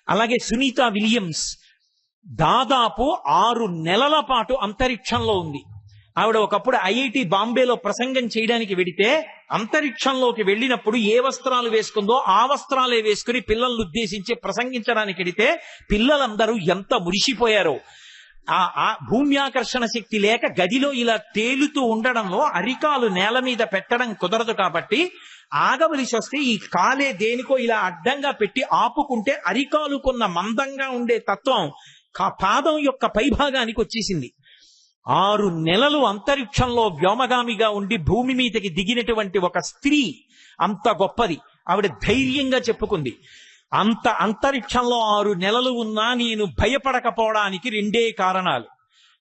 అలాగే సునీత విలియమ్స్ దాదాపు 6 నెలల పాటు అంతరిక్షంలో ఉంది. ఆవిడ ఒకప్పుడు ఐఐటి బాంబేలో ప్రసంగం చేయడానికి వెడితే అంతరిక్షంలోకి వెళ్ళినప్పుడు ఏ వస్త్రాలు వేసుకుందో ఆ వస్త్రాలే వేసుకుని పిల్లలను ఉద్దేశించి ప్రసంగించడానికి వెడితే పిల్లలందరూ ఎంత మురిసిపోయారో. ఆ భూమ్యాకర్షణ శక్తి లేక గదిలో ఇలా తేలుతూ ఉండడంలో అరికాలు నేల మీద పెట్టడం కుదరదు కాబట్టి ఆగవలసి వస్తే ఈ కాలే దేనికో ఇలా అడ్డంగా పెట్టి ఆపుకుంటే అరికాలుకున్న మందంగా ఉండే తత్వం పాదం యొక్క పైభాగానికి వచ్చేసింది. 6 నెలలు అంతరిక్షంలో వ్యోమగామిగా ఉండి భూమి మీదకి దిగినటువంటి ఒక స్త్రీ అంత గొప్పది. ఆవిడ ధైర్యంగా చెప్పుకుంది, అంత అంతరిక్షంలో 6 నెలలు ఉన్నా నేను భయపడకపోవడానికి 2 కారణాలు.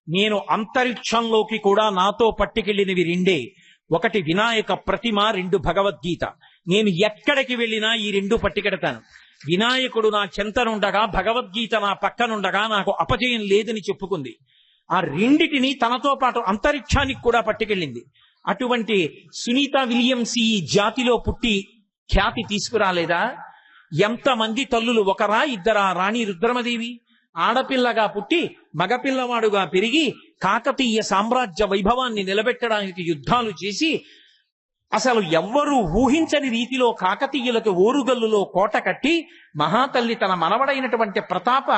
నేను అంతరిక్షంలోకి కూడా నాతో పట్టుకెళ్ళినవి 2. ఒకటి వినాయక ప్రతిమ, 2 భగవద్గీత. నేను ఎక్కడికి వెళ్ళినా ఈ 2 పట్టుకెడతాను. వినాయకుడు నా చెంతనుండగా భగవద్గీత నా పక్కనుండగా నాకు అపజయం లేదని చెప్పుకుంది. ఆ 2టిని తనతో పాటు అంతరిక్షానికి కూడా పట్టుకెళ్ళింది. అటువంటి సునీత విలియమ్స్ ఈ జాతిలో పుట్టి ఖ్యాతి తీసుకురాలేదా? ఎంతమంది తల్లులు, ఒకరా ఇద్దరా? రాణి రుద్రమదేవి ఆడపిల్లగా పుట్టి మగపిల్లవాడుగా పెరిగి కాకతీయ సామ్రాజ్య వైభవాన్ని నిలబెట్టడానికి యుద్ధాలు చేసి అసలు ఎవ్వరూ ఊహించని రీతిలో కాకతీయులకు ఓరుగల్లులో కోట కట్టి మహాతల్లి తన మనవడైనటువంటి ప్రతాప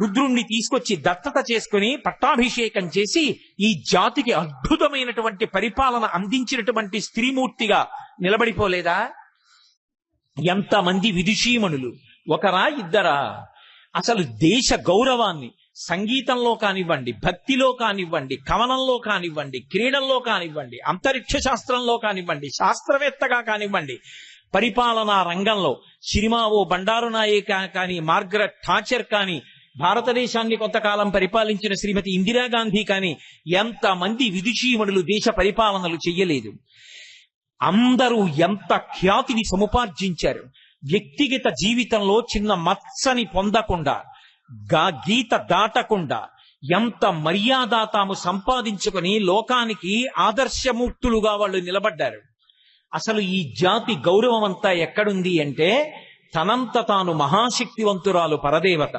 రుద్రుణ్ణి తీసుకొచ్చి దత్తత చేసుకుని పట్టాభిషేకం చేసి ఈ జాతికి అద్భుతమైనటువంటి పరిపాలన అందించినటువంటి స్త్రీమూర్తిగా నిలబడిపోలేదా? ఎంతమంది విదుషీమణులు, ఒకరా ఇద్దరా? అసలు దేశ గౌరవాన్ని సంగీతంలో కానివ్వండి, భక్తిలో కానివ్వండి, కవనంలో కానివ్వండి, క్రీడల్లో కానివ్వండి, అంతరిక్ష శాస్త్రంలో కానివ్వండి, శాస్త్రవేత్తగా కానివ్వండి, పరిపాలనా రంగంలో సిరిమావో బండారు నాయక్ కానీ, మార్గరెట్ థాచర్ కానీ, భారతదేశాన్ని కొంతకాలం పరిపాలించిన శ్రీమతి ఇందిరాగాంధీ కానీ ఎంతమంది విదుషీమణులు దేశ పరిపాలనలు చెయ్యలేదు. అందరూ ఎంత ఖ్యాతిని సముపార్జించారు. వ్యక్తిగత జీవితంలో చిన్న మత్సని పొందకుండా, గీత దాటకుండా ఎంత మర్యాద తాము సంపాదించుకుని లోకానికి ఆదర్శమూర్తులుగా వాళ్ళు నిలబడ్డారు. అసలు ఈ జాతి గౌరవం అంతా ఎక్కడుంది అంటే తనంత తాను మహాశక్తివంతురాలు పరదేవత.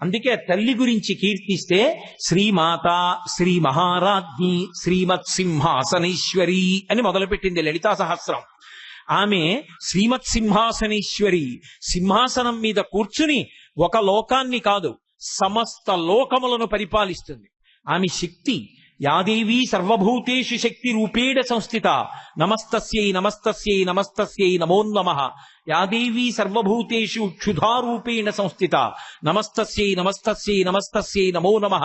అందుకే తల్లి గురించి కీర్తిస్తే శ్రీమాత, శ్రీ మహారాజ్ఞి, శ్రీమత్ సింహాసనేశ్వరి అని మొదలుపెట్టింది లలితా సహస్రం. ఆమె శ్రీమత్ సింహాసనేశ్వరి, సింహాసనం మీద కూర్చుని ఒక లోకాన్ని కాదు సమస్త లోకములను పరిపాలిస్తుంది. ఆమె శక్తి. యాదేవీ సర్వభూతేషు శక్తి రూపేణ సంస్థిత నమస్తస్యై నమస్తస్యై నమస్తస్యై నమో నమః. యాదేవీ సర్వభూతేషు క్షుధారూపేణ సంస్థిత నమస్తస్యై నమస్తస్యై నమస్తస్యై నమో నమః.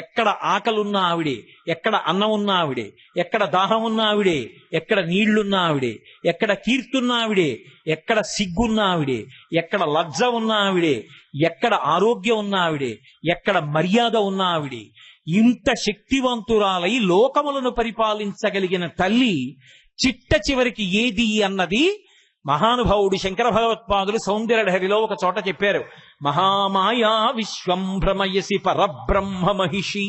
ఎక్కడ ఆకలున్నా ఆవిడే, ఎక్కడ అన్నం ఉన్నా ఆవిడే, ఎక్కడ దాహం ఉన్నా ఆవిడే, ఎక్కడ నీళ్లున్నా ఆవిడే, ఎక్కడ కీర్తున్నా ఆవిడే, ఎక్కడ సిగ్గున్నా ఆవిడే, ఎక్కడ లజ్జ ఉన్నా ఆవిడే, ఎక్కడ ఆరోగ్యం ఉన్నా ఆవిడే, ఎక్కడ మర్యాద ఉన్నా ఆవిడే. ఇంత శక్తివంతురాలై లోకములను పరిపాలించగలిగిన తల్లి చిట్ట చివరికి ఏది అన్నది మహానుభావుడు శంకర భగవత్పాదులు సౌందర్యలహరిలో ఒక చోట చెప్పారు. మహామాయా విశ్వం భ్రమయసి పరబ్రహ్మ మహిషి.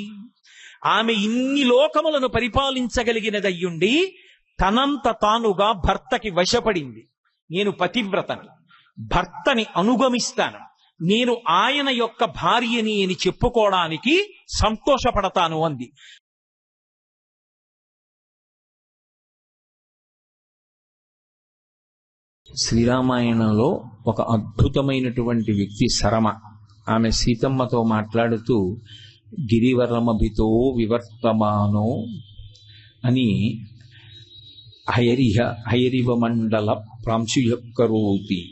ఆమె ఇన్ని లోకములను పరిపాలించగలిగినదయ్యుండి తనంత తానుగా భర్తకి వశపడింది. నేను పతివ్రతని, భర్తని అనుగమిస్తాను, నేను ఆయన యొక్క భార్యని అని చెప్పుకోవడానికి సంతోషపడతాను అంది. శ్రీరామాయణంలో ఒక అద్భుతమైనటువంటి వ్యక్తి సరమ. ఆమె సీతమ్మతో మాట్లాడుతూ గిరివరమభితో వివర్తమానో అని హయరివ మండల ప్రాంశుయక్కరోతి.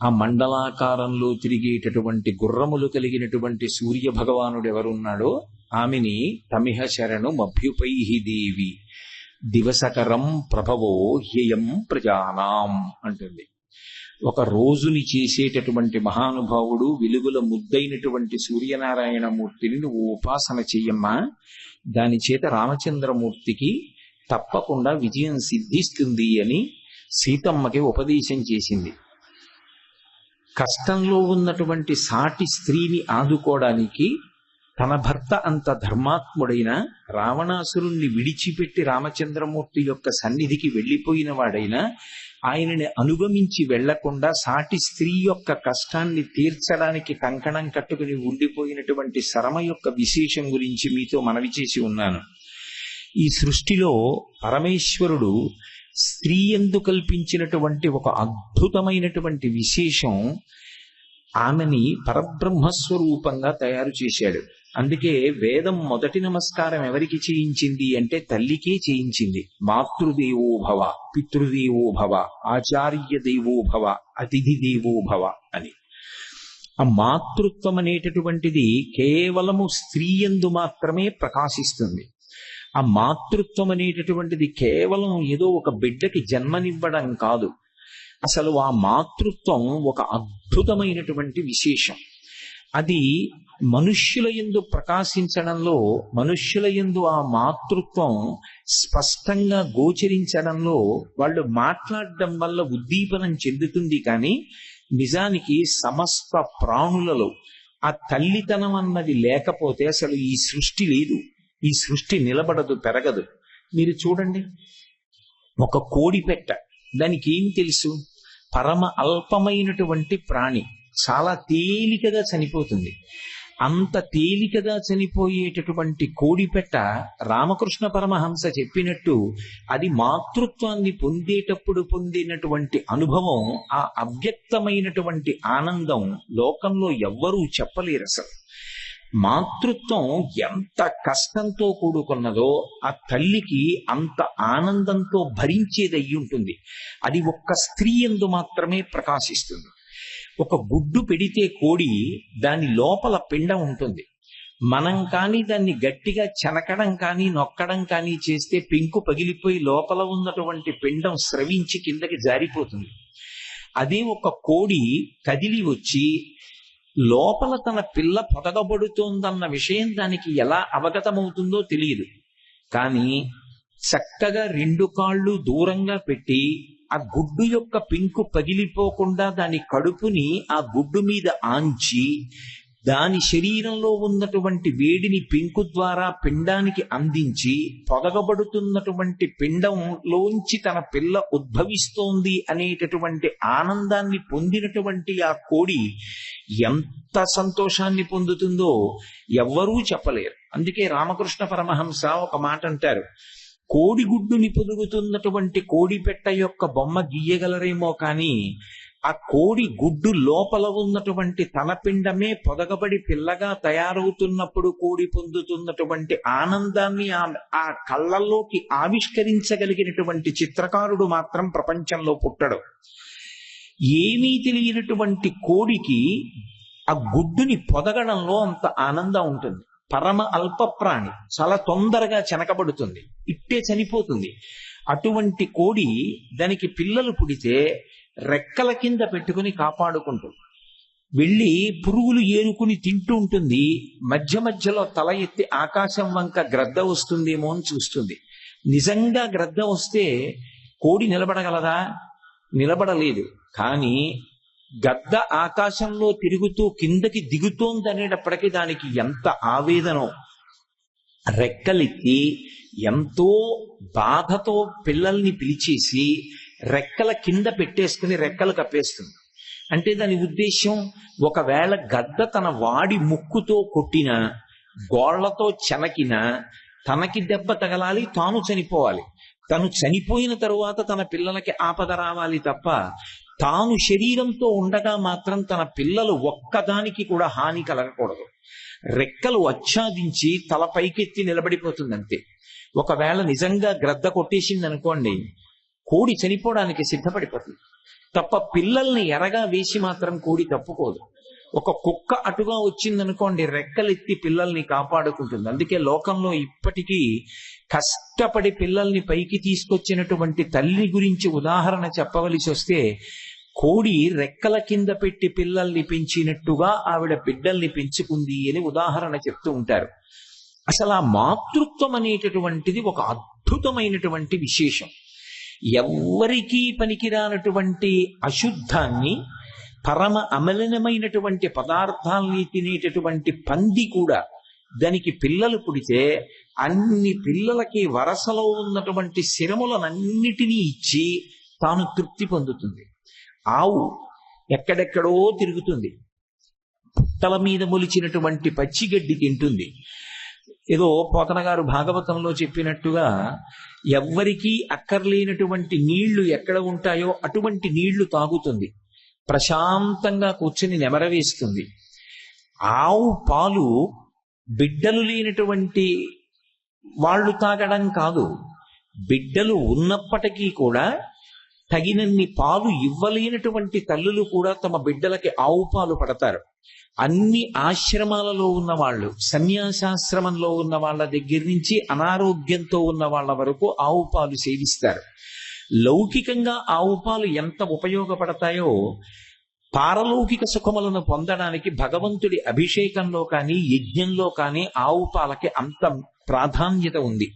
ఆ మండలాకారంలో తిరిగేటటువంటి గుర్రములు కలిగినటువంటి సూర్య భగవానుడు ఎవరున్నాడో ఆమెని తమిహ శరణు మభ్యుపైహి దేవి దివసకరం ప్రభవో హ్యయం ప్రజానాం అంటుంది. ఒక రోజుని చేసేటటువంటి మహానుభావుడు, వెలుగుల ముద్దైనటువంటి సూర్యనారాయణ మూర్తిని నువ్వు ఉపాసన చెయ్యమ్మా, దాని చేత రామచంద్రమూర్తికి తప్పకుండా విజయం సిద్ధిస్తుంది అని సీతమ్మకి ఉపదేశం చేసింది. కష్టంలో ఉన్నటువంటి సాటి స్త్రీని ఆదుకోవడానికి తన భర్త అంత ధర్మాత్ముడైన రావణాసురుణ్ణి విడిచిపెట్టి రామచంద్రమూర్తి యొక్క సన్నిధికి వెళ్ళిపోయిన వాడైనా ఆయనని అనుగమించి వెళ్లకుండా సాటి స్త్రీ యొక్క కష్టాన్ని తీర్చడానికి కంకణం కట్టుకుని ఉండిపోయినటువంటి శరమ యొక్క విశేషం గురించి మీతో మనవి చేసి ఉన్నాను. ఈ సృష్టిలో పరమేశ్వరుడు స్త్రీ యందు కల్పించినటువంటి ఒక అద్భుతమైనటువంటి విశేషం, ఆమెని పరబ్రహ్మస్వరూపంగా తయారు చేశాడు. అందుకే వేదం మొదటి నమస్కారం ఎవరికి చేయించింది అంటే తల్లికే చేయించింది. మాతృదేవో భవ, పితృదేవో భవ, ఆచార్య దేవో భవ, అతిథి దేవో భవ అని. ఆ మాతృత్వం అనేటటువంటిది కేవలము స్త్రీ యందు మాత్రమే ప్రకాశిస్తుంది. ఆ మాతృత్వం అనేటటువంటిది కేవలం ఏదో ఒక బిడ్డకి జన్మనివ్వడం కాదు. అసలు ఆ మాతృత్వం ఒక అద్భుతమైనటువంటి విశేషం. అది మనుష్యుల యందు ప్రకాశించడంలో, మనుష్యుల యందు ఆ మాతృత్వం స్పష్టంగా గోచరించడంలో వాళ్ళు మాట్లాడడం వల్ల ఉద్దీపనం చెందుతుంది. కానీ నిజానికి సమస్త ప్రాణులలో ఆ తల్లితనం అన్నది లేకపోతే అసలు ఈ సృష్టి లేదు, ఈ సృష్టి నిలబడదు, పెరగదు. మీరు చూడండి, ఒక కోడి పెట్ట, దానికి ఏం తెలుసు? పరమ అల్పమైనటువంటి ప్రాణి, చాలా తేలికగా చనిపోతుంది. అంత తేలికగా చనిపోయేటటువంటి కోడిపెట్ట రామకృష్ణ పరమహంస చెప్పినట్టు అది మాతృత్వాన్ని పొందేటప్పుడు పొందినటువంటి అనుభవం, ఆ అవ్యక్తమైనటువంటి ఆనందం లోకంలో ఎవ్వరూ చెప్పలేరు. అసలు మాతృత్వం ఎంత కష్టంతో కూడుకున్నదో ఆ తల్లికి అంత ఆనందంతో భరించేది అయి ఉంటుంది. అది ఒక్క స్త్రీ యందు మాత్రమే ప్రకాశిస్తుంది. ఒక గుడ్డు పెడితే కోడి, దాని లోపల పిండం ఉంటుంది. మనం కానీ దాన్ని గట్టిగా చెనకడం కానీ నొక్కడం కానీ చేస్తే పెంకు పగిలిపోయి లోపల ఉన్నటువంటి పిండం స్రవించి కిందకి జారిపోతుంది. అదే ఒక కోడి కదిలి వచ్చి లోపల తన పిల్ల పొదగబడుతోందన్న విషయం దానికి ఎలా అవగతమవుతుందో తెలియదు. కానీ చక్కగా రెండు కాళ్ళు దూరంగా పెట్టి ఆ గుడ్డు యొక్క పెంకు పగిలిపోకుండా దాని కడుపుని ఆ గుడ్డు మీద ఆంచి దాని శరీరంలో ఉన్నటువంటి వేడిని పెంకు ద్వారా పిండానికి అందించి పొదగబడుతున్నటువంటి పిండంలోంచి తన పిల్ల ఉద్భవిస్తోంది అనేటటువంటి ఆనందాన్ని పొందినటువంటి ఆ కోడి ఎంత సంతోషాన్ని పొందుతుందో ఎవ్వరూ చెప్పలేరు. అందుకే రామకృష్ణ పరమహంస ఒక మాట అంటారు, కోడిగుడ్డుని పొదుగుతున్నటువంటి కోడిపెట్ట యొక్క బొమ్మ గీయగలరేమో కానీ ఆ కోడి గుడ్డు లోపల ఉన్నటువంటి తన పిండమే పొదగబడి పిల్లగా తయారవుతున్నప్పుడు కోడి పొందుతున్నటువంటి ఆనందాన్ని ఆ కళ్ళల్లోకి ఆవిష్కరించగలిగినటువంటి చిత్రకారుడు మాత్రం ప్రపంచంలో పుట్టడు. ఏమీ తెలియనటువంటి కోడికి ఆ గుడ్డుని పొదగడంలో అంత ఆనందం ఉంటుంది. పరమ అల్ప ప్రాణి, చాలా తొందరగా చెనకబడుతుంది, ఇట్టే చనిపోతుంది. అటువంటి కోడి దానికి పిల్లలు పుడితే రెక్కల కింద పెట్టుకుని కాపాడుకుంటుంది. వెళ్ళి పురుగులు ఏరుకుని తింటూ ఉంటుంది. మధ్య మధ్యలో తల ఎత్తి ఆకాశం వంక గ్రద్ద వస్తుందేమో అని చూస్తుంది. నిజంగా గ్రద్ద వస్తే కోడి నిలబడగలదా? నిలబడలేదు. కానీ గద్ద ఆకాశంలో తిరుగుతూ కిందకి దిగుతోందనేటప్పటికీ దానికి ఎంత ఆవేదనో. రెక్కలెత్తి ఎంతో బాధతో పిల్లల్ని పిలిచేసి రెక్కల కింద పెట్టేసుకుని రెక్కలు కప్పేస్తుంది. అంటే దాని ఉద్దేశం, ఒకవేళ గద్ద తన వాడి ముక్కుతో కొట్టినా, గోళ్లతో చెనకినా తనకి దెబ్బ తగలాలి, తాను చనిపోవాలి. తను చనిపోయిన తరువాత తన పిల్లలకి ఆపద రావాలి తప్ప తాను శరీరంతో ఉండగా మాత్రం తన పిల్లలు ఒక్కదానికి కూడా హాని కలగకూడదు. రెక్కలు ఆచ్ఛాదించి తల పైకెత్తి నిలబడిపోతుంది అంతే. ఒకవేళ నిజంగా గ్రద్ద కొట్టేసింది అనుకోండి, కోడి చనిపోవడానికి సిద్ధపడిపోతుంది తప్ప పిల్లల్ని ఎరగా వేసి మాత్రం కోడి తప్పుకోదు. ఒక కుక్క అటుగా వచ్చిందనుకోండి, రెక్కలెత్తి పిల్లల్ని కాపాడుకుంటుంది. అందుకే లోకంలో ఇప్పటికీ కష్టపడి పిల్లల్ని పైకి తీసుకొచ్చినటువంటి తల్లి గురించి ఉదాహరణ చెప్పవలసి వస్తే, కోడి రెక్కల కింద పెట్టి పిల్లల్ని పెంచినట్టుగా ఆవిడ బిడ్డల్ని పెంచుకుంది అని ఉదాహరణ చెప్తూ ఉంటారు. అసలు ఆ మాతృత్వం అనేటటువంటిది ఒక అద్భుతమైనటువంటి విశేషం. ఎవ్వరికీ పనికిరానటువంటి అశుద్ధాన్ని, పరమ అమలినమైనటువంటి పదార్థాల్ని తినేటటువంటి పంది కూడా దానికి పిల్లలు పుడితే అన్ని పిల్లలకి వరసలో ఉన్నటువంటి శిరములనన్నిటినీ ఇచ్చి తాను తృప్తి పొందుతుంది. ఆవు ఎక్కడెక్కడో తిరుగుతుంది, పుట్టల మీద మొలిచినటువంటి పచ్చిగడ్డి తింటుంది. ఏదో పోతన గారు భాగవతంలో చెప్పినట్టుగా ఎవ్వరికీ అక్కర్లేనటువంటి నీళ్లు ఎక్కడ ఉంటాయో అటువంటి నీళ్లు తాగుతుంది, ప్రశాంతంగా కూర్చుని నెమరవేస్తుంది. ఆవు పాలు బిడ్డలు లేనటువంటి వాళ్ళు తాగడం కాదు, బిడ్డలు ఉన్నప్పటికీ కూడా తగినన్ని పాలు ఇవ్వలేనటువంటి తల్లులు కూడా తమ బిడ్డలకి ఆవు పాలు పడతారు. అన్ని ఆశ్రమాలలో ఉన్న వాళ్ళు, సన్యాసాశ్రమంలో ఉన్న వాళ్ళ దగ్గర నుంచి అనారోగ్యంతో ఉన్న వాళ్ళ వరకు ఆవు పాలు సేవిస్తారు. లౌకికంగా ఆవు పాలు ఎంత ఉపయోగపడతాయో పారలౌకిక సుఖములను పొందడానికి భగవంతుడి అభిషేకంలో కానీ యజ్ఞంలో కానీ ఆవు పాలకి అంత ప్రాధాన్యత ఉంది.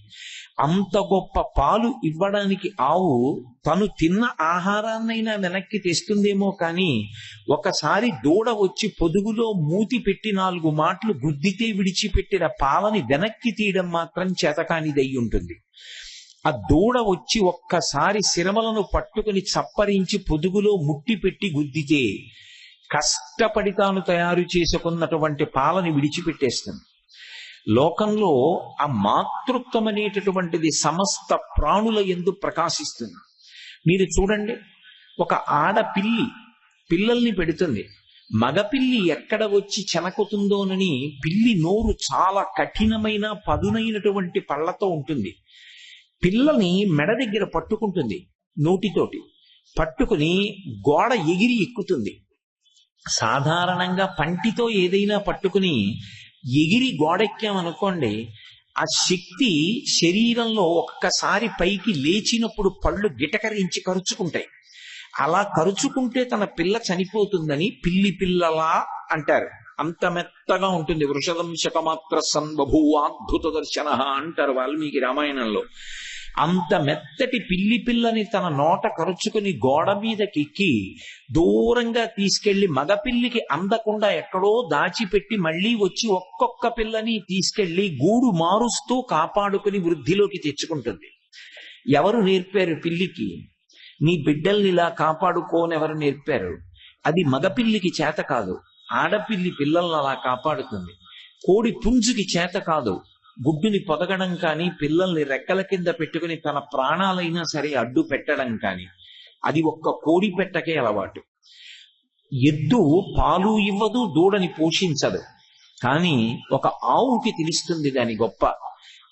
అంత గొప్ప పాలు ఇవ్వడానికి ఆవు తను తిన్న ఆహారాన్నైనా వెనక్కి తెస్తుందేమో కానీ ఒకసారి దూడ వచ్చి పొదుగులో మూతి పెట్టి 4 మాటలు గుద్దితే విడిచిపెట్టిన పాలని వెనక్కి తీయడం మాత్రం చేతకానిదై ఉంటుంది. ఆ దూడ వచ్చి ఒక్కసారి శిరమలను పట్టుకుని చప్పరించి పొదుగులో ముట్టి పెట్టి గుద్దితే కష్టపడి తాను తయారు చేసుకున్నటువంటి పాలని విడిచిపెట్టేస్తుంది. లోకంలో ఆ మాతృత్వం అనేటటువంటిది సమస్త ప్రాణుల యందు ప్రకాశిస్తుంది. మీరు చూడండి, ఒక ఆడపిల్లి పిల్లల్ని పెడుతుంది, మగపిల్లి ఎక్కడ వచ్చి చెనకుతుందోనని పిల్లి నోరు చాలా కఠినమైన పదునైనటువంటి పళ్ళతో ఉంటుంది. పిల్లని మెడ దగ్గర పట్టుకుంటుంది, నోటితోటి పట్టుకుని గోడ ఎగిరి ఎక్కుతుంది. సాధారణంగా పంటితో ఏదైనా పట్టుకుని ఎగిరి గోడెక్కామనుకోండి, ఆ శక్తి శరీరంలో ఒక్కసారి పైకి లేచినప్పుడు పళ్ళు గిటకరించి కరుచుకుంటాయి. అలా కరుచుకుంటే తన పిల్ల చనిపోతుందని పిల్లి పిల్లలా అంటారు. అంత మెత్తగా ఉంటుంది. వృషదంశకమాత్ర సంబభూవాద్భుత దర్శన అంటారు వాల్మీకి రామాయణంలో. అంత మెత్తటి పిల్లి పిల్లని తన నోట కరుచుకుని గోడ మీదకెక్కి దూరంగా తీసుకెళ్లి మగపిల్లికి అందకుండా ఎక్కడో దాచిపెట్టి మళ్లీ వచ్చి ఒక్కొక్క పిల్లని తీసుకెళ్లి గూడు మారుస్తూ కాపాడుకుని వృద్ధిలోకి తెచ్చుకుంటుంది. ఎవరు నేర్పారు పిల్లికి? నీ బిడ్డల్ని ఇలా కాపాడుకోని ఎవరు నేర్పారు? అది మగపిల్లికి చేత కాదు, ఆడపిల్లి పిల్లల్ని అలా కాపాడుతుంది. కోడి పుంజుకి చేత కాదు గుడ్డుని పొదగడం కానీ, పిల్లల్ని రెక్కల కింద పెట్టుకుని తన ప్రాణాలైనా సరే అడ్డు పెట్టడం కానీ. అది ఒక్క కోడి పెట్టకే అలవాటు. ఎద్దు పాలు ఇవ్వదు, దూడని పోషించదు, కానీ ఒక ఆవుకి తెలుస్తుంది దాని గొప్ప.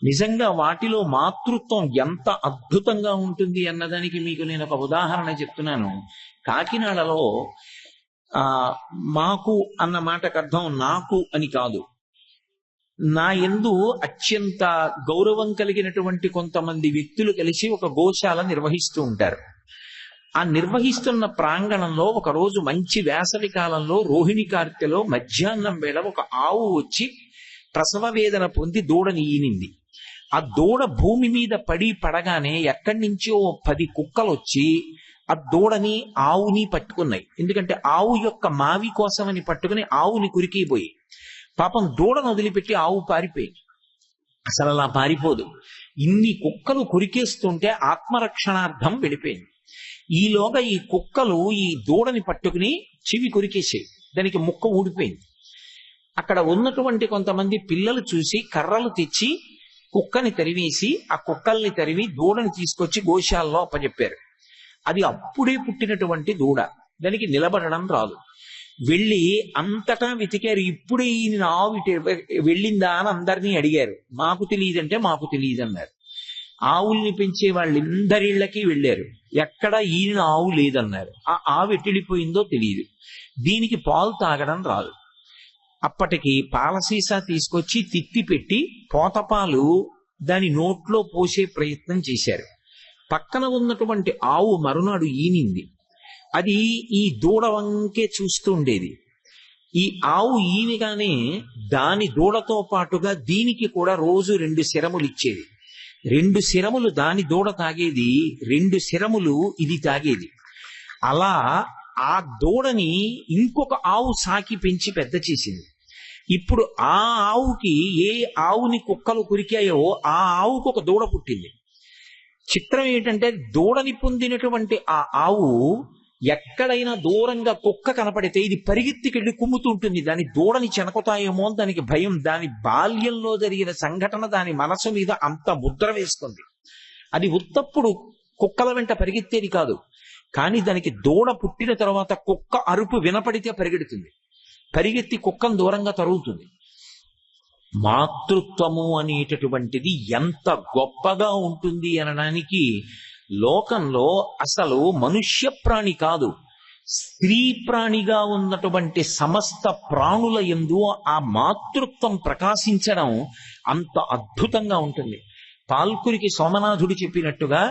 నిజంగా వాటిలో మాతృత్వం ఎంత అద్భుతంగా ఉంటుంది అన్నదానికి మీకు నేను ఒక ఉదాహరణ చెప్తున్నాను. కాకినాడలో మాకు అన్న మాటకు అర్థం నాకు అని కాదు, నా యందు అత్యంత గౌరవం కలిగినటువంటి కొంతమంది వ్యక్తులు కలిసి ఒక గోశాల నిర్వహిస్తూ ఉంటారు. ఆ నిర్వహిస్తున్న ప్రాంగణంలో ఒక రోజు మంచి వేసవి కాలంలో రోహిణి కార్తెలో మధ్యాహ్నం వేళ ఒక ఆవు వచ్చి ప్రసవ వేదన పొంది దూడని ఈనింది. ఆ దూడ భూమి మీద పడగానే ఎక్కడి నుంచో 10 కుక్కలు వచ్చి ఆ దూడని ఆవుని పట్టుకున్నాయి. ఎందుకంటే ఆవు యొక్క మావి కోసమని పట్టుకుని ఆవుని కురికిపోయి, పాపం దూడను వదిలిపెట్టి ఆవు పారిపోయింది. అసలు అలా పారిపోదు. ఇన్ని కుక్కలు కురికేస్తుంటే ఆత్మరక్షణార్థం వెళ్ళిపోయింది. ఈలోగా ఈ కుక్కలు ఈ దూడని పట్టుకుని చెవి కురికేసాయి, దానికి ముక్క ఊడిపోయింది. అక్కడ ఉన్నటువంటి కొంతమంది పిల్లలు చూసి కర్రలు తెచ్చి కుక్కని తరివేసి ఆ కుక్కల్ని తరివి దూడని తీసుకొచ్చి గోశాలలో అప్పచెప్పారు. అది అప్పుడే పుట్టినటువంటి దూడ, దానికి నిలబడడం రాదు. వెళ్ళి అంతటా వెతికారు. ఇప్పుడే ఈయన ఆవు వెళ్ళిందా అని అందరినీ అడిగారు. మాకు తెలియదంటే మాకు తెలియదన్నారు. ఆవుల్ని పెంచే వాళ్ళందరిళ్ళకి వెళ్ళారు, ఎక్కడ ఈయన ఆవు లేదన్నారు. ఆ ఆవు ఎట్టిడిపోయిందో తెలియదు. దీనికి పాలు తాగడం రాదు. అప్పటికి పాల సీసా తీసుకొచ్చి తిత్తి పెట్టి పోతపాలు దాని నోట్లో పోసే ప్రయత్నం చేశారు. పక్కన ఉన్నటువంటి ఆవు మరునాడు ఈనింది. అది ఈ దూడ వంకే చూస్తూ ఉండేది. ఈ ఆవు ఈనగానే దాని దూడతో పాటుగా దీనికి కూడా రోజు 2 శరములు ఇచ్చేది. 2 శరములు దాని దూడ తాగేది, 2 శరములు ఇది తాగేది. అలా ఆ దూడని ఇంకొక ఆవు సాకి పెంచి పెద్ద చేసింది. ఇప్పుడు ఆ ఆవుకి ఏ ఆవుని కుక్కలు కురికాయో ఆ ఆవుకు ఒక దూడ పుట్టింది. చిత్రం ఏంటంటే దూడని పొందినటువంటి ఆ ఆవు ఎక్కడైనా దూరంగా కుక్క కనపడితే ఇది పరిగెత్తికెళ్ళి కుమ్ముతూ ఉంటుంది. దాని దూడని చెనకుతాయేమో అని దానికి భయం. దాని బాల్యంలో జరిగిన సంఘటన దాని మనసు మీద అంత ముద్ర వేస్తుంది. అది ఉత్తప్పుడు కుక్కల వెంట పరిగెత్తేది కాదు. కానీ దానికి దూడ పుట్టిన తర్వాత కుక్క అరుపు వినపడితే పరిగెడుతుంది. పరిగెత్తి కుక్కను దూరంగా తరుగుతుంది. మాతృత్వము అనేటటువంటిది ఎంత గొప్పగా ఉంటుంది అనడానికి లోకంలో అసలు మనుష్య ప్రాణి కాదు, స్త్రీ ప్రాణిగా ఉన్నటువంటి సమస్త ప్రాణుల యందు ఆ మాతృత్వం ప్రకాశించడం అంత అద్భుతంగా ఉంటుంది. పాల్కురికి సోమనాథుడు చెప్పినట్టుగా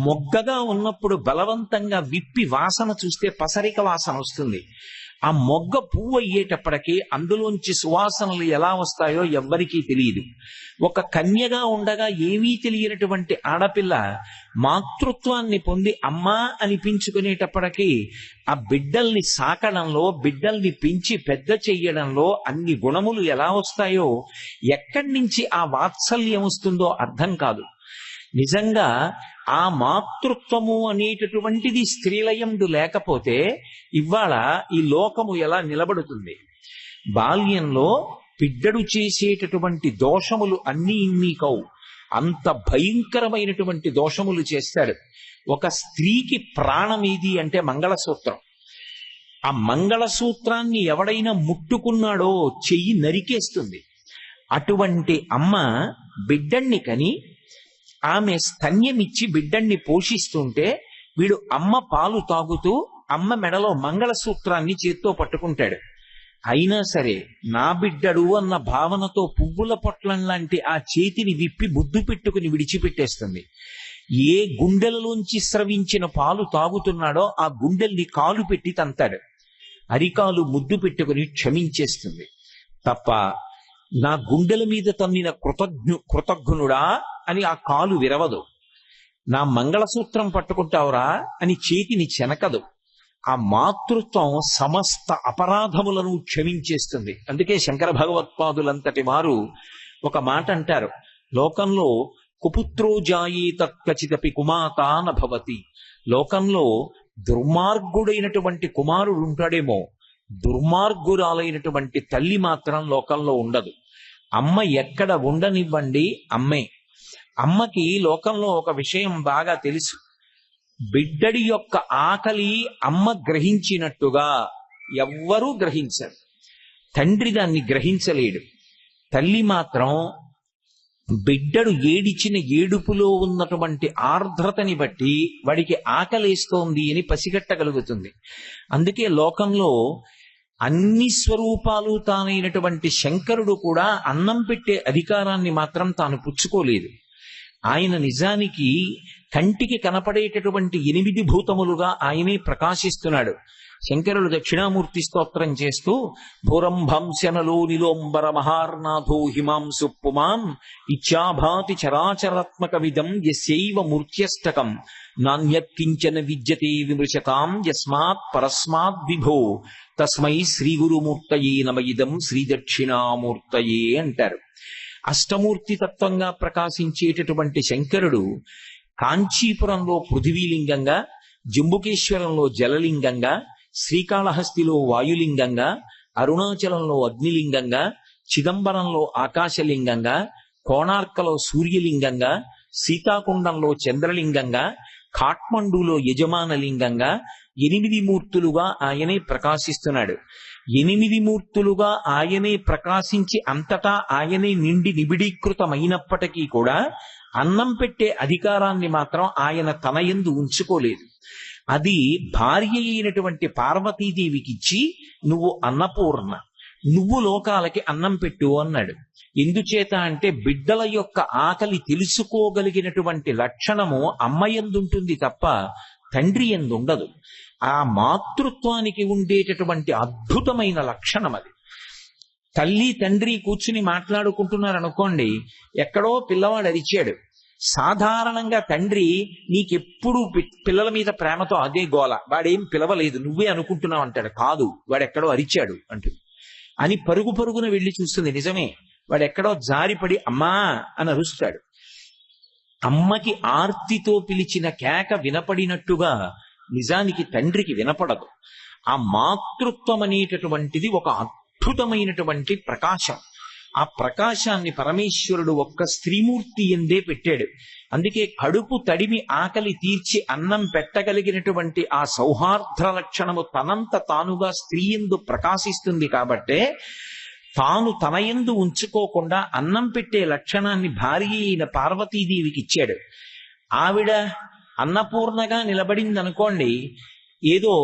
మొగ్గగా ఉన్నప్పుడు బలవంతంగా విప్పి వాసన చూస్తే పసరిక వాసన వస్తుంది. ఆ మొగ్గ పువ్వు అయ్యేటప్పటికీ అందులోంచి సువాసనలు ఎలా వస్తాయో ఎవ్వరికీ తెలియదు. ఒక కన్యగా ఉండగా ఏమీ తెలియనటువంటి ఆడపిల్ల మాతృత్వాన్ని పొంది అమ్మా అనిపించుకునేటప్పటికీ ఆ బిడ్డల్ని సాకడంలో, బిడ్డల్ని పెంచి పెద్ద చెయ్యడంలో అన్ని గుణములు ఎలా వస్తాయో, ఎక్కడి నుంచి ఆ వాత్సల్యం వస్తుందో అర్థం కాదు. నిజంగా ఆ మాతృత్వము అనేటటువంటిది స్త్రీలయందు లేకపోతే ఇవాళ ఈ లోకము ఎలా నిలబడుతుంది? బాల్యంలో బిడ్డడు చేసేటటువంటి దోషములు అన్నీ ఇన్ని కవు, అంత భయంకరమైనటువంటి దోషములు చేస్తాడు. ఒక స్త్రీకి ప్రాణం ఏది అంటే మంగళసూత్రం. ఆ మంగళసూత్రాన్ని ఎవడైనా ముట్టుకున్నాడో చెయ్యి నరికేస్తుంది. అటువంటి అమ్మ బిడ్డణ్ణి కని ఆమె స్తన్యమిచ్చి బిడ్డణ్ణి పోషిస్తుంటే వీడు అమ్మ పాలు తాగుతూ అమ్మ మెడలో మంగళసూత్రాన్ని చేత్తో పట్టుకుంటాడు. అయినా సరే నా బిడ్డడు అన్న భావనతో పువ్వుల పొట్లం లాంటి ఆ చేతిని విప్పి ముద్దు పెట్టుకుని విడిచిపెట్టేస్తుంది. ఏ గుండెలలోంచి స్రవించిన పాలు తాగుతున్నాడో ఆ గుండెల్ని కాలు పెట్టి తంతాడు. అరికాలు ముద్దు పెట్టుకుని క్షమించేస్తుంది తప్ప నా గుండెల మీద తన్నిన కృతజ్ఞుడా అని ఆ కాలు విరవదు. నా మంగళసూత్రం పట్టుకుంటావురా అని చేతిని చెనకదు. ఆ మాతృత్వం సమస్త అపరాధములను క్షమించేస్తుంది. అందుకే శంకర భగవత్పాదులంతటి వారు ఒక మాట అంటారు, లోకంలో కుపుత్రో జాయేత కచిదపి కుమాతా నభవతి. లోకంలో దుర్మార్గుడైనటువంటి కుమారుడు ఉంటాడేమో, దుర్మార్గురాలైనటువంటి తల్లి మాత్రం లోకంలో ఉండదు. అమ్మ ఎక్కడ ఉండనివ్వండి అమ్మే. అమ్మకి లోకంలో ఒక విషయం బాగా తెలుసు. బిడ్డడి యొక్క ఆకలి అమ్మ గ్రహించినట్టుగా ఎవ్వరూ గ్రహించరు. తండ్రి దాన్ని గ్రహించలేడు. తల్లి మాత్రం బిడ్డడు ఏడిచిన ఏడుపులో ఉన్నటువంటి ఆర్ద్రతని బట్టి వాడికి ఆకలేస్తోంది అని పసిగట్టగలుగుతుంది. అందుకే లోకంలో అన్ని స్వరూపాలు తానైనటువంటి శంకరుడు కూడా అన్నం పెట్టే అధికారాన్ని మాత్రం తాను పుచ్చుకోలేదు. ఆయన నిజానికి కంటికి కనపడేటటువంటి 8 భూతములుగా ఆయనే ప్రకాశిస్తున్నాడు. శంకరుడు దక్షిణామూర్తి స్తోత్రం చేస్తూ భూరంభంశనలో నిలోంబర మహార్నాథో హిమాంసు పుమాన్ ఇచ్చాభాతి చరాచరాత్మక విదం యస్యైవ మూర్త్యష్టకం నాణ్యత్కించన విద్యతే విమృశతాం యస్మాత్ పరస్మాత్ విభో తస్మై శ్రీ గురుమూర్తయే నమ ఇదం శ్రీ దక్షిణామూర్తయే అంటారు. అష్టమూర్తి తత్వంగా ప్రకాశించేటటువంటి శంకరుడు కాంచీపురంలో పృథివీలింగంగా, జంబుకేశ్వరంలో జలలింగంగా, శ్రీకాళహస్తిలో వాయులింగంగా, అరుణాచలంలో అగ్నిలింగంగా, చిదంబరంలో ఆకాశలింగంగా, కోణార్కలో సూర్యలింగంగా, సీతాకుండంలో చంద్రలింగంగా, ఖాట్మండూలో యజమానలింగంగా 8 మూర్తులుగా ఆయనే ప్రకాశిస్తున్నాడు. 8 మూర్తులుగా ఆయనే ప్రకాశించి అంతటా ఆయనే నిండి నిబిడీకృతమైనప్పటికీ కూడా అన్నం పెట్టే అధికారాన్ని మాత్రం ఆయన తన యందు ఉంచుకోలేదు. అది భార్య అయినటువంటి పార్వతీదేవికిచ్చి నువ్వు అన్నపూర్ణ, నువ్వు లోకాలకి అన్నం పెట్టు అన్నాడు. ఎందుచేత అంటే బిడ్డల యొక్క ఆకలి తెలుసుకోగలిగినటువంటి లక్షణము అమ్మయందుంటుంది తప్ప తండ్రి యందు ఉండదు. ఆ మాతృత్వానికి ఉండేటటువంటి అద్భుతమైన లక్షణం అది. తల్లి తండ్రి కూర్చుని మాట్లాడుకుంటున్నారు అనుకోండి, ఎక్కడో పిల్లవాడు అరిచాడు. సాధారణంగా తండ్రి నీకెప్పుడు పిల్లల మీద ప్రేమతో అదే గోల, వాడేం పిలవలేదు నువ్వే అనుకుంటున్నావు అంటాడు. కాదు, వాడెక్కడో అరిచాడు అంటుంది అని పరుగు పరుగున వెళ్ళి చూస్తుంది. నిజమే, వాడెక్కడో జారిపడి అమ్మా అని అరుస్తాడు. అమ్మకి ఆర్తితో పిలిచిన కేక వినపడినట్టుగా నిజానికి తండ్రికి వినపడదు. ఆ మాతృత్వం అనేటటువంటిది ఒక అద్భుతమైనటువంటి ప్రకాశం. ఆ ప్రకాశాన్ని పరమేశ్వరుడు ఒక్క స్త్రీమూర్తి ఎందే పెట్టాడు. అందుకే కడుపు తడిమి ఆకలి తీర్చి అన్నం పెట్టగలిగినటువంటి ఆ సౌహార్ద్ర లక్షణము తనంత తానుగా స్త్రీ యందు ప్రకాశిస్తుంది. కాబట్టే తాను తన యందు ఉంచుకోకుండా అన్నం పెట్టే లక్షణాన్ని భార్య అయిన పార్వతీదేవికి ఇచ్చాడు. ఆవిడ అన్నపూర్ణగా నిలబడిందనుకోండి, ఏదో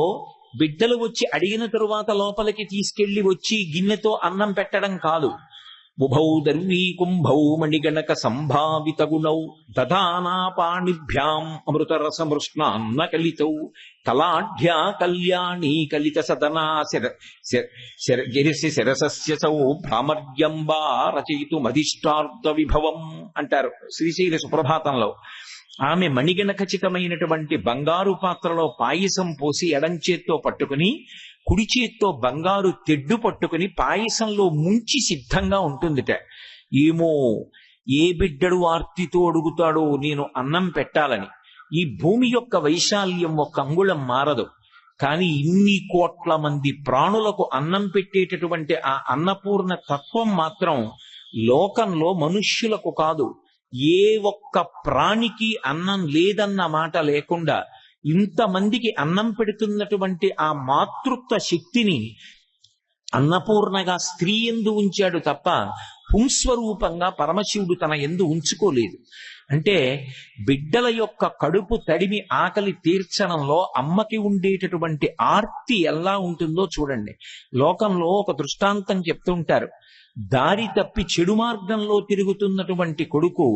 బిడ్డలు వచ్చి అడిగిన తరువాత లోపలికి తీసుకెళ్లి వచ్చి గిన్నెతో అన్నం పెట్టడం కాదు. ఉభౌ దర్వీ కుంభౌ మణిగణక సంభావిత గుణౌ దధానా పాణిభ్యాం అమృతరసమృష్ణాన్న కలితౌ కలాఢ్యా కళ్యాణీ కలిత సదనా గిరిసి శిరసస్య సౌ భ్రామర్యంబా రచయితు మధిష్టార్థ విభవం అంటారు శ్రీశైల సుప్రభాతంలో. ఆమె మణిగణఖచితమైనటువంటి బంగారు పాత్రలో పాయసం పోసి ఎడంచేత్తో పట్టుకుని కుడి చేత్తో బంగారు తెడ్డు పట్టుకుని పాయసంలో ముంచి సిద్ధంగా ఉంటుందిట. ఏమో ఏ బిడ్డడు ఆర్తితో అడుగుతాడో నేను అన్నం పెట్టాలని. ఈ భూమి యొక్క వైశాల్యం ఒక అంగుళం మారదు, కానీ ఇన్ని కోట్ల మంది ప్రాణులకు అన్నం పెట్టేటటువంటి ఆ అన్నపూర్ణ తత్వం మాత్రం లోకంలో మనుష్యులకు కాదు, ఏ ఒక్క ప్రాణికి అన్నం లేదన్న మాట లేకుండా ఇంతమందికి అన్నం పెడుతున్నటువంటి ఆ మాతృత్వ శక్తిని అన్నపూర్ణగా స్త్రీ యందు ఉంచాడు తప్ప పుంస్వరూపంగా పరమశివుడు తన యందు ఉంచుకోలేదు. అంటే బిడ్డల యొక్క కడుపు తడిమి ఆకలి తీర్చడంలో అమ్మకి ఉండేటటువంటి ఆర్తి ఎలా ఉంటుందో చూడండి. లోకంలో ఒక దృష్టాంతం చెప్తుంటారు. దారి తప్పి చెడు మార్గంలో తిరుగుతున్నటువంటి కొడుకు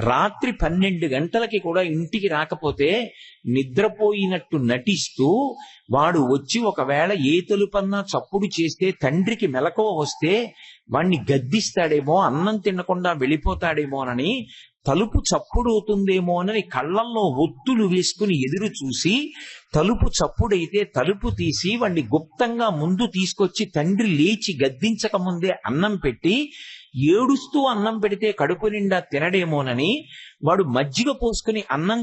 రాత్రి 12 గంటలకి కూడా ఇంటికి రాకపోతే నిద్రపోయినట్టు నటిస్తూ వాడు వచ్చి ఒకవేళ ఏ తలుపన్నా చప్పుడు చేస్తే తండ్రికి మెలకువ వస్తే వాణ్ణి గద్దిస్తాడేమో, అన్నం తినకుండా వెళ్ళిపోతాడేమోనని తలుపు చప్పుడవుతుందేమోనని కళ్ళల్లో ఒత్తులు వేసుకుని ఎదురు చూసి తలుపు చప్పుడైతే తలుపు తీసి వాణ్ణి గుప్తంగా ముందు తీసుకొచ్చి తండ్రి లేచి గద్దించక ముందే అన్నం పెట్టి ఏడుస్తూ అన్నం పెడితే కడుపు నిండా తినడేమోనని వాడు మజ్జిగ పోసుకుని అన్నం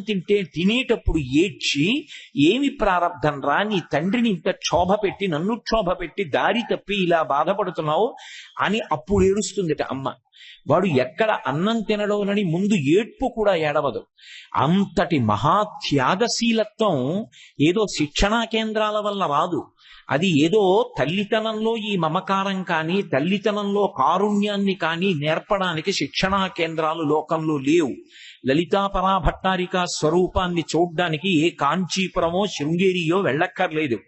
తినేటప్పుడు ఏడ్చి, ఏమి ప్రారంధం రా, నీ తండ్రిని ఇంత క్షోభ పెట్టి నన్ను క్షోభ పెట్టి దారి తప్పి ఇలా బాధపడుతున్నావు అని అప్పుడు ఏడుస్తుందిట అమ్మ. వాడు ఎక్కడ అన్నం తినడోనని ముందు ఏడ్పు కూడా ఏడవదు. అంతటి మహాత్యాగశీలత్వం ఏదో శిక్షణా కేంద్రాల వల్ల రాదు. అది ఏదో తల్లితనంలో ఈ మమకారం కానీ తల్లితనంలో కారుణ్యాన్ని కానీ నేర్పడానికి శిక్షణా కేంద్రాలు లోకంలో లేవు. లలితాపరా భట్టారిక స్వరూపాన్ని చూడ్డానికి ఏ కాంచీపురమో శృంగేరియో వెళ్ళక్కర్లేదు.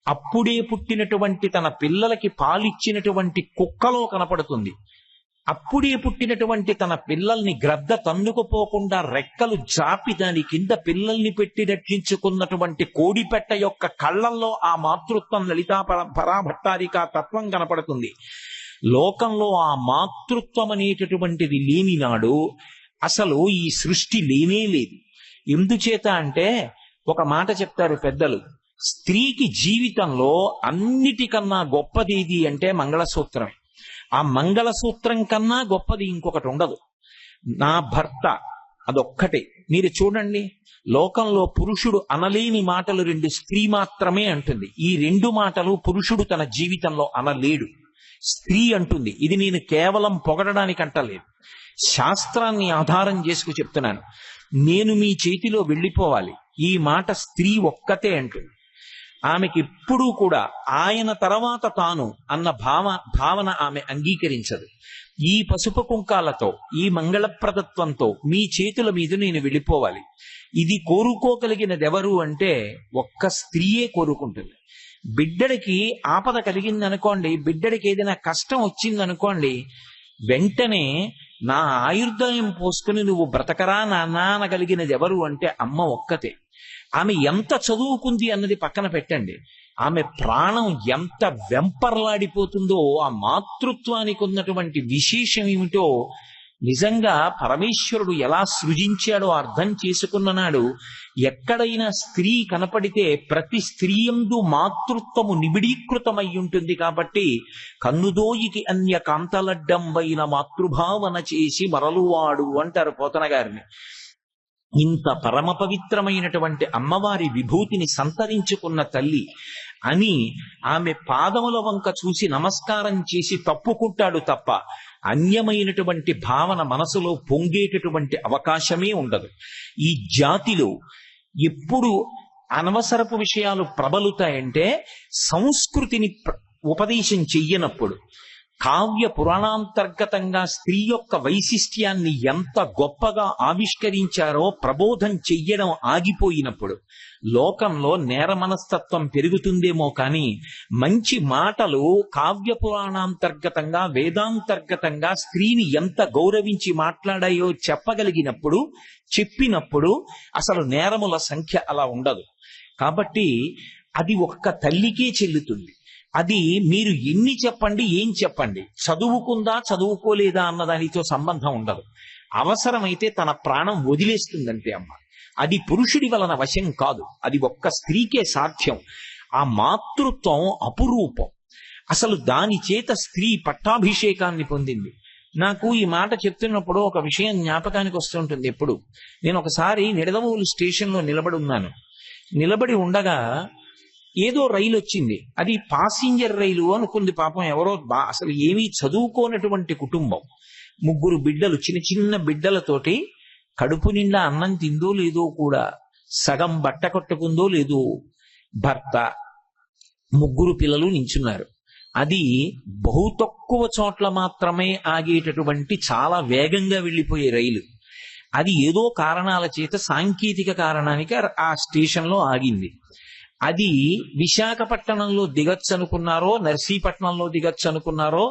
అప్పుడే పుట్టినటువంటి తన పిల్లలకి పాలిచ్చినటువంటి కుక్కలో కనపడుతుంది. అప్పుడే పుట్టినటువంటి తన పిల్లల్ని గ్రద్ద తన్నుకుపోకుండా రెక్కలు జాపి దాని కింద పిల్లల్ని పెట్టి రక్షించుకున్నటువంటి కోడిపెట్ట యొక్క కళ్ళల్లో ఆ మాతృత్వం లలితాపరాభట్టారిక తత్వం కనపడుతుంది. లోకంలో ఆ మాతృత్వం అనేటటువంటిది లేని నాడు అసలు ఈ సృష్టి లేనే లేదు. ఎందుచేత అంటే ఒక మాట చెప్తారు పెద్దలు, స్త్రీకి జీవితంలో అన్నిటికన్నా గొప్పదేది అంటే మంగళసూత్రమే. ఆ మంగళసూత్రం కన్నా గొప్పది ఇంకొకటి ఉండదు. నా భర్త అదొక్కటే. మీరు చూడండి, లోకంలో పురుషుడు అనలేని మాటలు 2 స్త్రీ మాత్రమే అంటుంది. ఈ 2 మాటలు పురుషుడు తన జీవితంలో అనలేడు, స్త్రీ అంటుంది. ఇది నేను కేవలం పొగడడానికి అంటలేదు, శాస్త్రాన్ని ఆధారం చేసుకు చెప్తున్నాను. నేను మీ చేతిలో వెళ్ళిపోవాలి, ఈ మాట స్త్రీ ఒక్కతే అంటుంది. ఆమెకి ఎప్పుడూ కూడా ఆయన తర్వాత తాను అన్న భావన ఆమె అంగీకరించదు. ఈ పసుపు కుంకాలతో ఈ మంగళప్రదత్వంతో మీ చేతుల మీద నేను వెళ్ళిపోవాలి, ఇది కోరుకోగలిగినది ఎవరు అంటే ఒక్క స్త్రీయే కోరుకుంటుంది. బిడ్డడికి ఆపద కలిగిందనుకోండి, బిడ్డడికి ఏదైనా కష్టం వచ్చిందనుకోండి, వెంటనే నా ఆయుర్దాయం పోసుకుని నువ్వు బ్రతకరా నాన్న అనగలిగినది ఎవరు అంటే అమ్మ ఒక్కతే. ఆమె ఎంత చదువుకుంది అన్నది పక్కన పెట్టండి, ఆమె ప్రాణం ఎంత వెంపర్లాడిపోతుందో, ఆ మాతృత్వానికి ఉన్నటువంటి విశేషం ఏమిటో నిజంగా పరమేశ్వరుడు ఎలా సృజించాడో అర్థం చేసుకున్న నాడు ఎక్కడైనా స్త్రీ కనపడితే ప్రతి స్త్రీయందు మాతృత్వము నిబిడీకృతమై ఉంటుంది. కాబట్టి కన్నుదోయికి అన్య కాంతలడ్డంబైన మాతృభావన చేసి మరలువాడు అంటారు పోతన గారిని. ఇంత పరమ పవిత్రమైనటువంటి అమ్మవారి విభూతిని సంతరించుకున్న తల్లి అని ఆమె పాదముల వంక చూసి నమస్కారం చేసి తప్పుకుంటాడు తప్ప అన్యమైనటువంటి భావన మనసులో పొంగేటటువంటి అవకాశమే ఉండదు. ఈ జాతిలో ఎప్పుడు అనవసరపు విషయాలు ప్రబలుతాయంటే సంస్కృతిని ఉపదేశం చెయ్యనప్పుడు, కావ్య పురాణాంతర్గతంగా స్త్రీ యొక్క వైశిష్ట్యాన్ని ఎంత గొప్పగా ఆవిష్కరించారో ప్రబోధం చెయ్యడం ఆగిపోయినప్పుడు లోకంలో నేర మనస్తత్వం పెరుగుతుందేమో కానీ మంచి మాటలు కావ్య పురాణాంతర్గతంగా వేదాంతర్గతంగా స్త్రీని ఎంత గౌరవించి మాట్లాడాయో చెప్పినప్పుడు అసలు నేరముల సంఖ్య అలా ఉండదు. కాబట్టి అది ఒక్క తల్లికే చెల్లుతుంది. అది మీరు ఎన్ని చెప్పండి, ఏం చెప్పండి, చదువుకుందా చదువుకోలేదా అన్న దానితో సంబంధం ఉండదు. అవసరమైతే తన ప్రాణం వదిలేస్తుందంటే అమ్మ. అది పురుషుడి వలన వశం కాదు, అది ఒక్క స్త్రీకే సాధ్యం. ఆ మాతృత్వం అపురూపం. అసలు దాని చేత స్త్రీ పట్టాభిషేకాన్ని పొందింది. నాకు ఈ మాట చెప్తున్నప్పుడు ఒక విషయం జ్ఞాపకానికి వస్తుంటుంది. ఎప్పుడు నేను ఒకసారి నిడదవోలు స్టేషన్లో నిలబడి ఉండగా ఏదో రైలు వచ్చింది. అది పాసింజర్ రైలు అనుకుంది. పాపం ఎవరో అసలు ఏమీ చదువుకోనటువంటి కుటుంబం, 3 బిడ్డలు, చిన్న చిన్న బిడ్డలతోటి కడుపు నిండా అన్నం తిందో లేదో కూడా, సగం బట్ట కట్టుకుందో లేదో, భర్త, 3 పిల్లలు నించున్నారు. అది బహు తక్కువ చోట్ల మాత్రమే ఆగేటటువంటి చాలా వేగంగా వెళ్ళిపోయే రైలు. అది ఏదో కారణాల చేత, సాంకేతిక కారణానికి ఆ స్టేషన్లో ఆగింది. అది విశాఖపట్నంలో దిగచ్చు అనుకున్నారో, నర్సీపట్నంలో దిగచ్చు అనుకున్నారో,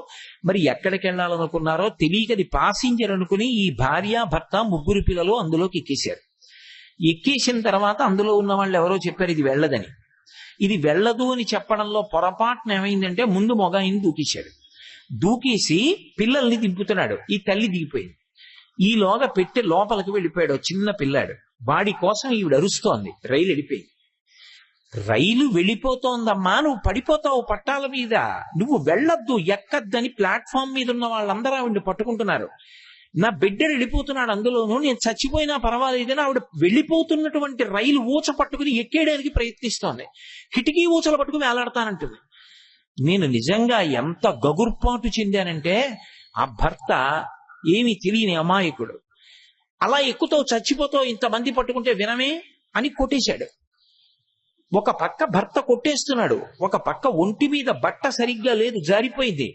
మరి ఎక్కడికి వెళ్ళాలనుకున్నారో తెలియక అది పాసింజర్ అనుకుని ఈ భార్య భర్త 3 పిల్లలు అందులోకి ఎక్కేశారు. ఎక్కేసిన తర్వాత అందులో ఉన్న వాళ్ళు ఎవరో చెప్పారు ఇది వెళ్ళదని. ఇది వెళ్ళదు అని చెప్పడంలో పొరపాటున ఏమైందంటే ముందు మొగాయిని దూకేసి పిల్లల్ని దింపుతున్నాడు. ఈ తల్లి దిగిపోయింది. ఈలోగా పెట్టి లోపలికి వెళ్ళిపోయాడు చిన్న పిల్లాడు. వాడి కోసం ఈవిడ అరుస్తోంది. రైలు వెళ్ళిపోయింది. రైలు వెళ్ళిపోతోందమ్మా, నువ్వు పడిపోతావు పట్టాల మీద, నువ్వు వెళ్ళొద్దు, ఎక్కద్దని ప్లాట్ఫామ్ మీద ఉన్న వాళ్ళందరూ ఆవిడ్ని పట్టుకుంటున్నారు. నా బిడ్డడు వెళ్ళిపోతున్నాడు అందులోనూ, నేను చచ్చిపోయినా పర్వాలేదని ఆవిడ వెళ్ళిపోతున్నటువంటి రైలు ఊచ పట్టుకుని ఎక్కేయడానికి ప్రయత్నిస్తోంది. కిటికీ ఊచలు పట్టుకుని వేలాడతానంటుంది. నేను నిజంగా ఎంత గగుర్పాటు చెందానంటే, ఆ భర్త ఏమీ తెలియని అమాయకుడు, అలా ఎక్కుతావు చచ్చిపోతావు, ఇంతమంది పట్టుకుంటే వినమే అని కొట్టేశాడు. ఒక పక్క భర్త కొట్టేస్తున్నాడు, ఒక పక్క ఒంటి మీద బట్ట సరిగ్గా లేదు, జారిపోయింది.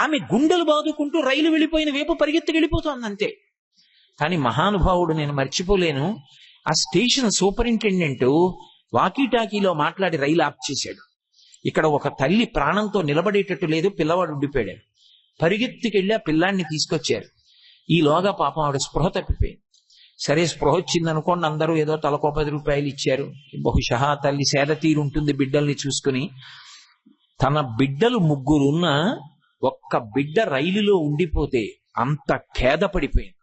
ఆమె గుండెలు బాదుకుంటూ రైలు వెళ్ళిపోయిన వైపు పరిగెత్తి వెళ్ళిపోతోంది అంతే. కానీ మహానుభావుడు, నేను మర్చిపోలేను, ఆ స్టేషన్ సూపరింటెండెంట్ వాకీటాకీలో మాట్లాడి రైలు ఆఫ్ చేశాడు. ఇక్కడ ఒక తల్లి ప్రాణంతో నిలబడేటట్టు లేదు, పిల్లవాడు ఉండిపోయాడు. పరిగెత్తికెళ్ళి ఆ పిల్లాన్ని తీసుకొచ్చారు. ఈలోగా పాపం ఆవిడ స్పృహ తప్పిపోయింది. సరే స్పృహ వచ్చింది అనుకోండి, అందరూ ఏదో తలకో 10 రూపాయలు ఇచ్చారు. బహుశా తల్లి సేద తీరుంటుంది బిడ్డల్ని చూసుకుని. తన బిడ్డలు 3 ఉన్న ఒక్క బిడ్డ రైలులో ఉండిపోతే అంత ఖేదపడిపోయింది.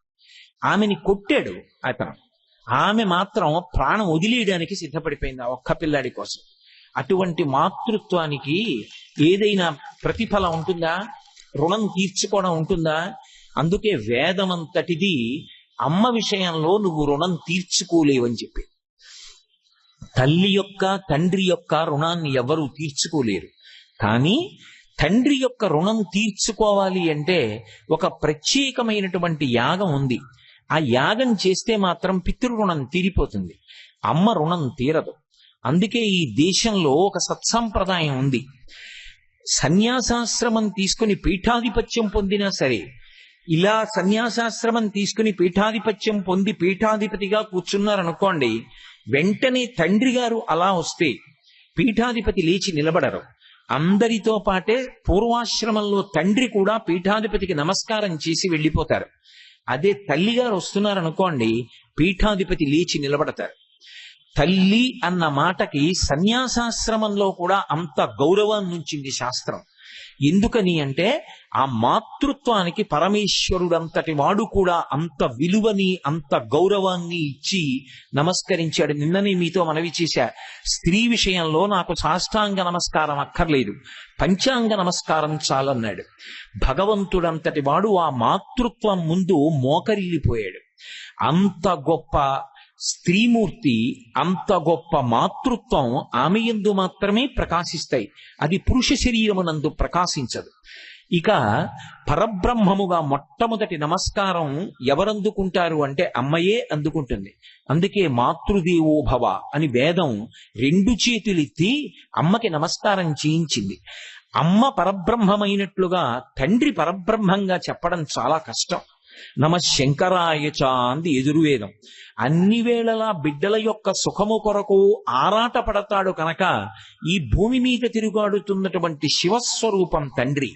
ఆమెని కొట్టాడు అతను, ఆమె మాత్రం ప్రాణం వదిలేయడానికి సిద్ధపడిపోయింది ఆ ఒక్క పిల్లాడి కోసం. అటువంటి మాతృత్వానికి ఏదైనా ప్రతిఫలం ఉంటుందా? రుణం తీర్చుకోవడం ఉంటుందా? అందుకే వేదమంతటిది అమ్మ విషయంలో నువ్వు రుణం తీర్చుకోలేవని చెప్పి. తల్లి యొక్క తండ్రి యొక్క రుణాన్ని ఎవరూ తీర్చుకోలేరు. కానీ తండ్రి యొక్క రుణం తీర్చుకోవాలి అంటే ఒక ప్రత్యేకమైనటువంటి యాగం ఉంది. ఆ యాగం చేస్తే మాత్రం పితృ రుణం తీరిపోతుంది, అమ్మ రుణం తీరదు. అందుకే ఈ దేశంలో ఒక సత్సంప్రదాయం ఉంది. సన్యాసాశ్రమం తీసుకుని పీఠాధిపత్యం పొందినా సరే, ఇలా సన్యాసాశ్రమం తీసుకుని పీఠాధిపత్యం పొంది పీఠాధిపతిగా కూర్చున్నారనుకోండి, వెంటనే తండ్రి గారు అలా వస్తే పీఠాధిపతి లేచి నిలబడరు. అందరితో పాటే పూర్వాశ్రమంలో తండ్రి కూడా పీఠాధిపతికి నమస్కారం చేసి వెళ్ళిపోతారు. అదే తల్లిగారు వస్తున్నారనుకోండి, పీఠాధిపతి లేచి నిలబడతారు. తల్లి అన్న మాటకి సన్యాసాశ్రమంలో కూడా అంత గౌరవాన్ని ఉంచింది శాస్త్రం. ఎందుకని అంటే ఆ మాతృత్వానికి పరమేశ్వరుడంతటి వాడు కూడా అంత విలువని అంత గౌరవాన్ని ఇచ్చి నమస్కరించాడు. నిన్ననే మీతో మనవి చేశా, స్త్రీ విషయంలో నాకు సాష్టాంగ నమస్కారం అక్కర్లేదు, పంచాంగ నమస్కారం చాలన్నాడు. భగవంతుడంతటి వాడు ఆ మాతృత్వం ముందు మోకరిల్లిపోయాడు. అంత గొప్ప స్త్రీమూర్తి, అంత గొప్ప మాతృత్వం ఆమె యందు మాత్రమే ప్రకాశిస్తాయి, అది పురుష శరీరమునందు ప్రకాశించదు. ఇక పరబ్రహ్మముగా మొట్టమొదటి నమస్కారం ఎవరందుకుంటారు అంటే అమ్మయే అందుకుంటుంది. అందుకే మాతృదేవో భవ అని వేదం 2 చేతులెత్తి అమ్మకి నమస్కారం చేయించింది. అమ్మ పరబ్రహ్మమైనట్లుగా తండ్రి పరబ్రహ్మంగా చెప్పడం చాలా కష్టం. నమ శంకరాయచ అంది ఎదుర్వేదం. అన్ని వేళలా బిడ్డల యొక్క సుఖము కొరకు ఆరాట పడతాడు కనుక ఈ భూమి మీద తిరుగాడుతున్నటువంటి శివస్వరూపం తండ్రి,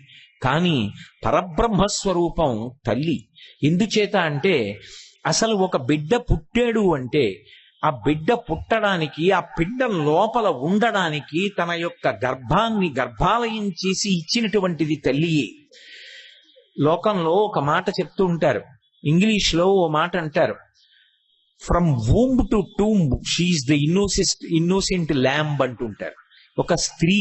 కానీ పరబ్రహ్మస్వరూపం తల్లి. ఎందుచేత అంటే అసలు ఒక బిడ్డ పుట్టాడు అంటే ఆ బిడ్డ పుట్టడానికి, ఆ పిండం లోపల ఉండడానికి తన యొక్క గర్భాన్ని గర్భాలయం చేసి ఇచ్చినటువంటిది తల్లియే. లోకంలో ఒక మాట చెప్తూ ఉంటారు, ఇంగ్లీష్ లో ఓ మాట అంటారు, from womb to tomb she's the innocent lamb అంటుంటారు. ఒక స్త్రీ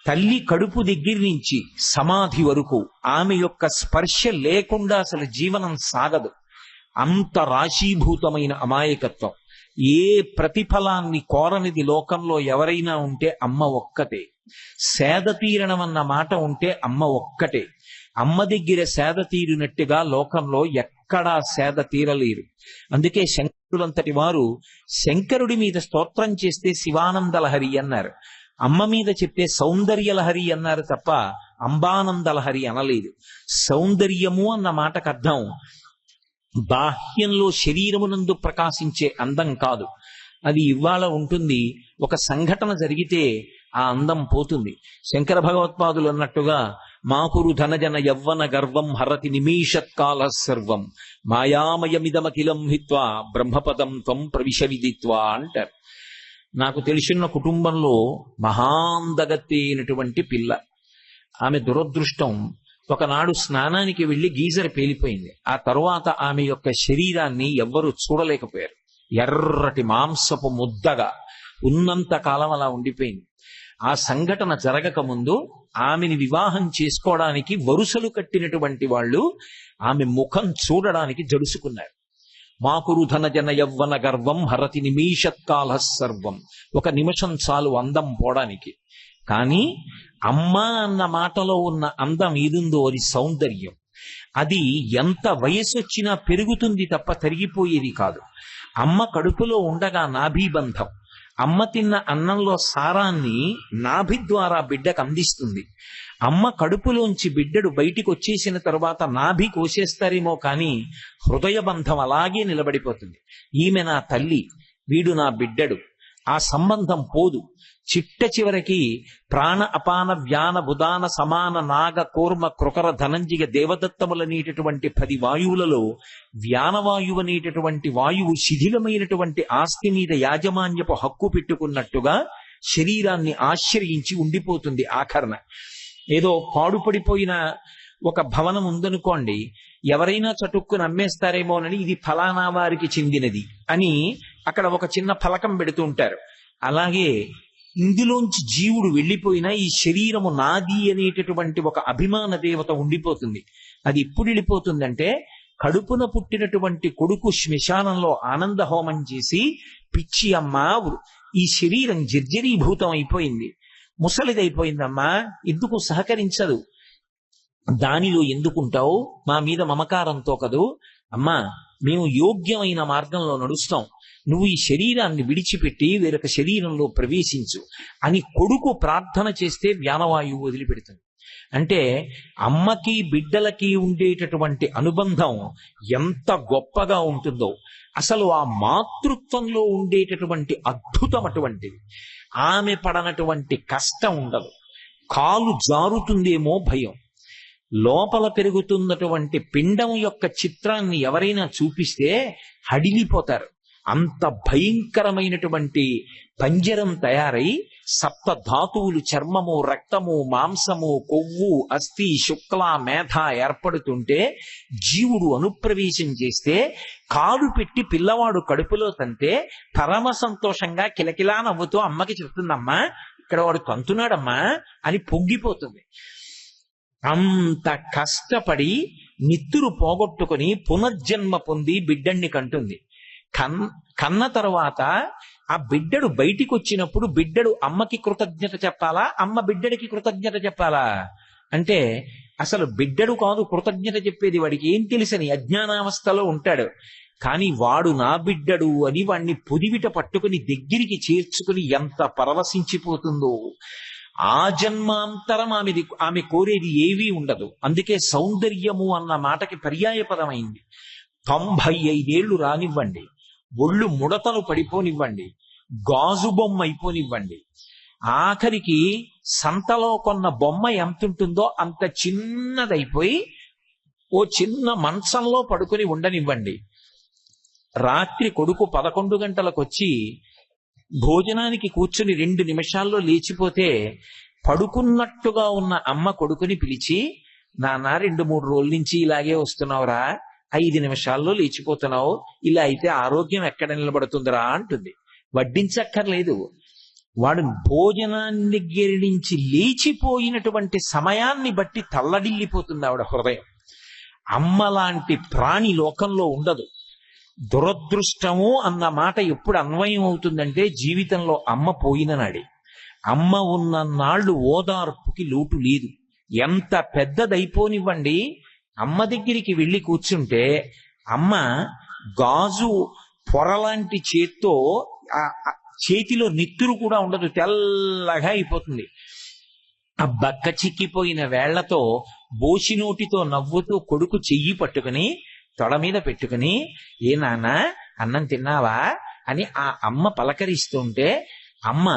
తల్లి కడుపు దగ్గర నుంచి సమాధి వరకు ఆమె యొక్క స్పర్శ లేకుండా అసలు జీవనం సాగదు. అంత రాశీభూతమైన అమాయకత్వం. ఏ ప్రతిఫలాన్ని కోరనిది లోకంలో ఎవరైనా ఉంటే అమ్మ ఒక్కటే. సేద తీరడం అన్న మాట ఉంటే అమ్మ ఒక్కటే. అమ్మ దగ్గర సేద తీరినట్టుగా లోకంలో ఎక్కడా సేద తీరలేరు. అందుకే శంకరులంతటి వారు శంకరుడి మీద స్తోత్రం చేస్తే శివానందలహరి అన్నారు, అమ్మ మీద చెప్తే సౌందర్యలహరి అన్నారు తప్ప అంబానందలహరి అనలేదు. సౌందర్యము అన్న మాటకు అర్థం బాహ్యంలో శరీరమునందు ప్రకాశించే అందం కాదు. అది ఇవాళ ఉంటుంది, ఒక సంఘటన జరిగితే ఆ అందం పోతుంది. శంకర భగవత్పాదులు అన్నట్టుగా మాకురు ధనజన యవ్వన గర్వం హరతి నిమీషత్కాల సర్వం మాయామయమిదమఖిలం హిత్వా బ్రహ్మపదం త్వం ప్రవిశ విదిత్వా అంటారు. నాకు తెలిసిన కుటుంబంలో మహాందగత్తి అయినటువంటి పిల్ల, ఆమె దురదృష్టం ఒకనాడు స్నానానికి వెళ్లి గీజర్ పేలిపోయింది. ఆ తరువాత ఆమె యొక్క శరీరాన్ని ఎవ్వరూ చూడలేకపోయారు. ఎర్రటి మాంసపు ముద్దగా ఉన్నంత కాలం అలా ఉండిపోయింది. ఆ సంఘటన జరగక ముందు ఆమెని వివాహం చేసుకోవడానికి వరుసలు కట్టినటువంటి వాళ్ళు ఆమె ముఖం చూడడానికి జడుసుకున్నారు. మాకురు ధనజన యవ్వన గర్వం హరతి నిమీషత్కాల సర్వం. ఒక నిమిషం చాలు అందం పోవడానికి. కానీ అమ్మ అన్న మాటలో ఉన్న అందం ఏదుందో అది సౌందర్యం. అది ఎంత వయసు వచ్చినా పెరుగుతుంది తప్ప తరిగిపోయేది కాదు. అమ్మ కడుపులో ఉండగా నాభీబంధం, అమ్మ తిన్న అన్నంలో సారాన్ని నాభి ద్వారా బిడ్డకు అందిస్తుంది. అమ్మ కడుపులోంచి బిడ్డడు బయటికి వచ్చేసిన తరువాత నాభి కోసేస్తారేమో కానీ హృదయ బంధం అలాగే నిలబడిపోతుంది. ఈమె నా తల్లి, వీడు నా బిడ్డడు, ఆ సంబంధం పోదు. చిట్ట చివరికి ప్రాణ అపాన వ్యాన బుధాన సమాన నాగ కూర్మ కృకర ధనంజయ దేవదత్తములనేటటువంటి 10 వాయువులలో వ్యానవాయువు అనేటటువంటి వాయువు శిథిలమైనటువంటి ఆస్తి మీద యాజమాన్యపు హక్కు పెట్టుకున్నట్టుగా శరీరాన్ని ఆశ్రయించి ఉండిపోతుంది. ఆఖరణ ఏదో పాడుపడిపోయిన ఒక భవనం ఉందనుకోండి, ఎవరైనా చటుక్కుని అమ్మేస్తారేమోనని ఇది ఫలానా వారికి చెందినది అని అక్కడ ఒక చిన్న ఫలకం పెడుతూ ఉంటారు. అలాగే ఇందులోంచి జీవుడు వెళ్ళిపోయినా ఈ శరీరము నాది అనేటటువంటి ఒక అభిమాన దేవత ఉండిపోతుంది. అది ఎప్పుడు వెళ్ళిపోతుందంటే కడుపున పుట్టినటువంటి కొడుకు శ్మశానంలో ఆనంద హోమం చేసి, పిచ్చి అమ్మా ఈ శరీరం జర్జరీభూతం అయిపోయింది, ముసలిదైపోయిందమ్మా, ఎందుకు సహకరించదు, దానిలో ఎందుకుంటావు, మా మీద మమకారంతో కదూ అమ్మా, మేము యోగ్యమైన మార్గంలో నడుస్తాం, నువ్వు ఈ శరీరాన్ని విడిచిపెట్టి వేరొక శరీరంలో ప్రవేశించు అని కొడుకు ప్రార్థన చేస్తే వ్యానవాయువు వదిలిపెడుతుంది. అంటే అమ్మకి బిడ్డలకి ఉండేటటువంటి అనుబంధం ఎంత గొప్పగా ఉంటుందో, అసలు ఆ మాతృత్వంలో ఉండేటటువంటి అద్భుతం అటువంటిది. ఆమె పడనటువంటి కష్టం ఉండదు. కాలు జారుతుందేమో భయం. లోపల పెరుగుతున్నటువంటి పిండం యొక్క చిత్రాన్ని ఎవరైనా చూపిస్తే హడిలిపోతారు. అంత భయంకరమైనటువంటి పంజరం తయారై సప్త ధాతువులు, చర్మము, రక్తము, మాంసము, కొవ్వు, అస్థి, శుక్ల, మేధ ఏర్పడుతుంటే జీవుడు అనుప్రవేశం చేస్తే కాలు పెట్టి పిల్లవాడు కడుపులో తంతే పరమ సంతోషంగా కిలకిలా నవ్వుతూ అమ్మకి చెప్తుందమ్మా, ఇక్కడ వాడు తంతున్నాడమ్మా అని పొంగిపోతుంది. అంత కష్టపడి నిత్తురు పోగొట్టుకుని పునర్జన్మ పొంది బిడ్డణ్ణి కంటుంది. కన్న తర్వాత ఆ బిడ్డడు బయటికి వచ్చినప్పుడు బిడ్డడు అమ్మకి కృతజ్ఞత చెప్పాలా, అమ్మ బిడ్డడికి కృతజ్ఞత చెప్పాలా అంటే అసలు బిడ్డడు కాదు కృతజ్ఞత చెప్పేది, వాడికి ఏం తెలుసని అజ్ఞానావస్థలో ఉంటాడు. కానీ వాడు నా బిడ్డడు అని వాణ్ణి పొదివిట పట్టుకుని దగ్గరికి చేర్చుకుని ఎంత పరవశించిపోతుందో. ఆ జన్మాంతరం ఆమె కోరేది ఏవీ ఉండదు. అందుకే సౌందర్యము అన్న మాటకి పర్యాయ పదమైంది. 95 ఏళ్లు రానివ్వండి, ఒళ్ళు ముడతలు పడిపోనివ్వండి, గాజు బొమ్మ అయిపోనివ్వండి, ఆఖరికి సంతలో కొన్న బొమ్మ ఎంతుంటుందో అంత చిన్నదైపోయి ఓ చిన్న మంచంలో పడుకుని ఉండనివ్వండి. రాత్రి కొడుకు 11 గంటలకు వచ్చి భోజనానికి కూర్చుని 2 నిమిషాల్లో లేచిపోతే పడుకున్నట్టుగా ఉన్న అమ్మ కొడుకుని పిలిచి, నాన్న 2-3 రోజుల నుంచి ఇలాగే వస్తున్నావురా, 5 నిమిషాల్లో లేచిపోతున్నావు, ఇలా అయితే ఆరోగ్యం ఎక్కడ నిలబడుతుందిరా అంటుంది. వడ్డించక్కర్లేదు, వాడు భోజనాన్ని దగ్గర నుంచి లేచిపోయినటువంటి సమయాన్ని బట్టి తల్లడిల్లిపోతుంది ఆవిడ హృదయం. అమ్మ లాంటి ప్రాణి లోకంలో ఉండదు. దురదృష్టము అన్న మాట ఎప్పుడు అన్వయం అవుతుందంటే జీవితంలో అమ్మ పోయిన నాడే. అమ్మ ఉన్న నాళ్ళు ఓదార్పుకి లోటు లేదు. ఎంత పెద్దదైపోనివ్వండి, అమ్మ దగ్గరికి వెళ్ళి కూర్చుంటే అమ్మ గాజు పొరలాంటి చేత్తో చేతిలో నెత్తురు కూడా ఉండదు, తెల్లగా అయిపోతుంది. ఆ బక్క చిక్కిపోయిన వేళ్లతో బోసినోటితో నవ్వుతూ కొడుకు చెయ్యి పట్టుకుని తొడ మీద పెట్టుకుని, ఏ నాన్న అన్నం తిన్నావా అని ఆ అమ్మ పలకరిస్తుంటే, అమ్మ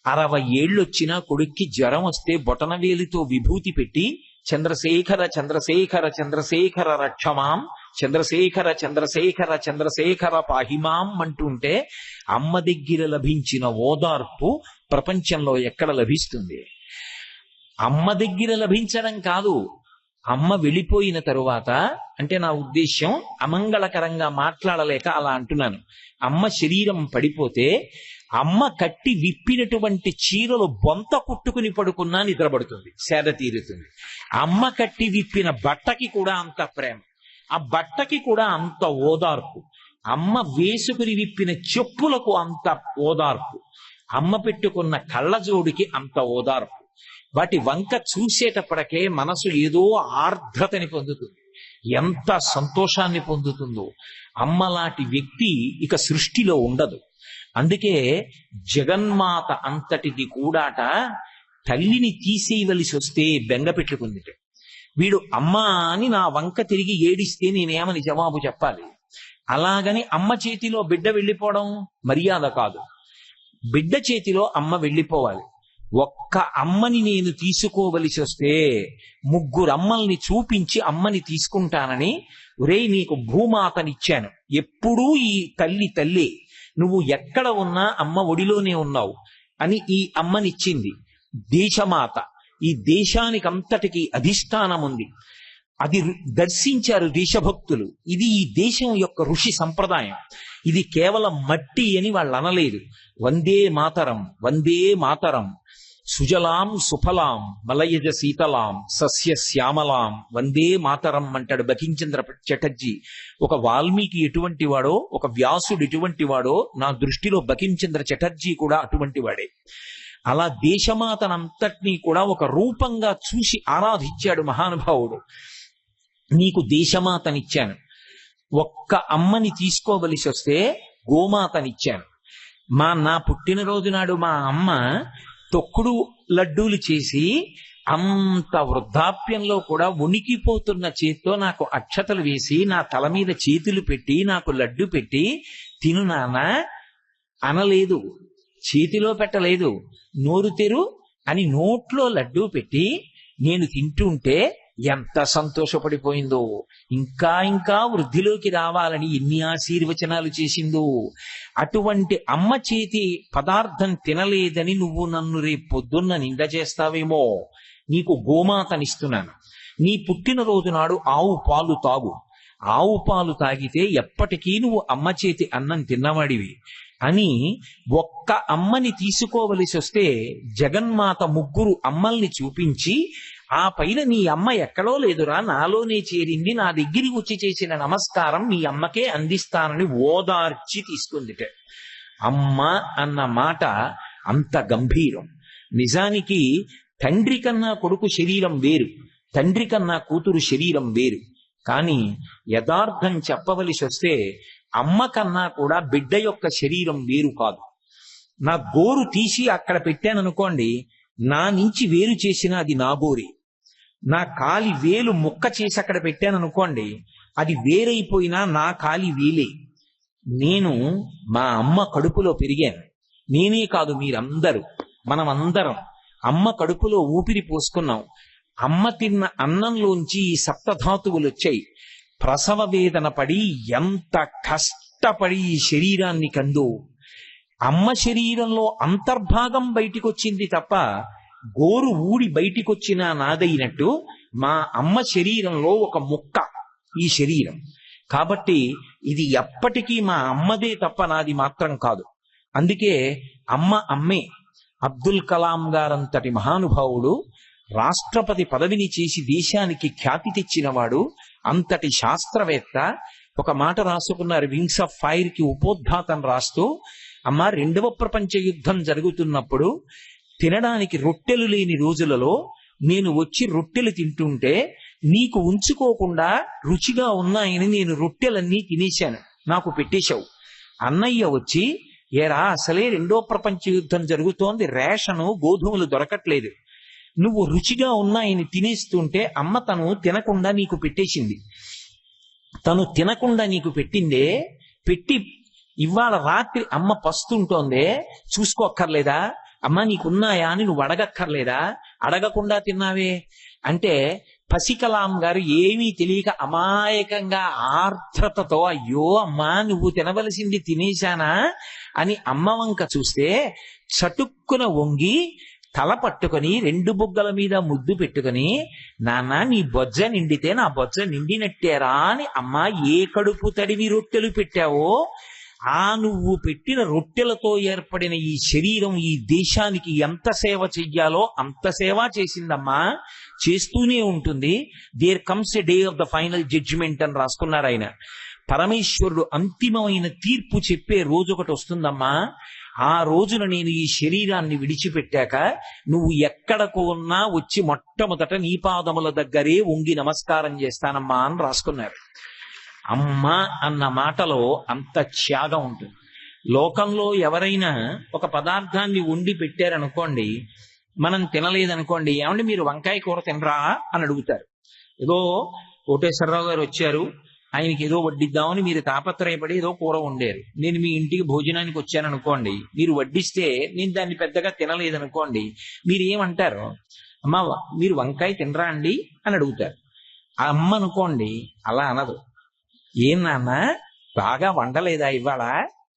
60 ఏళ్ళు వచ్చినా కొడుక్కి జ్వరం వస్తే బొటనవేలితో విభూతి పెట్టి చంద్రశేఖర చంద్రశేఖర చంద్రశేఖర రక్షమాం, చంద్రశేఖర చంద్రశేఖర చంద్రశేఖర పాహిమాం అంటుంటే అమ్మ దగ్గర లభించిన ఓదార్పు ప్రపంచంలో ఎక్కడ లభిస్తుంది? అమ్మ దగ్గర లభించడం కాదు, అమ్మ వెళ్ళిపోయిన తరువాత, అంటే నా ఉద్దేశ్యం అమంగళకరంగా మాట్లాడలేక అలా అంటున్నాను. అమ్మ శరీరం పడిపోతే అమ్మ కట్టి విప్పినటువంటి చీరలు బొంత కుట్టుకుని పడుకున్నా నిద్రపడుతుంది, సేద తీరుతుంది. అమ్మ కట్టి విప్పిన బట్టకి కూడా అంత ప్రేమ, ఆ బట్టకి కూడా అంత ఓదార్పు. అమ్మ వేసుకుని విప్పిన చెప్పులకు అంత ఓదార్పు, అమ్మ పెట్టుకున్న కళ్ళజోడికి అంత ఓదార్పు. వాటి వంక చూసేటప్పటికే మనసు ఏదో ఆర్ద్రతని పొందుతుంది, ఎంత సంతోషాన్ని పొందుతుందో. అమ్మలాంటి వ్యక్తి ఇక సృష్టిలో ఉండదు. అందుకే జగన్మాత అంతటిది కూడాట తల్లిని తీసేయవలసి వస్తే బెంగ పెట్టుకుందిట. వీడు అమ్మా అని నా వంక తిరిగి ఏడిస్తే నేనేమని జవాబు చెప్పాలి? అలాగని అమ్మ చేతిలో బిడ్డ వెళ్ళిపోవడం మర్యాద కాదు. బిడ్డ చేతిలో అమ్మ వెళ్ళిపోవాలి. ఒక్క అమ్మని నేను తీసుకోవలసి వస్తే 3 అమ్మల్ని చూపించి అమ్మని తీసుకుంటానని, ఒరేయ్ నీకు భూమాతనిచ్చాను, ఎప్పుడూ ఈ తల్లి నువ్వు ఎక్కడ ఉన్నా అమ్మ ఒడిలోనే ఉన్నావు అని ఈ అమ్మనిచ్చింది. దేశమాత, ఈ దేశానికి అంతటికి అధిష్టానం ఉంది, అది దర్శించారు దేశభక్తులు. ఇది ఈ దేశం యొక్క ఋషి సంప్రదాయం. ఇది కేవలం మట్టి అని వాళ్ళు అనలేదు. వందే మాతరం, వందే మాతరం, సుజలాం సుఫలాం మలయజ శీతలాం సస్య శ్యామలాం వందే మాతరం అంటాడు బకించంద్ర చటర్జీ. ఒక వాల్మీకి ఎటువంటి వాడో, ఒక వ్యాసుడు ఎటువంటి వాడో, నా దృష్టిలో బకించంద్ర చటర్జీ కూడా అటువంటి వాడే. అలా దేశమాతనంతటినీ కూడా ఒక రూపంగా చూసి ఆరాధించాడు మహానుభావుడు. నీకు దేశమాతనిచ్చాను, ఒక్క అమ్మని తీసుకోవలసి వస్తే గోమాతనిచ్చాను. నా పుట్టినరోజు నాడు మా అమ్మ తొక్కుడు లడ్డూలు చేసి అంత వృద్ధాప్యంలో కూడా ఉనికిపోతున్న చేత్తో నాకు అక్షతలు వేసి నా తల మీద చేతులు పెట్టి నాకు లడ్డు పెట్టి తిను నాన్న అనలేదు, చేతిలో పెట్టలేదు, నోరు తెరు అని నోట్లో లడ్డూ పెట్టి నేను తింటుంటే ఎంత సంతోషపడిపోయిందో, ఇంకా ఇంకా వృద్ధిలోకి రావాలని ఎన్ని ఆశీర్వచనాలు చేసిందో. అటువంటి అమ్మ చేతి పదార్థం తినలేదని నువ్వు నన్ను రేపు పొద్దున్న నింద చేస్తావేమో. నీకు గోమాతనిస్తున్నాను. నీ పుట్టినరోజు నాడు ఆవు పాలు తాగు. ఆవు పాలు తాగితే ఎప్పటికీ నువ్వు అమ్మ చేతి అన్నం తిన్నవాడివి అని ఒక్క అమ్మని తీసుకోవలసి వస్తే జగన్మాత ముగ్గురు అమ్మల్ని చూపించి, ఆ పైన నీ అమ్మ ఎక్కడో లేదురా, నాలోనే చేరింది, నా దగ్గరికి వచ్చి చేసిన నమస్కారం మీ అమ్మకే అందిస్తానని ఓదార్చి తీసుకుందిట. అమ్మ అన్న మాట అంత గంభీరం. నిజానికి తండ్రి కన్నా కొడుకు శరీరం వేరు, తండ్రి కన్నా కూతురు శరీరం వేరు. కానీ యథార్థం చెప్పవలసి వస్తే అమ్మ కన్నా కూడా బిడ్డ యొక్క శరీరం వేరు కాదు. నా గోరు తీసి అక్కడ పెట్టాననుకోండి, నా నుంచి వేరు చేసిన అది నా గోరే. నా కాలి వేలు ముక్క చేసి అక్కడ పెట్టాననుకోండి, అది వేరైపోయినా నా కాలి వేలే. నేను మా అమ్మ కడుపులో పెరిగాను. నేనే కాదు, మీరందరూ, మనమందరం అమ్మ కడుపులో ఊపిరి పోసుకున్నాం. అమ్మ తిన్న అన్నంలోంచి ఈ సప్తధాతువులు వచ్చాయి. ప్రసవ వేదన పడి ఎంత కష్టపడి ఈ శరీరాన్ని కందో. అమ్మ శరీరంలో అంతర్భాగం బయటికొచ్చింది తప్ప గోరు ఊడి బయటికొచ్చిన నాదైనట్టు మా అమ్మ శరీరంలో ఒక ముక్క ఈ శరీరం. కాబట్టి ఇది ఎప్పటికీ మా అమ్మదే తప్ప నాది మాత్రం కాదు. అందుకే అమ్మ అమ్మే. అబ్దుల్ కలాం గారంతటి మహానుభావుడు, రాష్ట్రపతి పదవిని చేసి దేశానికి ఖ్యాతి తెచ్చినవాడు, అంతటి శాస్త్రవేత్త ఒక మాట రాసుకున్నారు. వింగ్స్ ఆఫ్ ఫైర్ కి ఉపోద్ఘాతం రాస్తూ, అమ్మ, 2వ ప్రపంచ యుద్ధం జరుగుతున్నప్పుడు తినడానికి రొట్టెలు లేని రోజులలో నేను వచ్చి రొట్టెలు తింటుంటే నీకు ఉంచుకోకుండా రుచిగా ఉన్నాయని నేను రొట్టెలన్నీ తినేశాను, నాకు పెట్టేశావు. అన్నయ్య వచ్చి, ఏరా, అసలే 2వ ప్రపంచ యుద్ధం జరుగుతోంది, రేషను గోధుమలు దొరకట్లేదు, నువ్వు రుచిగా ఉన్నాయని తినేస్తుంటే అమ్మ తను తినకుండా నీకు పెట్టేసింది. తను తినకుండా నీకు పెట్టిందే, పెట్టి ఇవాళ రాత్రి అమ్మ పస్తుంటోందే, చూసుకోక్కర్లేదా? అమ్మ నీకున్నాయా అని నువ్వు అడగక్కర్లేదా? అడగకుండా తిన్నావే అంటే పసికలాం గారు ఏమీ తెలియక అమాయకంగా ఆర్ద్రతతో, అయ్యో అమ్మా, నువ్వు తినవలసింది తినేశానా అని అమ్మ వంక చూస్తే చటుక్కున వంగి తల పట్టుకొని 2 బుగ్గల మీద ముద్దు పెట్టుకుని, నాన్న, నీ బొజ్జ నిండితే నా బొజ్జ నిండినట్టేరా అని అమ్మా ఏ కడుపు తడివి రొట్టెలు పెట్టావో, ఆ నువ్వు పెట్టిన రొట్టెలతో ఏర్పడిన ఈ శరీరం ఈ దేశానికి ఎంత సేవ చెయ్యాలో అంత సేవ చేసిందమ్మా, చేస్తూనే ఉంటుంది. There comes a day of the final judgement అని రాసుకున్నారు ఆయన. పరమేశ్వరుడు అంతిమమైన తీర్పు చెప్పే రోజు ఒకటి వస్తుందమ్మా. ఆ రోజున నేను ఈ శరీరాన్ని విడిచిపెట్టాక నువ్వు ఎక్కడకు ఉన్నా వచ్చి మొట్టమొదట నీ పాదముల దగ్గరే వంగి నమస్కారం చేస్తానమ్మా అని రాసుకున్నారు. అమ్మ అన్న మాటలో అంత త్యాగం ఉంటుంది. లోకంలో ఎవరైనా ఒక పదార్థాన్ని వండి పెట్టారనుకోండి, మనం తినలేదనుకోండి, ఏమంటే మీరు వంకాయ కూర తినరా అని అడుగుతారు. ఏదో కోటేశ్వరరావు గారు వచ్చారు, ఆయనకి ఏదో వడ్డిద్దామని మీరు తాపత్రయపడి ఏదో కూర వండారు, నేను మీ ఇంటికి భోజనానికి వచ్చాననుకోండి, మీరు వడ్డిస్తే నేను దాన్ని పెద్దగా తినలేదనుకోండి, మీరు ఏమంటారు? అమ్మ, మీరు వంకాయ తినరా అండి అని అడుగుతారు. ఆ అమ్మ అనుకోండి అలా అనదు. ఏం నాన్న, బాగా వండలేదా ఇవాళ?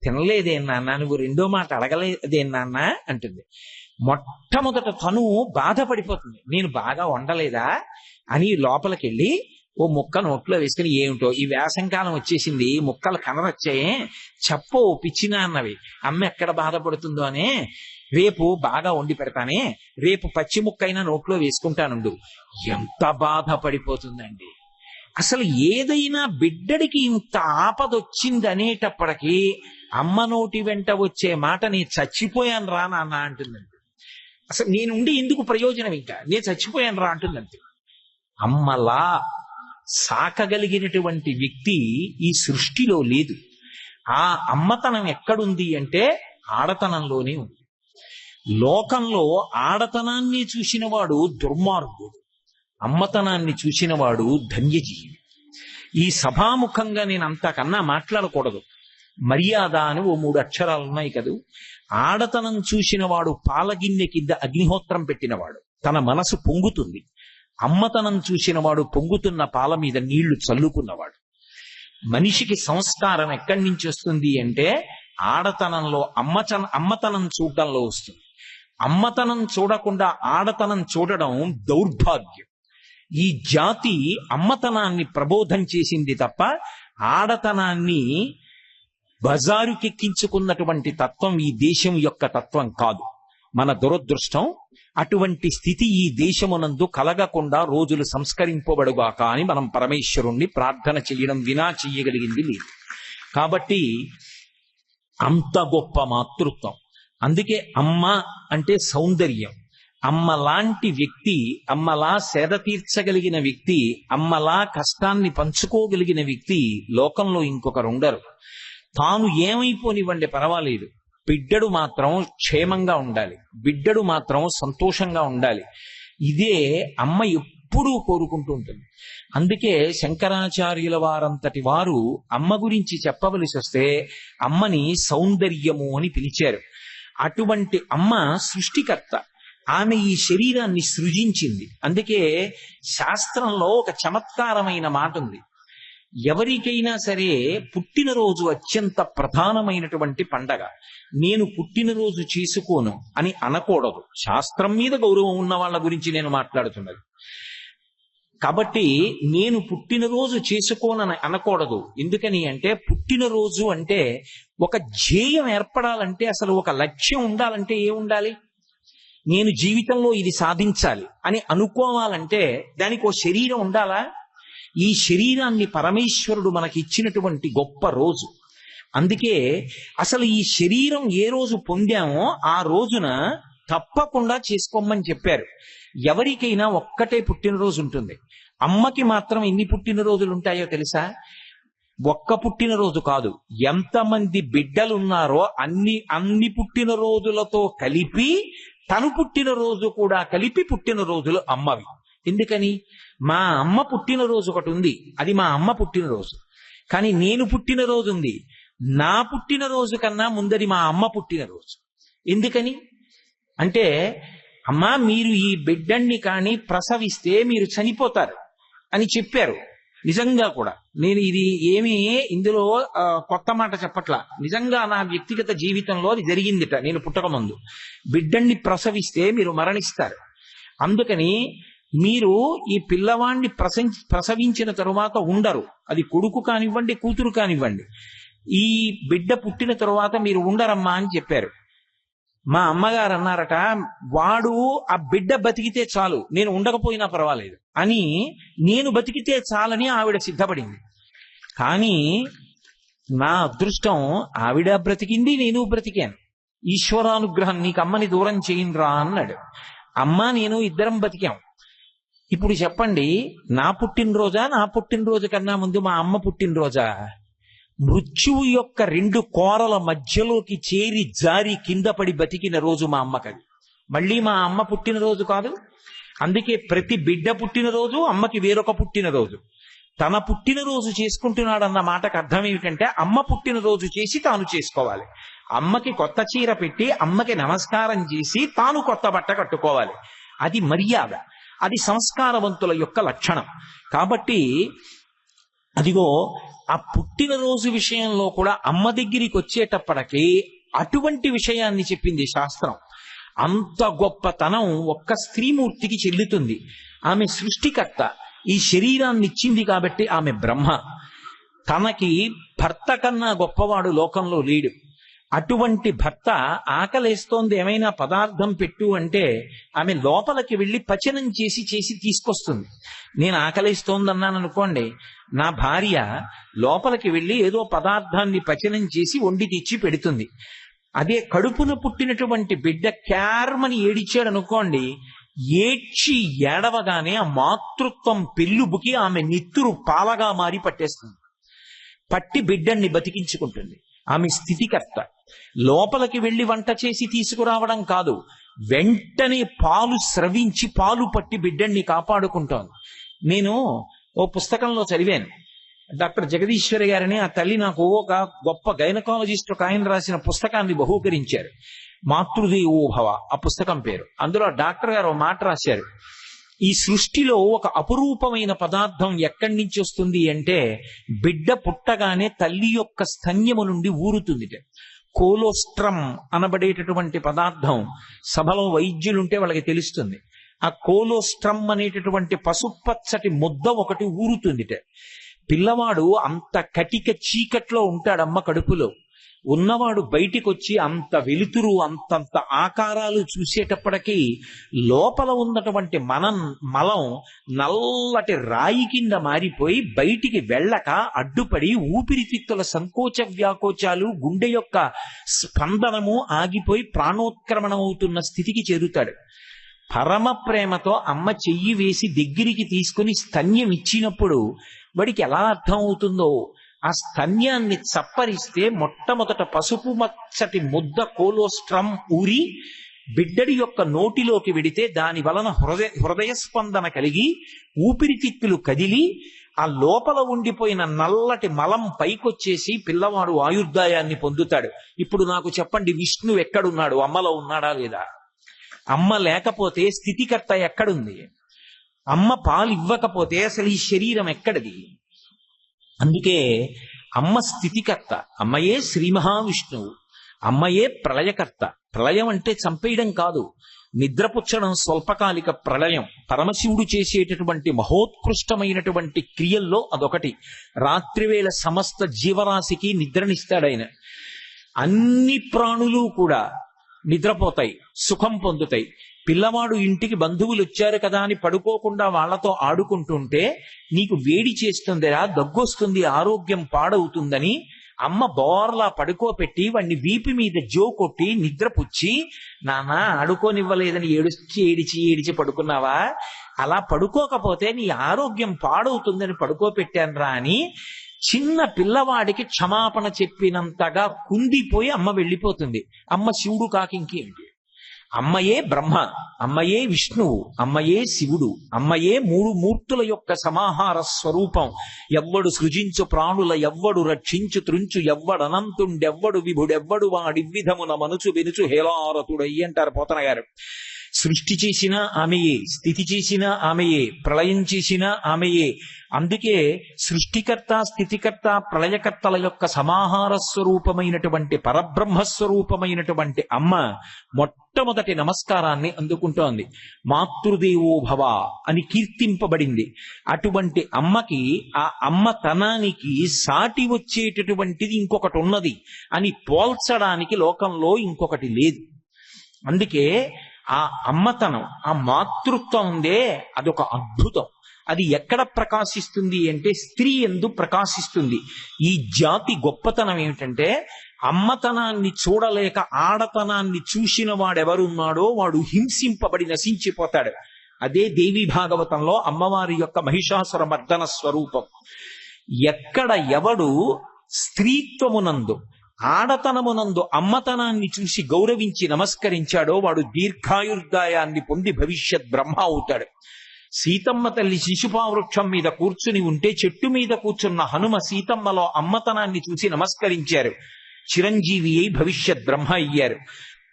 తినలేదేం నాన్న? నువ్వు 2వ మాట అడగలేదేం నాన్న అంటుంది. మొట్టమొదట తను బాధపడిపోతుంది, నేను బాగా వండలేదా అని. లోపలికి వెళ్ళి ఓ ముక్క నోట్లో వేసుకుని, ఏమిటో ఈ వేసంకాలం వచ్చేసింది, ముక్కలు కనరొచ్చాయే, చెప్పో పిచ్చినా అన్నవి, అమ్మ ఎక్కడ బాధపడుతుందో అనే, రేపు బాగా వండి పెడతానే, రేపు పచ్చి ముక్కైనా నోట్లో వేసుకుంటానుండు. ఎంత బాధపడిపోతుందండి. అసలు ఏదైనా బిడ్డడికి ఇంత ఆపదొచ్చింది అనేటప్పటికీ అమ్మ నోటి వెంట వచ్చే మాట, నేను చచ్చిపోయాను రా నాన్న అంటుందండి. అసలు నేనుండి ఎందుకు ప్రయోజనం, ఇంకా నేను చచ్చిపోయాను రా అంటుందంటే. అమ్మలా సాకగలిగినటువంటి వ్యక్తి ఈ సృష్టిలో లేదు. ఆ అమ్మతనం ఎక్కడుంది అంటే ఆడతనంలోనే ఉంది. లోకంలో ఆడతనాన్ని చూసినవాడు దుర్మార్గుడు, అమ్మతనాన్ని చూసినవాడు ధన్యజీవి. ఈ సభాముఖంగా నేను అంతకన్నా మాట్లాడకూడదు. మర్యాద అని ఓ 3 అక్షరాలు ఉన్నాయి కదూ. ఆడతనం చూసినవాడు పాలగిన్నె కింద అగ్నిహోత్రం పెట్టినవాడు. తన మనసు పొంగుతుంది. అమ్మతనం చూసిన వాడు పొంగుతున్న పాల మీద నీళ్లు చల్లుకున్నవాడు. మనిషికి సంస్కారం ఎక్కడి నుంచి వస్తుంది అంటే ఆడతనంలో అమ్మతనం చూడటంలో వస్తుంది. అమ్మతనం చూడకుండా ఆడతనం చూడడం దౌర్భాగ్యం. ఈ జాతి అమ్మతనాన్ని ప్రబోధం చేసింది తప్ప ఆడతనాన్ని బజారుకెక్కించుకున్నటువంటి తత్వం ఈ దేశం యొక్క తత్వం కాదు. మన దురదృష్టం. అటువంటి స్థితి ఈ దేశమునందు కలగకుండా రోజులు సంస్కరింపబడుగాక అని మనం పరమేశ్వరుణ్ణి ప్రార్థన చేయడం వినా చెయ్యగలిగింది లేదు. కాబట్టి అంత గొప్ప మాతృత్వం. అందుకే అమ్మ అంటే సౌందర్యం. అమ్మలాంటి వ్యక్తి, అమ్మలా సేద తీర్చగలిగిన వ్యక్తి, అమ్మలా కష్టాన్ని పంచుకోగలిగిన వ్యక్తి లోకంలో ఇంకొకరు ఉండరు. తాను ఏమైపోనివ్వండి పర్వాలేదు, బిడ్డడు మాత్రం క్షేమంగా ఉండాలి, బిడ్డడు మాత్రం సంతోషంగా ఉండాలి. ఇదే అమ్మ ఎప్పుడూ కోరుకుంటూ ఉంటుంది. అందుకే శంకరాచార్యుల వారంతటి వారు అమ్మ గురించి చెప్పవలసి వస్తే అమ్మని సౌందర్యము అని పిలిచారు. అటువంటి అమ్మ సృష్టికర్త. ఆమె ఈ శరీరాన్ని సృజించింది. అందుకే శాస్త్రంలో ఒక చమత్కారమైన మాట ఉంది. ఎవరికైనా సరే పుట్టినరోజు అత్యంత ప్రధానమైనటువంటి పండగ. నేను పుట్టినరోజు చేసుకోను అని అనకూడదు. శాస్త్రం మీద గౌరవం ఉన్న వాళ్ళ గురించి నేను మాట్లాడుతున్నది. కాబట్టి నేను పుట్టినరోజు చేసుకోనని అనకూడదు. ఎందుకని అంటే పుట్టినరోజు అంటే ఒక ధ్యేయం ఏర్పడాలంటే, అసలు ఒక లక్ష్యం ఉండాలంటే ఏముండాలి? నేను జీవితంలో ఇది సాధించాలి అని అనుకోవాలంటే దానికి ఓ శరీరం ఉండాలా? ఈ శరీరాన్ని పరమేశ్వరుడు మనకి ఇచ్చినటువంటి గొప్ప రోజు. అందుకే అసలు ఈ శరీరం ఏ రోజు పొందామో ఆ రోజున తప్పకుండా చేసుకోమని చెప్పారు. ఎవరికైనా ఒక్కటే పుట్టినరోజు ఉంటుంది. అమ్మకి మాత్రం ఎన్ని పుట్టినరోజులు ఉంటాయో తెలుసా? ఒక్క పుట్టినరోజు కాదు, ఎంతమంది బిడ్డలున్నారో అన్ని పుట్టినరోజులతో కలిపి తను పుట్టినరోజు కూడా కలిపి పుట్టినరోజులు అమ్మవి. ఎందుకని? మా అమ్మ పుట్టినరోజు ఒకటి ఉంది, అది మా అమ్మ పుట్టినరోజు. కానీ నేను పుట్టినరోజు ఉంది, నా పుట్టినరోజు కన్నా ముందరి మా అమ్మ పుట్టినరోజు. ఎందుకని అంటే, అమ్మా మీరు ఈ బిడ్డన్ని కానీ ప్రసవిస్తే మీరు చనిపోతారు అని చెప్పారు. నిజంగా కూడా నేను ఇది ఏమీ ఇందులో కొత్త మాట చెప్పట్లా. నిజంగా నా వ్యక్తిగత జీవితంలో అది జరిగిందిట. నేను పుట్టకముందు బిడ్డన్ని ప్రసవిస్తే మీరు మరణిస్తారు. అందుకని మీరు ఈ పిల్లవాణ్ణి ప్రసవించిన తరువాత ఉండరు. అది కొడుకు కానివ్వండి, కూతురు కానివ్వండి. ఈ బిడ్డ పుట్టిన తరువాత మీరు ఉండరమ్మా అని చెప్పారు. మా అమ్మగారు అన్నారట, వాడు ఆ బిడ్డ బతికితే చాలు, నేను ఉండకపోయినా పర్వాలేదు అని. నేను బతికితే చాలని ఆవిడ సిద్ధపడింది. కానీ నా అదృష్టం, ఆవిడ బ్రతికింది, నేను బ్రతికాను. ఈశ్వరానుగ్రహం, నీకు అమ్మని దూరం చేయండిరా అన్నాడు. అమ్మ నేను ఇద్దరం బతికాం. ఇప్పుడు చెప్పండి, నా పుట్టినరోజా, నా పుట్టినరోజు కన్నా ముందు మా అమ్మ పుట్టినరోజా? మృత్యువు యొక్క రెండు కోరల మధ్యలోకి చేరి జారి కింద పడి బతికిన రోజు మా అమ్మకది. మళ్ళీ మా అమ్మ పుట్టినరోజు కాదు. అందుకే ప్రతి బిడ్డ పుట్టినరోజు అమ్మకి వేరొక పుట్టినరోజు. తన పుట్టినరోజు చేసుకుంటున్నాడన్న మాటకు అర్థం ఏమిటంటే, అమ్మ పుట్టినరోజు చేసి తాను చేసుకోవాలి. అమ్మకి కొత్త చీర పెట్టి అమ్మకి నమస్కారం చేసి తాను కొత్త బట్ట కట్టుకోవాలి. అది మర్యాద, అది సంస్కారవంతుల యొక్క లక్షణం. కాబట్టి అదిగో ఆ పుట్టినరోజు విషయంలో కూడా అమ్మ దగ్గరికి వచ్చేటప్పటికి అటువంటి విషయాన్ని చెప్పింది శాస్త్రం. అంత గొప్పతనం ఒక్క స్త్రీమూర్తికి చెల్లుతుంది. ఆమె సృష్టికర్త, ఈ శరీరాన్ని ఇచ్చింది కాబట్టి ఆమె బ్రహ్మ. తనకి భర్త కన్నా గొప్పవాడు లోకంలో లేడు. అటువంటి భర్త ఆకలేస్తోంది, ఏమైనా పదార్థం పెట్టు అంటే ఆమె లోపలికి వెళ్ళి పచనం చేసి తీసుకొస్తుంది. నేను ఆకలేస్తోందన్నాను అనుకోండి, నా భార్య లోపలికి వెళ్ళి ఏదో పదార్థాన్ని పచనం చేసి వండి తెచ్చి పెడుతుంది. అదే కడుపున పుట్టినటువంటి బిడ్డ క్యార్మని ఏడిచాడు అనుకోండి, ఏడ్చి ఏడవగానే ఆ మాతృత్వం పెళ్ళుబుకి ఆమె నిత్తురు పాలగా మారి పట్టేస్తుంది. పట్టి బిడ్డన్ని బతికించుకుంటుంది. ఆమె స్థితికర్త. లోపలికి వెళ్ళి వంట చేసి తీసుకురావడం కాదు, వెంటనే పాలు స్రవించి పాలు పట్టి బిడ్డన్ని కాపాడుకుంటోంది. నేను ఓ పుస్తకంలో చదివాను, డాక్టర్ జగదీశ్వరి గారిని ఆ తల్లి నాకు ఒక గొప్ప గైనకాలజిస్ట్ ఒక ఆయన రాసిన పుస్తకాన్ని బహూకరించారు. మాతృదేవో భవ ఆ పుస్తకం పేరు. అందులో డాక్టర్ గారు మాట రాశారు, ఈ సృష్టిలో ఒక అపురూపమైన పదార్థం ఎక్కడి నుంచి వస్తుంది అంటే బిడ్డ పుట్టగానే తల్లి యొక్క స్తన్యము నుండి ఊరుతుంది. కోలోస్ట్రమ్ అనబడేటటువంటి పదార్థం సభలో వైద్యులుంటే వాళ్ళకి తెలుస్తుంది. ఆ కోలోస్ట్రమ్ అనేటటువంటి పసుపచ్చటి ముద్ద ఒకటి ఊరుతుందిట. పిల్లవాడు అంత కటిక చీకట్లో ఉంటాడమ్మ కడుపులో. ఉన్నవాడు బయటికి వచ్చి అంత వెలుతురు అంతంత ఆకారాలు చూసేటప్పటికీ లోపల ఉన్నటువంటి మలం నల్లటి రాయి కింద మారిపోయి బయటికి వెళ్ళక అడ్డుపడి ఊపిరితిత్తుల సంకోచ వ్యాకోచాలు, గుండె యొక్క స్పందనము ఆగిపోయి ప్రాణోత్క్రమణం అవుతున్న స్థితికి చేరుతాడు. పరమ ప్రేమతో అమ్మ చెయ్యి వేసి దగ్గరికి తీసుకుని స్తన్యం ఇచ్చినప్పుడు వాడికి ఎలా అర్థం అవుతుందో, ఆ స్తన్యాన్ని చప్పరిస్తే మొట్టమొదట పసుపు మచ్చటి ముద్ద కోలోస్ట్రమ్ ఊరి బిడ్డడి యొక్క నోటిలోకి వెడితే దాని వలన హృదయ స్పందన కలిగి ఊపిరితిత్తులు కదిలి ఆ లోపల ఉండిపోయిన నల్లటి మలం పైకొచ్చేసి పిల్లవాడు ఆయుర్దాయాన్ని పొందుతాడు. ఇప్పుడు నాకు చెప్పండి, విష్ణు ఎక్కడున్నాడు? అమ్మలో ఉన్నాడా లేదా? అమ్మ లేకపోతే స్థితికర్త ఎక్కడుంది? అమ్మ పాలు ఇవ్వకపోతే అసలు ఈ శరీరం ఎక్కడిది? అందుకే అమ్మ స్థితికర్త, అమ్మయే శ్రీ మహావిష్ణువు, అమ్మయే ప్రళయకర్త. ప్రళయం అంటే చంపేయడం కాదు, నిద్రపుచ్చడం స్వల్పకాలిక ప్రళయం. పరమశివుడు చేసేటటువంటి మహోత్కృష్టమైనటువంటి క్రియల్లో అదొకటి. రాత్రివేళ సమస్త జీవరాశికి నిద్రనిస్తాడాయన. అన్ని ప్రాణులు కూడా నిద్రపోతాయి, సుఖం పొందుతాయి. పిల్లవాడు ఇంటికి బంధువులు వచ్చారు కదా అని పడుకోకుండా వాళ్లతో ఆడుకుంటుంటే నీకు వేడి చేస్తుందిరా, దగ్గొస్తుంది, ఆరోగ్యం పాడవుతుందని అమ్మ బోర్లా పడుకోపెట్టి వాడిని వీపి మీద జో కొట్టి నిద్రపుచ్చి, నాన్న ఆడుకోనివ్వలేదని ఏడిచి పడుకున్నావా? అలా పడుకోకపోతే నీ ఆరోగ్యం పాడవుతుందని పడుకోపెట్టానురా అని చిన్న పిల్లవాడికి క్షమాపణ చెప్పినంతగా కుందిపోయి అమ్మ వెళ్ళిపోతుంది. అమ్మ శివుడు కాకింకేంటి? అమ్మయే బ్రహ్మ, అమ్మయే విష్ణువు, అమ్మయే శివుడు, అమ్మయే మూడు మూర్తుల యొక్క సమాహార స్వరూపం. ఎవ్వడు సృజించు ప్రాణుల, ఎవ్వడు రక్షించు త్రుంచు, ఎవ్వడనంతుండెవ్వడు విభుడెవ్వడు వాడివ్విధమున మనుచు వెనుచు హేలారతుడయ్యి అంటారు పోతన గారు. సృష్టి చేసినా ఆమెయే, స్థితి చేసినా ఆమెయే, ప్రళయం చేసినా ఆమెయే. అందుకే సృష్టికర్త, స్థితికర్త, ప్రళయకర్తల యొక్క సమాహార స్వరూపమైనటువంటి పరబ్రహ్మస్వరూపమైనటువంటి అమ్మ మొట్టమొదటి నమస్కారాన్ని అందుకుంటోంది. మాతృదేవో భవ అని కీర్తింపబడింది. అటువంటి అమ్మకి, ఆ అమ్మతనానికి సాటి వచ్చేటటువంటిది ఇంకొకటి ఉన్నది అని పోల్చడానికి లోకంలో ఇంకొకటి లేదు. అందుకే ఆ అమ్మతనం, ఆ మాతృత్వం ఉందే, అదొక అద్భుతం. అది ఎక్కడ ప్రకాశిస్తుంది అంటే స్త్రీ యందు ప్రకాశిస్తుంది. ఈ జాతి గొప్పతనం ఏమిటంటే అమ్మతనాన్ని చూడలేక ఆడతనాన్ని చూసిన వాడెవరున్నాడో వాడు హింసింపబడి నశించిపోతాడు. అదే దేవి భాగవతంలో అమ్మవారి యొక్క మహిషాసుర మర్దన స్వరూపం. ఎక్కడ ఎవడు స్త్రీత్వమునందు, ఆడతనమునందు అమ్మతనాన్ని చూసి గౌరవించి నమస్కరించాడో వాడు దీర్ఘాయుర్దాయాన్ని పొంది భవిష్యత్ బ్రహ్మ అవుతాడు. సీతమ్మ తల్లి శిశుపావృక్షం మీద కూర్చుని ఉంటే చెట్టు మీద కూర్చున్న హనుమ సీతమ్మలో అమ్మతనాన్ని చూసి నమస్కరించారు. చిరంజీవి అయి భవిష్యత్ బ్రహ్మ అయ్యారు.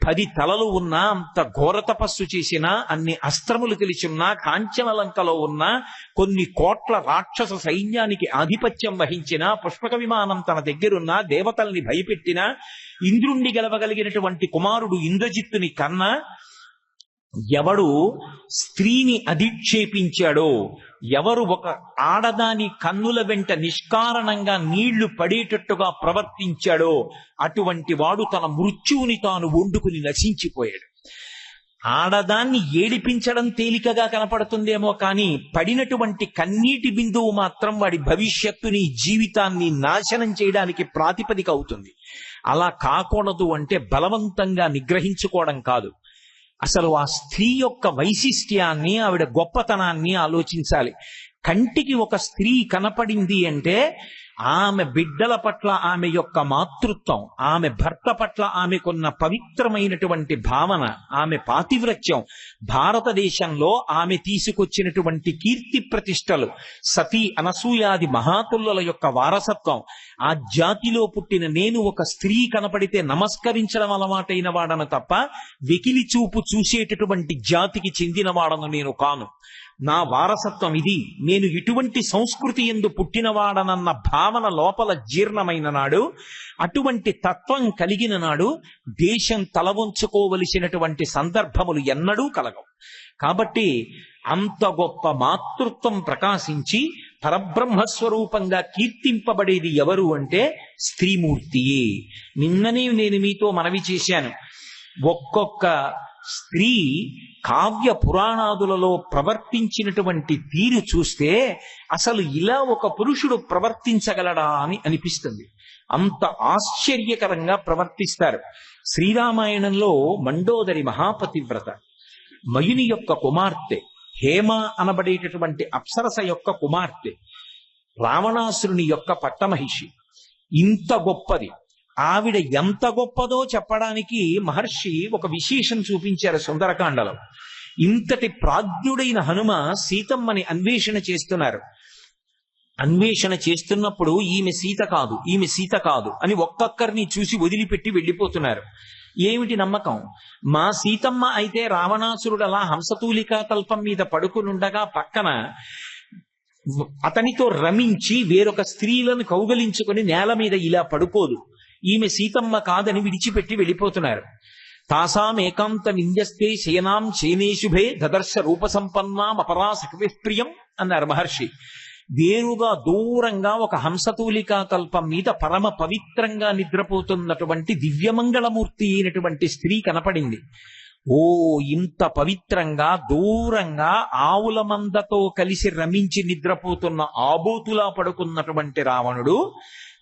10 తలలు ఉన్నా, అంత ఘోర తపస్సు చేసినా, అన్ని అస్త్రములు తెలిసున్నా, కాంచనలంకలో ఉన్నా, కొన్ని కోట్ల రాక్షస సైన్యానికి ఆధిపత్యం వహించినా, పుష్పక విమానం తన దగ్గరున్నా, దేవతల్ని భయపెట్టినా, ఇంద్రుణ్ణి గెలవగలిగినటువంటి కుమారుడు ఇంద్రజిత్తుని కన్నా, ఎవడు స్త్రీని అధిక్షేపించాడో, ఎవరు ఒక ఆడదాని కన్నుల వెంట నిష్కారణంగా నీళ్లు పడేటట్టుగా ప్రవర్తించాడో అటువంటి వాడు తన మృత్యువుని తాను వండుకుని నశించిపోయాడు. ఆడదాన్ని ఏడిపించడం తేలికగా కనపడుతుందేమో కానీ పడినటువంటి కన్నీటి బిందువు మాత్రం వాడి భవిష్యత్తుని, జీవితాన్ని నాశనం చేయడానికి ప్రాతిపదిక అవుతుంది. అలా కాకూడదు అంటే బలవంతంగా నిగ్రహించుకోవడం కాదు, అసలు ఆ స్త్రీ యొక్క వైశిష్ట్యాన్ని, ఆవిడ గొప్పతనాన్ని ఆలోచించాలి. కంటికి ఒక స్త్రీ కనపడింది అంటే ఆమె బిడ్డల పట్ల ఆమె యొక్క మాతృత్వం, ఆమె భర్త పట్ల ఆమెకున్న పవిత్రమైనటువంటి భావన, ఆమె పాతివ్రత్యం, భారతదేశంలో ఆమె తీసుకొచ్చినటువంటి కీర్తి ప్రతిష్టలు, సతీ అనసూయాది మహాతుల్లుల యొక్క వారసత్వం, ఆ జాతిలో పుట్టిన నేను ఒక స్త్రీ కనపడితే నమస్కరించడం అలవాటైన వాడను తప్ప వెకిలి చూపు చూసేటటువంటి జాతికి చెందిన వాడను నేను కాను. నా వారసత్వం ఇది, నేను ఇటువంటి సంస్కృతి ఎందు పుట్టినవాడనన్న భావన లోపల జీర్ణమైన నాడు, అటువంటి తత్వం కలిగిన నాడు దేశం తలవంచుకోవలసినటువంటి సందర్భములు ఎన్నడూ కలగవు. కాబట్టి అంత గొప్ప మాతృత్వం ప్రకాశించి పరబ్రహ్మస్వరూపంగా కీర్తింపబడేది ఎవరు అంటే స్త్రీమూర్తియే. నిన్ననే నేను మీతో మనవి చేశాను, ఒక్కొక్క స్త్రీ కావ్య పురాణాదులలో ప్రవర్తించినటువంటి తీరు చూస్తే అసలు ఇలా ఒక పురుషుడు ప్రవర్తించగలడా అని అనిపిస్తుంది. అంత ఆశ్చర్యకరంగా ప్రవర్తిస్తారు. శ్రీరామాయణంలో మండోదరి మహాపతివ్రత, మయుని యొక్క కుమార్తె, హేమ అనబడేటటువంటి అప్సరస యొక్క కుమార్తె, రావణాసురుని యొక్క పట్టమహిషి. ఇంత గొప్పది. ఆవిడ ఎంత గొప్పదో చెప్పడానికి మహర్షి ఒక విశేషం చూపించారు సుందరకాండలో. ఇంతటి ప్రాజ్ఞుడైన హనుమ సీతమ్మని అన్వేషణ చేస్తున్నారు. అన్వేషణ చేస్తున్నప్పుడు ఈమె సీత కాదు, ఈమె సీత కాదు అని ఒక్కొక్కరిని చూసి వదిలిపెట్టి వెళ్ళిపోతున్నారు. ఏమిటి నమ్మకం? మా సీతమ్మ అయితే రావణాసురుడు అలా హంసతూలికా తల్పం మీద పడుకునుండగా పక్కన అతనితో రమించి వేరొక స్త్రీలను కౌగలించుకొని నేల మీద ఇలా పడుకోదు, ఈమె సీతమ్మ కాదని విడిచిపెట్టి వెళ్ళిపోతున్నారు. తాసాం ఏకాంత నింద్యస్తే శయనాం శయనేశుభే దదర్శ రూప సంపన్నాం అపరాసకవి ప్రియం అన్నారు మహర్షి. వేరుగా దూరంగా ఒక హంసతూలికా తల్పం మీద పరమ పవిత్రంగా నిద్రపోతున్నటువంటి దివ్యమంగళమూర్తి అయినటువంటి స్త్రీ కనపడింది. ఓ, ఇంత పవిత్రంగా దూరంగా ఆవుల మందతో కలిసి రమించి నిద్రపోతున్న ఆబోతులా పడుకున్నటువంటి రావణుడు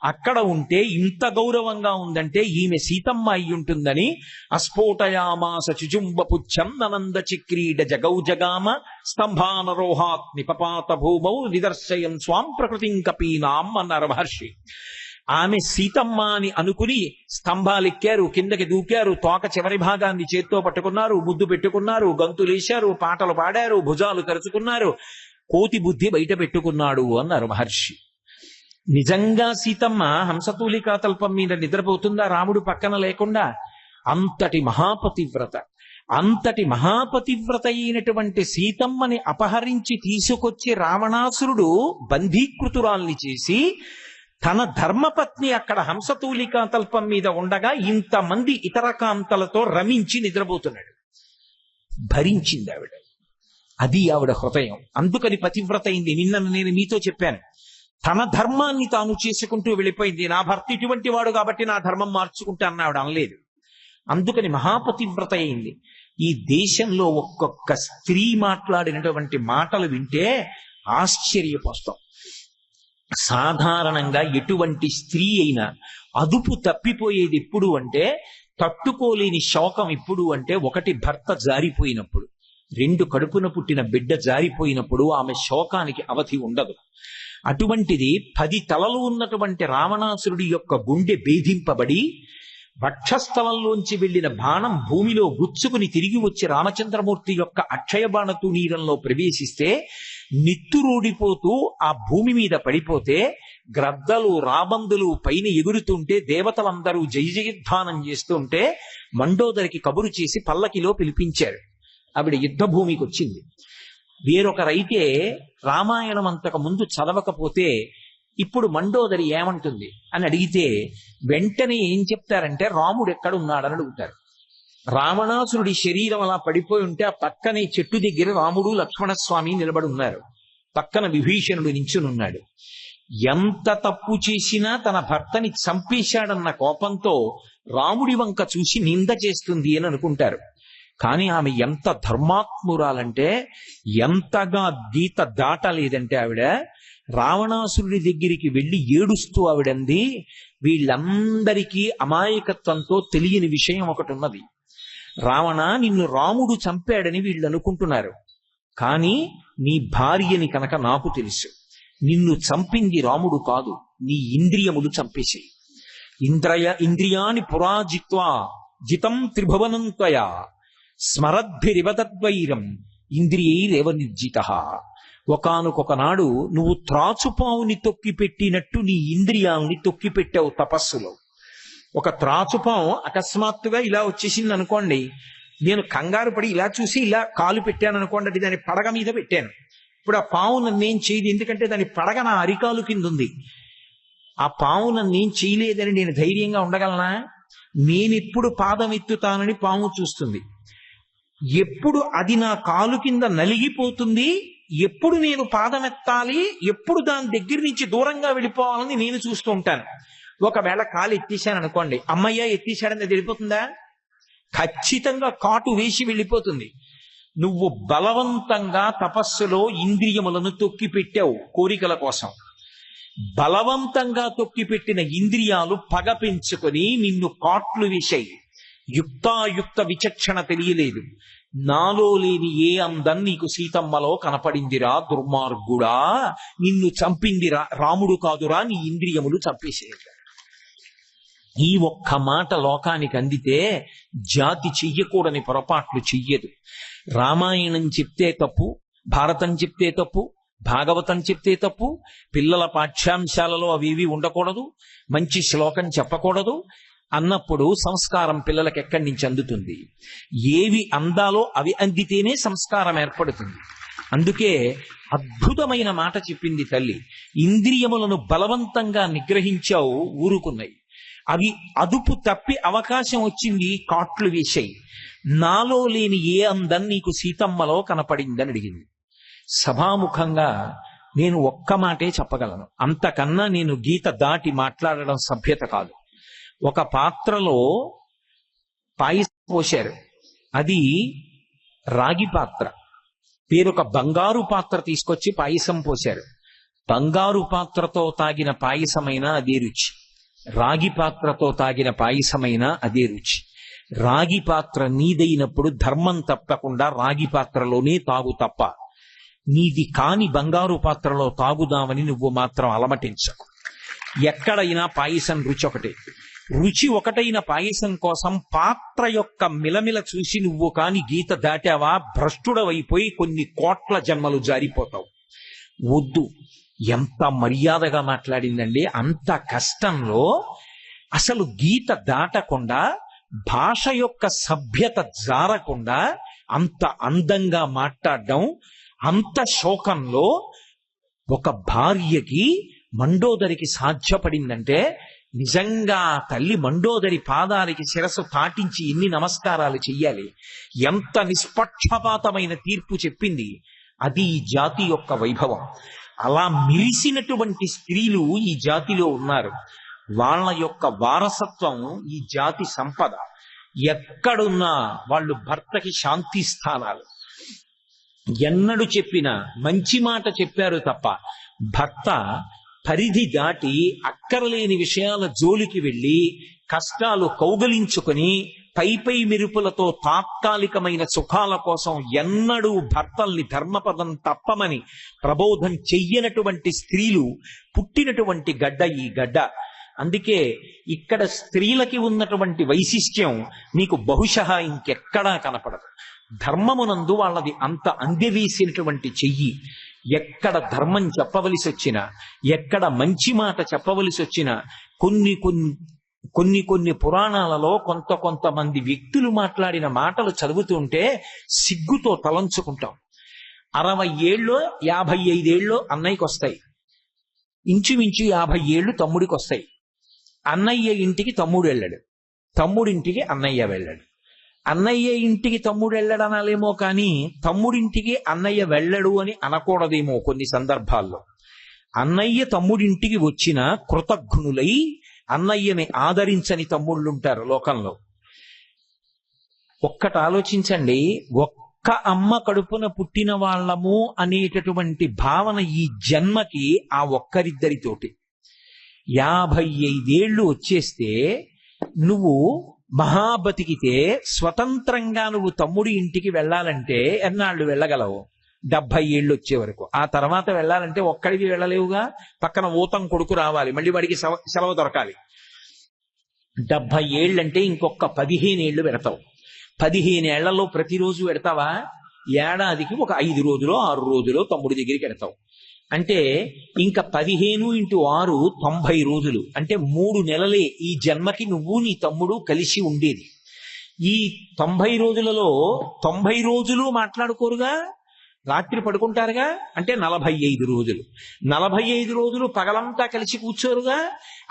అక్కడ ఉంటే ఇంత గౌరవంగా ఉందంటే ఈమె సీతమ్మ అయి ఉంటుందని అస్ఫోటయామాస చుజుంబపుచ్చం ననంద చిక్రీడ జగౌ జగామ స్తంభానరోహాత్ నిపపాత భూమౌ నిదర్శయం స్వాం ప్రకృతిం కపీనాం అన్నారు మహర్షి. ఆమె సీతమ్మ అని అనుకుని స్తంభాలెక్కారు, కిందకి దూకారు, తోక చివరి భాగాన్ని చేత్తో పట్టుకున్నారు, ముద్దు పెట్టుకున్నారు, గంతులేశారు, పాటలు పాడారు, భుజాలు కరుచుకున్నారు, కోతి బుద్ధి బయట పెట్టుకున్నాడు అన్నారు మహర్షి. నిజంగా సీతమ్మ హంసతూలికా తల్పం మీద నిద్రపోతుందా రాముడు పక్కన లేకుండా? అంతటి మహాపతివ్రత. అంతటి మహాపతివ్రత అయినటువంటి సీతమ్మని అపహరించి తీసుకొచ్చి రావణాసురుడు బంధీకృతురాల్ని చేసి తన ధర్మపత్ని అక్కడ హంసతూలికా తల్పం మీద ఉండగా ఇంతమంది ఇతర కాంతలతో రమించి నిద్రపోతున్నాడు. భరించింది ఆవిడ. అది ఆవిడ హృదయం. అందుకని పతివ్రత అయింది. నిన్న నేను మీతో చెప్పాను, తన ధర్మాన్ని తాను చేసుకుంటూ వెళ్ళిపోయింది. నా భర్త ఇటువంటి వాడు కాబట్టి నా ధర్మం మార్చుకుంటా అన్నావిడ అనలేదు. అందుకని మహాపతివ్రత అయింది. ఈ దేశంలో ఒక్కొక్క స్త్రీ మాట్లాడినటువంటి మాటలు వింటే ఆశ్చర్యపోస్తాం. సాధారణంగా ఎటువంటి స్త్రీ అయినా అదుపు తప్పిపోయేది ఎప్పుడు అంటే, తట్టుకోలేని శోకం ఎప్పుడు అంటే, ఒకటి భర్త జారిపోయినప్పుడు, రెండు కడుపున పుట్టిన బిడ్డ జారిపోయినప్పుడు ఆమె శోకానికి అవధి ఉండదు. అటువంటిది 10 తలలు ఉన్నటువంటి రావణాసురుడి యొక్క గుండె భేదింపబడి వక్షస్థలంలోంచి వెళ్లిన బాణం భూమిలో గుచ్చుకుని తిరిగి వచ్చి రామచంద్రమూర్తి యొక్క అక్షయ బాణ తునీరంలో ప్రవేశిస్తే నిత్తురూడిపోతూ ఆ భూమి మీద పడిపోతే గ్రద్దలు రాబందులు పైన ఎగురుతుంటే దేవతలందరూ జయ జయధ్వానం చేస్తుంటే మండోదరికి కబురు చేసి పల్లకిలో పిలిపించారు. ఆవిడ యుద్ధ భూమికి వచ్చింది. వేరొకరైతే రామాయణం అంతకు ముందు చదవకపోతే ఇప్పుడు మండోదరి ఏమంటుంది అని అడిగితే వెంటనే ఏం చెప్తారంటే రాముడు ఎక్కడున్నాడని అడుగుతారు. రావణాసురుడి శరీరం అలా పడిపోయి ఉంటే ఆ పక్కనే చెట్టు దగ్గర రాముడు లక్ష్మణస్వామి నిలబడి ఉన్నారు. పక్కన విభీషణుడు నించునున్నాడు. ఎంత తప్పు చేసినా తన భర్తని చంపేశాడన్న కోపంతో రాముడి వంక చూసి నింద చేస్తుంది అని అనుకుంటారు. కానీ ఆమె ఎంత ధర్మాత్మురాలంటే, ఎంతగా గీత దాటలేదంటే ఆవిడ రావణాసురుడి దగ్గరికి వెళ్లి ఏడుస్తూ ఆవిడంది, వీళ్ళందరికీ అమాయకత్వంతో తెలియని విషయం ఒకటి ఉన్నది. రావణ, నిన్ను రాముడు చంపాడని వీళ్ళు అనుకుంటున్నారు, కానీ నీ భార్యని కనుక నాకు తెలుసు. నిన్ను చంపింది రాముడు కాదు, నీ ఇంద్రియములు చంపేసి. ఇంద్రియాని పురాజిత్వా జితం త్రిభువనం త్వయా స్మరద్భిరివతద్వైరం ఇంద్రియైరేవ నిర్జితః. ఒకానొక నాడు నువ్వు త్రాచుపావుని తొక్కిపెట్టినట్టు నీ ఇంద్రియాలని తొక్కిపెట్టావు తపస్సులో. ఒక త్రాచుపాము అకస్మాత్తుగా ఇలా వచ్చేసింది అనుకోండి, నేను కంగారు పడి ఇలా చూసి ఇలా కాలు పెట్టాను అనుకోండి, అది దాని పడగ మీద పెట్టాను, ఇప్పుడు ఆ పావు నన్నేం చేయదు, ఎందుకంటే దాని పడగ నా అరికాలు కింద ఉంది. ఆ పావు నన్నేం చేయలేదని నేను ధైర్యంగా ఉండగలనా? నేనెప్పుడు పాదం ఎత్తుతానని పాము చూస్తుంది. ఎప్పుడు అది నా కాలు కింద నలిగిపోతుంది, ఎప్పుడు నేను పాదం ఎత్తాలి, ఎప్పుడు దాని దగ్గర నుంచి దూరంగా వెళ్ళిపోవాలని నేను చూస్తూ ఉంటాను. ఒకవేళ కాలు ఎత్తేసాను అనుకోండి, అమ్మయ్య ఎత్తేసాడని అది వెళ్ళిపోతుందా? ఖచ్చితంగా కాటు వేసి వెళ్ళిపోతుంది. నువ్వు బలవంతంగా తపస్సులో ఇంద్రియములను తొక్కిపెట్టావు కోరికల కోసం. బలవంతంగా తొక్కిపెట్టిన ఇంద్రియాలు పగ పెంచుకొని నిన్ను కాట్లు వేశాయి. యుక్తాయుక్త విచక్షణ తెలియలేదు. నాలో లేని ఏ అందం నీకు సీతమ్మలో కనపడిందిరా దుర్మార్గుడా, నిన్ను చంపిందిరా రాముడు కాదురా, నీ ఇంద్రియములు చంపేసేది. ఈ ఒక్క మాట లోకానికి అందితే జాతి చెయ్యకూడని పొరపాట్లు చెయ్యదు. రామాయణం చెప్తే తప్పు, భారతం చెప్తే తప్పు, భాగవతం చెప్తే తప్పు, పిల్లల పాఠ్యాంశాలలో అవి ఉండకూడదు, మంచి శ్లోకం చెప్పకూడదు అన్నప్పుడు సంస్కారం పిల్లలకి ఎక్కడి నుంచి అందుతుంది? ఏవి అందాలో అవి అందితేనే సంస్కారం ఏర్పడుతుంది. అందుకే అద్భుతమైన మాట చెప్పింది తల్లి. ఇంద్రియములను బలవంతంగా నిగ్రహించావు, ఊరుకున్నాయి. అవి అదుపు తప్పి అవకాశం వచ్చింది, కాట్లు వేశాయి. నాలో లేని ఏ అందం నీకు సీతమ్మలో కనపడిందని అడిగింది. సభాముఖంగా నేను ఒక్క మాటే చెప్పగలను, అంతకన్నా నేను గీత దాటి మాట్లాడడం సభ్యత కాదు. ఒక పాత్రలో పాయసం పోశారు, అది రాగి పాత్ర. వేరొక బంగారు పాత్ర తీసుకొచ్చి పాయసం పోశారు. బంగారు పాత్రతో తాగిన పాయసమైనా అదే రుచి, రాగి పాత్రతో తాగిన పాయసమైనా అదే రుచి. రాగి పాత్ర నీదైనప్పుడు ధర్మం తప్పకుండా రాగి పాత్రలోనే తాగు తప్ప నీది కాని బంగారు పాత్రలో తాగుదామని నువ్వు మాత్రం అలమటించకు. ఎక్కడైనా పాయసం రుచి ఒకటే. రుచి ఒకటైన పాయసం కోసం పాత్ర యొక్క మిలమిల చూసి నువ్వు కాని గీత దాటావా, భ్రష్టుడవైపోయి కొన్ని కోట్ల జన్మలు జారిపోతావు. వద్దు. ఎంత మర్యాదగా మాట్లాడిందండి. అంత కష్టంలో అసలు గీత దాటకుండా, భాష యొక్క సభ్యత జారకుండా అంత అందంగా మాట్లాడడం, అంత శోకంలో ఒక భార్యకి మండోదరికి సాధ్యపడిందంటే నిజంగా తల్లి మండోదరి పాదాలకి శిరస్సు తాటించి ఎన్ని నమస్కారాలు చెయ్యాలి. ఎంత నిష్పక్షపాతమైన తీర్పు చెప్పింది. అది ఈ జాతి యొక్క వైభవం. అలా మిరిసినటువంటి స్త్రీలు ఈ జాతిలో ఉన్నారు. వాళ్ళ యొక్క వారసత్వం ఈ జాతి సంపద. ఎక్కడున్నా వాళ్ళు భర్తకి శాంతి స్థానాలు. ఎన్నడు చెప్పినా మంచి మాట చెప్పారు తప్ప భర్త పరిధి దాటి అక్కరలేని విషయాల జోలికి వెళ్ళి కష్టాలు కౌగలించుకొని పై మెరుపులతో తాత్కాలికమైన సుఖాల కోసం ఎన్నడూ భర్తల్ని ధర్మపదం తప్పమని ప్రబోధం చెయ్యనటువంటి స్త్రీలు పుట్టినటువంటి గడ్డ ఈ గడ్డ. అందుకే ఇక్కడ స్త్రీలకి ఉన్నటువంటి వైశిష్ట్యం మీకు బహుశಃ ఇంకెక్కడా కనపడదు. ధర్మమునందు వాళ్ళది అంత అందవేసినటువంటి చెయ్యి. ఎక్కడ ధర్మం చెప్పవలసి వచ్చినా, ఎక్కడ మంచి మాట చెప్పవలసి వచ్చినా, కొన్ని పురాణాలలో కొంతమంది వ్యక్తులు మాట్లాడిన మాటలు చదువుతుంటే సిగ్గుతో తలంచుకుంటాం. 60 ఏళ్ళు 55 ఏళ్ళు అన్నయ్యకి వస్తాయి, ఇంచుమించు 50 ఏళ్ళు తమ్ముడికి వస్తాయి. అన్నయ్య ఇంటికి తమ్ముడు వెళ్ళాడు, తమ్ముడింటికి అన్నయ్య వెళ్ళాడు. అన్నయ్య ఇంటికి తమ్ముడు వెళ్ళడనాలేమో కానీ తమ్ముడింటికి అన్నయ్య వెళ్ళడు అని అనకూడదేమో కొన్ని సందర్భాల్లో. అన్నయ్య తమ్ముడింటికి వచ్చిన కృతజ్ఞులై అన్నయ్యని ఆదరించని తమ్ముళ్ళుంటారు లోకంలో. ఒక్కటి ఆలోచించండి, ఒక్క అమ్మ కడుపున పుట్టిన వాళ్ళము అనేటటువంటి భావన ఈ జన్మకి ఆ ఒక్కరిద్దరితోటి. 55 ఏళ్ళు వచ్చేస్తే నువ్వు మహాబతికితే స్వతంత్రంగా నువ్వు తమ్ముడి ఇంటికి వెళ్ళాలంటే ఎన్నాళ్ళు వెళ్ళగలవు? 70 ఏళ్ళు వచ్చే వరకు. ఆ తర్వాత వెళ్ళాలంటే ఒక్కడికి వెళ్ళలేవుగా, పక్కన ఊతం కొడుకు రావాలి, మళ్ళీ వాడికి సెలవు దొరకాలి. 70 ఏళ్ళంటే ఇంకొక 15 ఏళ్ళు పెడతావు. 15 ఏళ్లలో ప్రతిరోజు పెడతావా? ఏడాదికి ఒక 5 రోజులో 6 రోజులో తమ్ముడి దగ్గరికి వెడతావు. అంటే ఇంకా 15 × 6 90 రోజులు. అంటే 3 నెలలే ఈ జన్మకి నువ్వు నీ తమ్ముడు కలిసి ఉండేది. ఈ 90 రోజులలో 90 రోజులు మాట్లాడుకోరుగా. రాత్రి పడుకుంటారుగా, అంటే 45 రోజులు. 45 రోజులు పగలంతా కలిసి కూర్చోరుగా.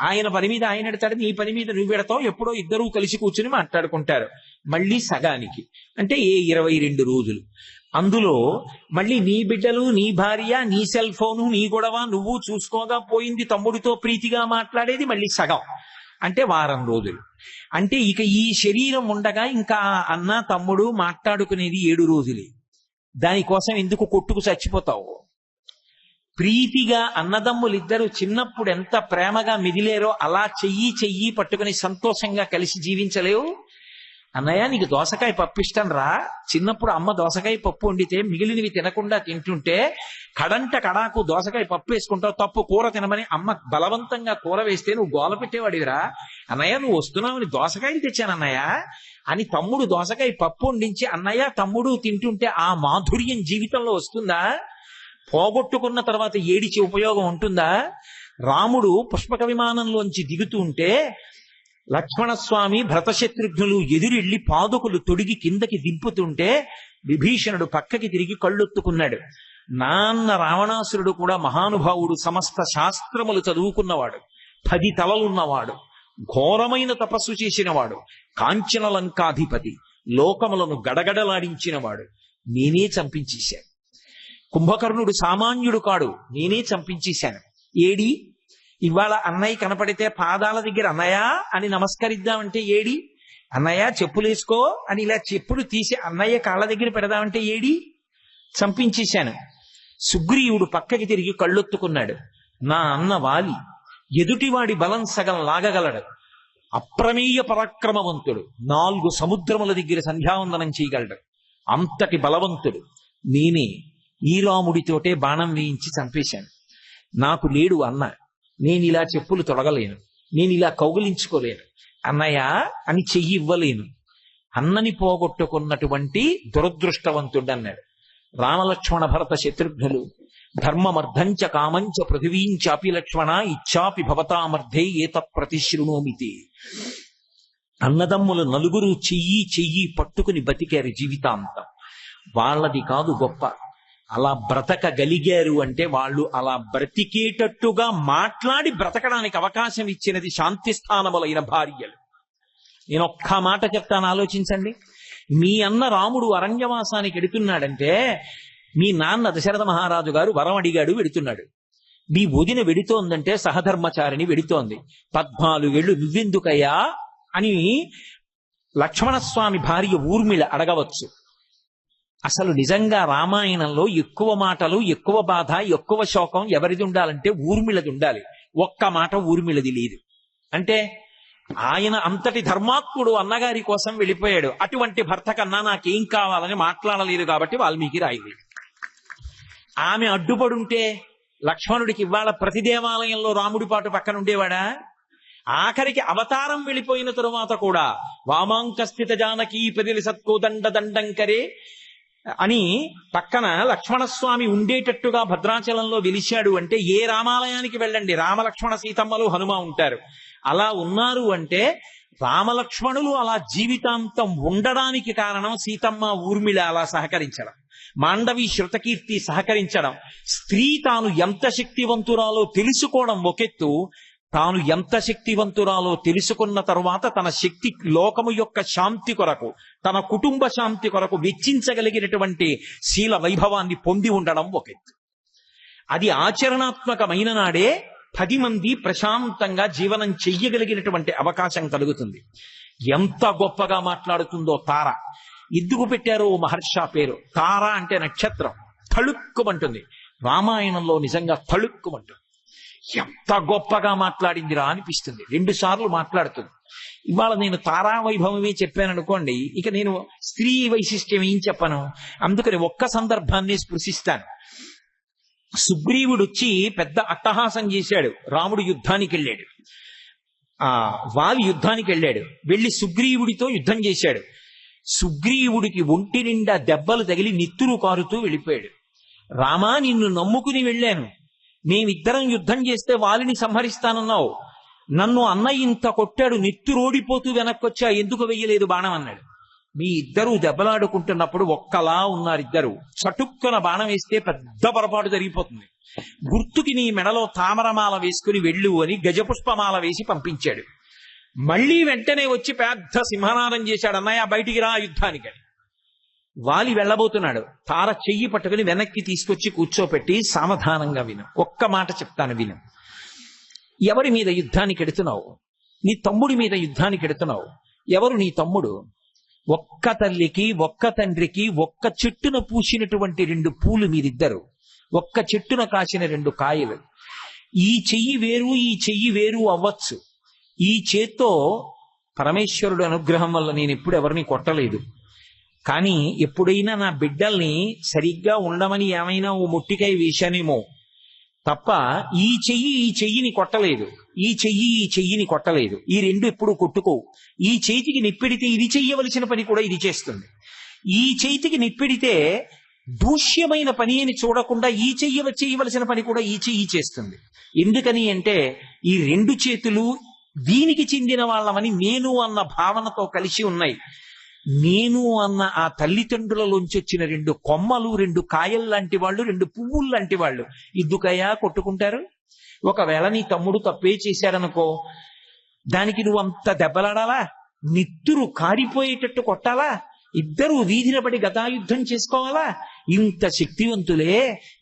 ఆయన పని మీద ఆయన పెడతాడు, నీ పని మీద నువ్వు పెడతావు, ఎప్పుడో ఇద్దరూ కలిసి కూర్చుని మాట్లాడుకుంటారు. మళ్ళీ సగానికి అంటే 22 రోజులు. అందులో మళ్ళీ నీ బిడ్డలు, నీ భార్య, నీ సెల్ ఫోను, నీ గొడవ, నువ్వు చూసుకోగా పోయింది, తమ్ముడితో ప్రీతిగా మాట్లాడేది మళ్ళీ సగం, అంటే వారం రోజులు. అంటే ఇక ఈ శరీరం ఉండగా ఇంకా అన్న తమ్ముడు మాట్లాడుకునేది 7 రోజులే. దానికోసం ఎందుకు కొట్టుకు చచ్చిపోతావు? ప్రీతిగా అన్నదమ్ములిద్దరూ చిన్నప్పుడు ఎంత ప్రేమగా మిగిలేరో అలా చెయ్యి పట్టుకుని సంతోషంగా కలిసి జీవించలేవు? అన్నయ్య నీకు దోసకాయ పప్పు ఇష్టం రా, చిన్నప్పుడు అమ్మ దోసకాయ పప్పు వండితే మిగిలినవి తినకుండా తింటుంటే కడాకు దోసకాయ పప్పు వేసుకుంటావు, తప్పు కూర తినమని అమ్మ బలవంతంగా కూర వేస్తే నువ్వు గోల పెట్టేవాడివిరా. అన్నయ్య నువ్వు వస్తున్నావని దోసకాయలు తెచ్చాను అన్నయ్య అని తమ్ముడు దోసకాయ పప్పు వండించి అన్నయ్య తమ్ముడు తింటుంటే ఆ మాధుర్యం జీవితంలో వస్తుందా? పోగొట్టుకున్న తర్వాత ఏడిచి ఉపయోగం ఉంటుందా? రాముడు పుష్పక విమానంలోంచి దిగుతూ ఉంటే లక్ష్మణస్వామి భరతశత్రుఘ్నులు ఎదురెళ్లి పాదుకులు తొడిగి కిందకి దింపుతుంటే విభీషణుడు పక్కకి తిరిగి కళ్ళొత్తుకున్నాడు. నాన్న రావణాసురుడు కూడా మహానుభావుడు, సమస్త శాస్త్రములు చదువుకున్నవాడు, 10 తలలున్నవాడు, ఘోరమైన తపస్సు చేసినవాడు, కాంచన లంకాధిపతి, లోకములను గడగడలాడించినవాడు. నేనే చంపించేశాను. కుంభకర్ణుడు సామాన్యుడు కాడు, నేనే చంపించేశాను. ఏడి ఇవాళ అన్నయ్య కనపడితే పాదాల దగ్గర అన్నయ్య అని నమస్కరిద్దామంటే ఏడి? అన్నయ్య చెప్పులేసుకో అని ఇలా చెప్పులు తీసి అన్నయ్య కాళ్ళ దగ్గర పెడదామంటే ఏడి? చంపించేశాను. సుగ్రీవుడు పక్కకి తిరిగి కళ్ళొత్తుకున్నాడు. నా అన్న వాలి ఎదుటివాడి బలం సగం లాగగలడు, అప్రమేయ పరాక్రమవంతుడు, 4 సముద్రముల దగ్గర సంధ్యావందనం చేయగలడు, అంతటి బలవంతుడు. నేనే ఈ రాముడితోటే బాణం వేయించి చంపేశాను. నాకు లేడు అన్న, నేను ఇలా చెప్పులు తొడగలేను, నేను ఇలా కౌగిలించుకోలేను, అన్నయ్య అని చెయ్యి ఇవ్వలేను. అన్నని పోగొట్టుకున్నటువంటి దురదృష్టవంతుడన్నాడు. రామలక్ష్మణ భరత శత్రుఘ్నులు ధర్మమర్థంచ కామంచ పృథివీంచాపి లక్ష్మణ ఇచ్చాపి భవతామర్థే ఏత ప్రతిశృణోమితి. అన్నదమ్ములు నలుగురు చెయ్యి పట్టుకుని బతికారు జీవితాంతం. వాళ్ళది కాదు గొప్ప, అలా బ్రతకగలిగారు అంటే వాళ్ళు అలా బ్రతికేటట్టుగా మాట్లాడి బ్రతకడానికి అవకాశం ఇచ్చినది శాంతి స్థానములైన భార్యలు. నేను ఒక్క మాట చెప్తాను, ఆలోచించండి. మీ అన్న రాముడు అరణ్యవాసానికి వెడుతున్నాడంటే మీ నాన్న దశరథ మహారాజు గారు వరం అడిగాడు, వెడుతున్నాడు. మీ వదిన వెడుతోందంటే సహధర్మచారిని వెడుతోంది. 14 ఏళ్ళు నువ్వెందుకయ్యా అని లక్ష్మణస్వామి భార్య ఊర్మిళ అడగవచ్చు. అసలు నిజంగా రామాయణంలో ఎక్కువ మాటలు, ఎక్కువ బాధ, ఎక్కువ శోకం ఎవరిది ఉండాలంటే ఊర్మిళది ఉండాలి. ఒక్క మాట ఊర్మిళది లేదు. అంటే ఆయన అంతటి ధర్మాత్ముడు అన్నగారి కోసం వెళ్ళిపోయాడు. అటువంటి భర్త కన్నా నాకేం కావాలని మాట్లాడలేదు కాబట్టి వాల్మీకి రాయలేదు. ఆమె అడ్డుపడుంటే లక్ష్మణుడికి ఇవాళ ప్రతి దేవాలయంలో రాముడి పాటు పక్కన ఉండేవాడా? ఆఖరికి అవతారం వెళ్ళిపోయిన తరువాత కూడా వామాంకస్థిత జానకీ పదిలి సత్కోదండ దండంకరే అని పక్కన లక్ష్మణస్వామి ఉండేటట్టుగా భద్రాచలంలో వెలిశాడు. అంటే ఏ రామాలయానికి వెళ్ళండి రామలక్ష్మణ సీతమ్మలు హనుమ ఉంటారు. అలా ఉన్నారు అంటే రామలక్ష్మణులు అలా జీవితాంతం ఉండడానికి కారణం సీతమ్మ ఊర్మిళ అలా సహకరించడం, మాండవి శృతకీర్తి సహకరించడం. స్త్రీ తాను ఎంత శక్తివంతురాలో తెలుసుకోవడం ఒకెత్తు, తాను ఎంత శక్తివంతురాలో తెలుసుకున్న తరువాత తన శక్తి లోకము యొక్క శాంతి కొరకు, తన కుటుంబ శాంతి కొరకు వెచ్చించగలిగినటువంటి శీల వైభవాన్ని పొంది ఉండడం ఒకెత్తు. అది ఆచరణాత్మకమైన నాడే 10 మంది ప్రశాంతంగా జీవనం చెయ్యగలిగినటువంటి అవకాశం కలుగుతుంది. ఎంత గొప్పగా మాట్లాడుతుందో తార. ఎందుకు పెట్టారో మహర్షి పేరు? తార అంటే నక్షత్రం, తళుక్కుమంటుంది. రామాయణంలో నిజంగా తళుక్కుమంటుంది. ఎంత గొప్పగా మాట్లాడిందిరా అనిపిస్తుంది. 2 సార్లు మాట్లాడుతుంది. ఇవాళ నేను తారా వైభవమే చెప్పాను అనుకోండి, ఇక నేను స్త్రీ వైశిష్ట్యం ఏం చెప్పను. అందుకని ఒక్క సందర్భాన్ని స్పృశిస్తాను. సుగ్రీవుడు వచ్చి పెద్ద అట్టహాసం చేశాడు. రాముడు యుద్ధానికి వెళ్ళాడు, వాలి యుద్ధానికి వెళ్ళాడు. వెళ్ళి సుగ్రీవుడితో యుద్ధం చేశాడు. సుగ్రీవుడికి ఒంటి నిండా దెబ్బలు తగిలి నిత్తురు కారుతూ వెళ్ళిపోయాడు. రామా నిన్ను నమ్ముకుని వెళ్ళాను, మేమిద్దరం యుద్ధం చేస్తే వాలిని సంహరిస్తానన్నావు, నన్ను అన్నయ్య ఇంత కొట్టాడు, నెత్తురోడిపోతూ వెనక్కొచ్చా, ఎందుకు వెయ్యలేదు బాణం అన్నాడు. మీ ఇద్దరు దెబ్బలాడుకుంటున్నప్పుడు ఒక్కలా ఉన్నారు ఇద్దరు. చటుక్కున బాణం వేస్తే పెద్ద పొరపాటు జరిగిపోతుంది. గుర్తుకి నీ మెడలో తామరమాల వేసుకుని వెళ్ళు అని గజపుష్పమాల వేసి పంపించాడు. మళ్ళీ వెంటనే వచ్చి పెద్ద సింహనాదం చేశాడు, అన్నయ్య బయటికి రా యుద్ధానికి. వాలి వెళ్ళబోతున్నాడు. తార చెయ్యి పట్టుకుని వెనక్కి తీసుకొచ్చి కూర్చోపెట్టి సావధానంగా విను, ఒక్క మాట చెప్తాను విను. ఎవరి మీద యుద్ధానికి ఎడుతున్నావు? నీ తమ్ముడి మీద యుద్ధానికి ఎడుతున్నావు. ఎవరు నీ తమ్ముడు? ఒక్క తల్లికి ఒక్క తండ్రికి ఒక్క చెట్టున పూసినటువంటి 2 పూలు మీరిద్దరు, ఒక్క చెట్టున కాసిన 2 కాయలు. ఈ చెయ్యి వేరు ఈ చెయ్యి వేరు అవ్వచ్చు. ఈ చేత్తో పరమేశ్వరుడు అనుగ్రహం వల్ల నేను ఎప్పుడు ఎవరిని కొట్టలేదు. కానీ ఎప్పుడైనా నా బిడ్డల్ని సరిగ్గా ఉండమని ఏమైనా ఓ ముట్టికాయ వేశానేమో తప్ప ఈ చెయ్యిని కొట్టలేదు, ఈ చెయ్యిని కొట్టలేదు. ఈ 2 ఎప్పుడు కొట్టుకోవు. ఈ చేతికి నిప్పెడితే ఇది చెయ్యవలసిన పని కూడా ఇది చేస్తుంది. ఈ చేతికి నిప్పెడితే దూష్యమైన పని అని చూడకుండా ఈ చేయవలసిన పని కూడా ఈ చెయ్యి చేస్తుంది. ఎందుకని అంటే ఈ 2 చేతులు దీనికి చెందిన వాళ్ళమని నేను అన్న భావనతో కలిసి ఉన్నాయి. నేను అన్న ఆ తల్లిదండ్రులలోంచి వచ్చిన 2 కొమ్మలు, 2 కాయలు లాంటి వాళ్ళు, 2 పువ్వులు లాంటి వాళ్ళు ఎందుకయ్యా కొట్టుకుంటారు? ఒకవేళ నీ తమ్ముడు తప్పే చేశాడనుకో, దానికి నువ్వు అంత దెబ్బలాడాలా? నిత్తురు కారిపోయేటట్టు కొట్టాలా? ఇద్దరూ వీధిన పడి గదాయుద్ధం చేసుకోవాలా? ఇంత శక్తివంతులే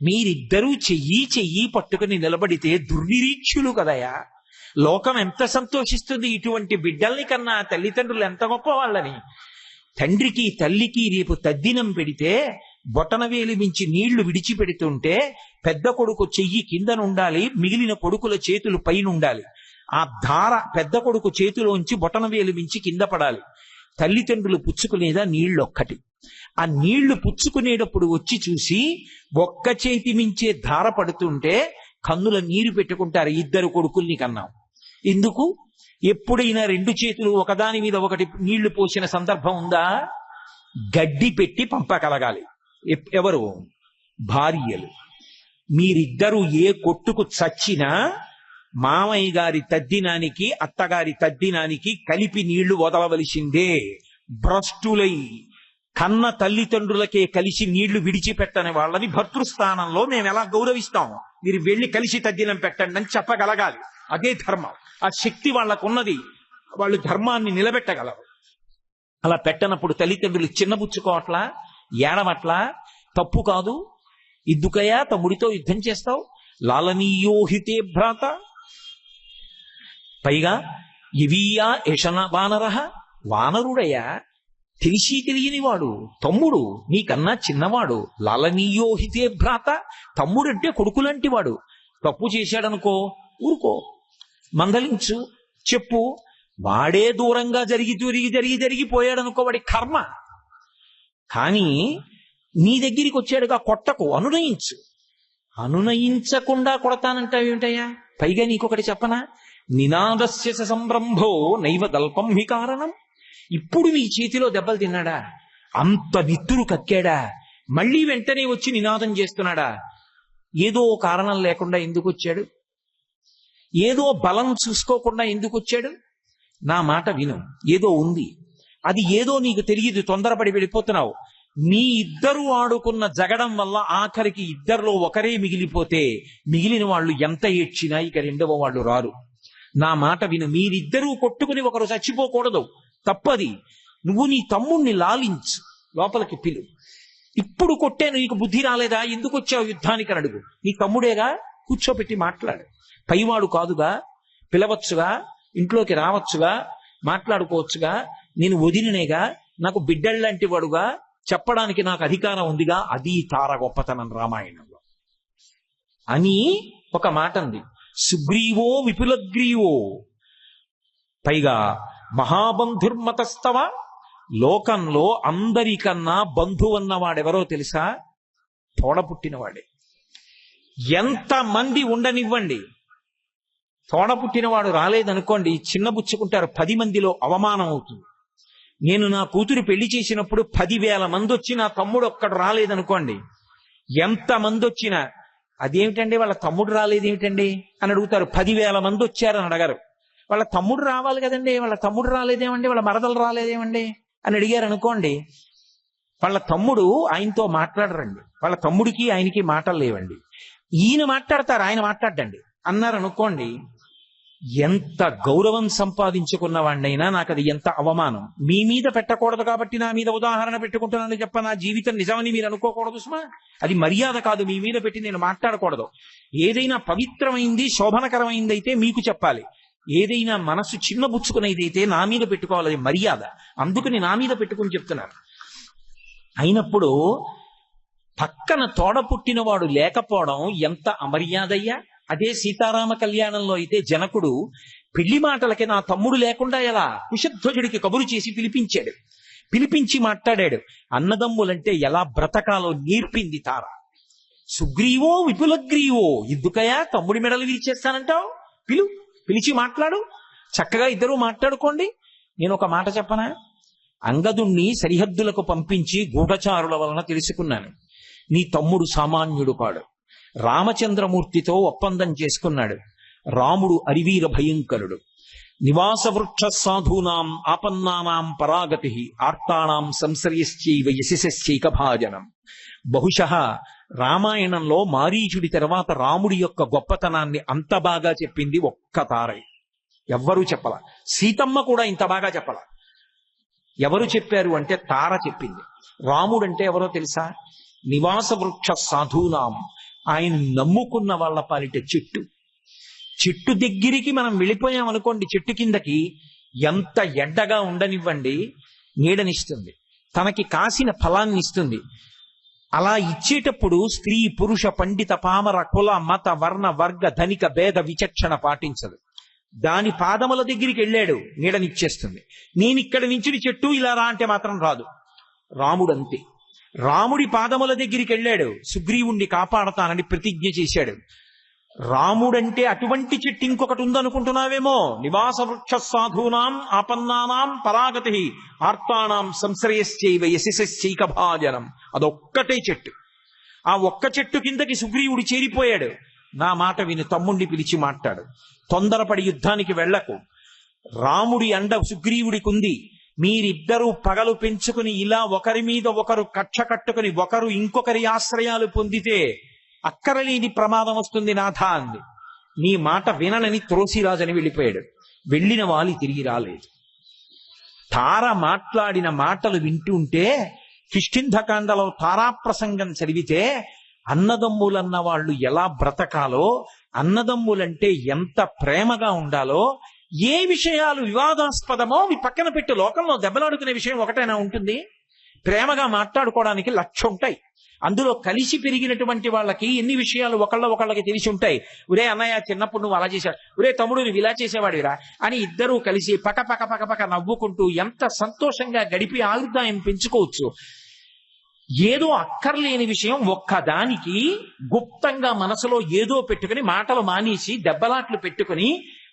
మీరిద్దరూ చెయ్యి పట్టుకుని నిలబడితే దుర్నిరీక్షులు కదయా. లోకం ఎంత సంతోషిస్తుంది ఇటువంటి బిడ్డల్ని కన్నా. తల్లిదండ్రులు ఎంత గొప్ప వాళ్ళని. తండ్రికి తల్లికి రేపు తద్దినం పెడితే బొటనవేలి మించి నీళ్లు విడిచిపెడుతుంటే పెద్ద కొడుకు చెయ్యి కిందనుండాలి, మిగిలిన కొడుకుల చేతులు పైనుండాలి. ఆ ధార పెద్ద కొడుకు చేతిలోంచి బొటనవేలు మించి కింద పడాలి. తల్లిదండ్రులు పుచ్చుకునేదా నీళ్ళొక్కటి. ఆ నీళ్లు పుచ్చుకునేటప్పుడు వచ్చి చూసి ఒక్క చేతి మించే ధార పడుతుంటే కన్నుల నీరు పెట్టుకుంటారు. 2 కొడుకుల్ని కన్నాం. ఎందుకు? ఎప్పుడైనా 2 చేతులు ఒకదాని మీద ఒకటి నీళ్లు పోసిన సందర్భం ఉందా? గడ్డి పెట్టి పంపగలగాలి. ఎవరు? భార్యలు. మీరిద్దరూ ఏ కొట్టుకు చచ్చినా మామయ్య గారి తద్దినానికి అత్తగారి తద్దినానికి కలిపి నీళ్లు వదలవలసిందే. భ్రష్టులై కన్న తల్లిదండ్రులకే కలిసి నీళ్లు విడిచిపెట్టని వాళ్ళని భర్తృస్థానంలో మేము ఎలా గౌరవిస్తాం? మీరు వెళ్ళి కలిసి తద్దినం పెట్టండి అని చెప్పగలగాలి. అదే ధర్మం. ఆ శక్తి వాళ్ళకున్నది. వాళ్ళు ధర్మాన్ని నిలబెట్టగలరు. అలా పెట్టనప్పుడు తల్లిదండ్రులు చిన్నబుచ్చుకోవట్లా, ఏడవట్లా? తప్పు కాదు. ఎందుకయ్యా తమ్ముడితో యుద్ధం చేస్తావు? లాలనీయోహితే భ్రాత. పైగా ఇవీయా యశన వానరహ, వానరుడయ్యా, తెలిసి తెలియని వాడు తమ్ముడు, నీకన్నా చిన్నవాడు. లాలనీయోహితే భ్రాత, తమ్ముడంటే కొడుకులాంటి వాడు. తప్పు చేశాడనుకో ఊరుకో, మందలించు, చెప్పు. వాడే దూరంగా జరిగిపోయాడనుకో, వాడి కర్మ. కానీ నీ దగ్గరికి వచ్చాడుగా, కొట్టకు, అనునయించు. అనునయించకుండా కొడతానంటావేమిటయ్యా? పైగా నీకొకటి చెప్పనా? నినాదస్య సంరంభో నైవ దల్పం హి కారణం. ఇప్పుడు మీ చేతిలో దెబ్బలు తిన్నాడా? అంత నిత్తురు కక్కాడా? మళ్ళీ వెంటనే వచ్చి నినాదం చేస్తున్నాడా? ఏదో కారణం లేకుండా ఎందుకు వచ్చాడు? ఏదో బలం చూసుకోకుండా ఎందుకు వచ్చాడు? నా మాట విను. ఏదో ఉంది. అది ఏదో నీకు తెలియదు, తొందరపడి వెళ్ళిపోతున్నావు. మీ ఇద్దరు ఆడుకున్న జగడం వల్ల ఆఖరికి ఇద్దరిలో ఒకరే మిగిలిపోతే మిగిలిన వాళ్ళు ఎంత ఏడ్చినా ఇక 2వ వాళ్ళు రారు. నా మాట విను. మీరిద్దరూ కొట్టుకుని ఒకరు చచ్చిపోకూడదు, తప్పది. నువ్వు నీ తమ్ముణ్ణి లాలించు, లోపలికి పిలు. ఇప్పుడు కొట్టాను, నీకు బుద్ధి రాలేదా? ఎందుకు వచ్చావు యుద్ధానికి అని అడుగు. నీ తమ్ముడేగా, కూర్చోపెట్టి మాట్లాడు. పైవాడు కాదుగా, పిలవచ్చుగా, ఇంట్లోకి రావచ్చుగా, మాట్లాడుకోవచ్చుగా. నేను వదిలినేగా, నాకు బిడ్డల్లాంటి వాడుగా, చెప్పడానికి నాకు అధికారం ఉందిగా. అది తార గొప్పతనం రామాయణంలో అని ఒక మాట ఉంది. సుగ్రీవో విపులగ్రీవో, పైగా మహాబంధుర్మతస్తవ. లోకంలో అందరికన్నా బంధువన్నవాడెవరో తెలుసా? తోడ పుట్టినవాడే. ఎంతమంది ఉండనివ్వండి, తోడ పుట్టినవాడు రాలేదనుకోండి, చిన్నబుచ్చుకుంటారు. 10 మందిలో అవమానం అవుతుంది. నేను నా కూతురు పెళ్లి చేసినప్పుడు 10,000 మంది వచ్చి నా తమ్ముడు ఒక్కడు రాలేదనుకోండి, ఎంతమంది వచ్చినా అదేమిటండి వాళ్ళ తమ్ముడు రాలేదేమిటండి అని అడుగుతారు. 10,000 మంది వచ్చారని అడగరు. వాళ్ళ తమ్ముడు రావాలి కదండి, వాళ్ళ తమ్ముడు రాలేదేమండి, వాళ్ళ మరదలు రాలేదేమండి. అని అడిగారు అనుకోండి, వాళ్ళ తమ్ముడు ఆయనతో మాట్లాడరండి, వాళ్ళ తమ్ముడికి ఆయనకి మాటలు లేవండి, ఈయన మాట్లాడతారు ఆయన మాట్లాడండి అన్నారు అనుకోండి, ఎంత గౌరవం సంపాదించుకున్న వాడినైనా నాకు అది ఎంత అవమానం. మీ మీద పెట్టకూడదు కాబట్టి నా మీద ఉదాహరణ పెట్టుకుంటున్నాను చెప్ప, నా జీవితం నిజమని మీరు అనుకోకూడదు సుమా. అది మర్యాద కాదు, మీ మీద పెట్టి నేను మాట్లాడకూడదు. ఏదైనా పవిత్రమైంది శోభనకరమైంది అయితే మీకు చెప్పాలి, ఏదైనా మనసు చిన్నబుచ్చుకునేది అయితే నా మీద పెట్టుకోవాలి, అది మర్యాద. అందుకని నా మీద పెట్టుకుని చెప్తున్నారు. అయినప్పుడు పక్కన తోడ పుట్టినవాడు లేకపోవడం ఎంత అమర్యాదయ్యా. అదే సీతారామ కళ్యాణంలో అయితే జనకుడు పెళ్లి మాటలకి నా తమ్ముడు లేకుండా ఎలా కుశధ్వజుడికి కబురు చేసి పిలిపించాడు, పిలిపించి మాట్లాడాడు. అన్నదమ్ములంటే ఎలా బ్రతకాలో నేర్పింది తార. సుగ్రీవో విపులగ్రీవో, ఎందుకయా తమ్ముడి మెడలు విరిచేస్తానంటావు, పిలిచి మాట్లాడు, చక్కగా ఇద్దరు మాట్లాడుకోండి. నేను ఒక మాట చెప్పనా, అంగదుణ్ణి సరిహద్దులకు పంపించి గూఢచారుల వలన తెలుసుకున్నాను, నీ తమ్ముడు సామాన్యుడు కాడు. రామచంద్రమూర్తితో ఒప్పందం చేసుకున్నాడు. రాముడు అరివీర భయంకరుడు. నివాస వృక్ష సాధూనాం ఆపన్నానాం పరాగతి ఆర్తానాం సంశ్రయశ్చైవ యశశ్చైక భాజనం. బహుశః రామాయణంలో మారీచుడి తర్వాత రాముడి యొక్క గొప్పతనాన్ని అంత బాగా చెప్పింది ఒక్క తారై. ఎవ్వరూ చెప్పల. సీతమ్మ కూడా ఇంత బాగా చెప్పల. ఎవరు చెప్పారు అంటే తార చెప్పింది. రాముడంటే ఎవరో తెలుసా? నివాస వృక్ష సాధూనాం, ఆయన నమ్ముకున్న వాళ్ళ పాలిట చెట్టు. చెట్టు దగ్గరికి మనం వెళ్ళిపోయాం అనుకోండి, చెట్టు కిందకి ఎంత ఎడ్డగా ఉండనివ్వండి నీడనిస్తుంది, తనకి కాసిన ఫలాన్ని ఇస్తుంది. అలా ఇచ్చేటప్పుడు స్త్రీ పురుష పండిత పామర కుల మత వర్ణ వర్గ ధనిక భేద విచక్షణ పాటించదు. దాని పాదముల దగ్గరికి వెళ్ళాడు, నీడనిచ్చేస్తుంది. నేను ఇక్కడ నుంచి చెట్టు ఇలా రా అంటే మాత్రం రాదు. రాముడంతే. రాముడి పాదముల దగ్గరికి వెళ్ళాడు, సుగ్రీవుణ్ణి కాపాడతానని ప్రతిజ్ఞ చేశాడు. రాముడంటే అటువంటి చెట్టు ఇంకొకటి ఉందనుకుంటున్నావేమో. నివాస వృక్ష సాధూనాం ఆపన్నానాం పరాగతి ఆర్తానాం సంశ్రయశ్చైవ యశశ్చైక భాజనం. అదొక్కటే చెట్టు. ఆ ఒక్క చెట్టు కిందకి సుగ్రీవుడు చేరిపోయాడు. నా మాట విని తమ్ముణ్ణి పిలిచి మాట్లాడు, తొందరపడి యుద్ధానికి వెళ్లకు. రాముడి అండ సుగ్రీవుడికి ఉంది. మీరిద్దరూ పగలు పెంచుకుని ఇలా ఒకరి మీద ఒకరు కక్ష కట్టుకుని ఒకరు ఇంకొకరి ఆశ్రయాలు పొందితే అక్కరలేని ప్రమాదం వస్తుంది నాథా అంది. నీ మాట విననని త్రోసిరాజని వెళ్ళిపోయాడు. వెళ్ళిన వాలి తిరిగి రాలేదు. తార మాట్లాడిన మాటలు వింటుంటే కిష్కింధకాండలో తారాప్రసంగం చదివితే అన్నదమ్ములన్న వాళ్ళు ఎలా బ్రతకాలో, అన్నదమ్ములంటే ఎంత ప్రేమగా ఉండాలో, ఏ విషయాలు వివాదాస్పదమో అవి పక్కన పెట్టి లోకంలో దెబ్బలాడుకునే విషయం ఒకటైనా ఉంటుంది. ప్రేమగా మాట్లాడుకోవడానికి 1,00,000 ఉంటాయి. అందులో కలిసి పెరిగినటువంటి వాళ్ళకి ఎన్ని విషయాలు ఒకళ్ళకి తెలిసి ఉంటాయి. ఒరే అన్నయ్య చిన్నప్పుడు నువ్వు అలా చేశావు, ఒరే తమ్ముడు నువ్వు ఇలా చేసేవాడిరా అని ఇద్దరూ కలిసి పక నవ్వుకుంటూ ఎంత సంతోషంగా గడిపి ఆయుర్దాయం పెంచుకోవచ్చు. ఏదో అక్కర్లేని విషయం ఒక్కదానికి గుప్తంగా మనసులో ఏదో పెట్టుకుని మాటలు మానేసి దెబ్బలాట్లు పెట్టుకుని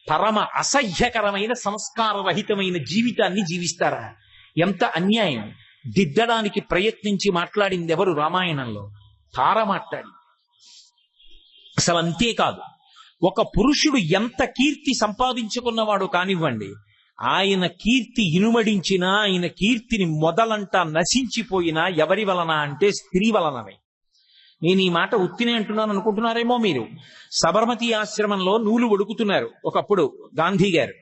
పరమ అసహ్యకరమైన సంస్కారరహితమైన జీవితాన్ని జీవిస్తారా? ఎంత అన్యాయం. దిద్దడానికి ప్రయత్నించి మాట్లాడింది ఎవరు రామాయణంలో? తార మాట్లాడి. అసలు అంతేకాదు, ఒక పురుషుడు ఎంత కీర్తి సంపాదించుకున్నవాడు కానివ్వండి, ఆయన కీర్తి ఇనుమడించినా, ఆయన కీర్తిని మొదలంతా నశించిపోయినా ఎవరి వలన అంటే స్త్రీ వలననే. నేను ఈ మాట ఉత్తినే అంటున్నాను అనుకుంటున్నారేమో మీరు. సబర్మతి ఆశ్రమంలో నూలు ఒడుకుతున్నారు ఒకప్పుడు గాంధీ గారు.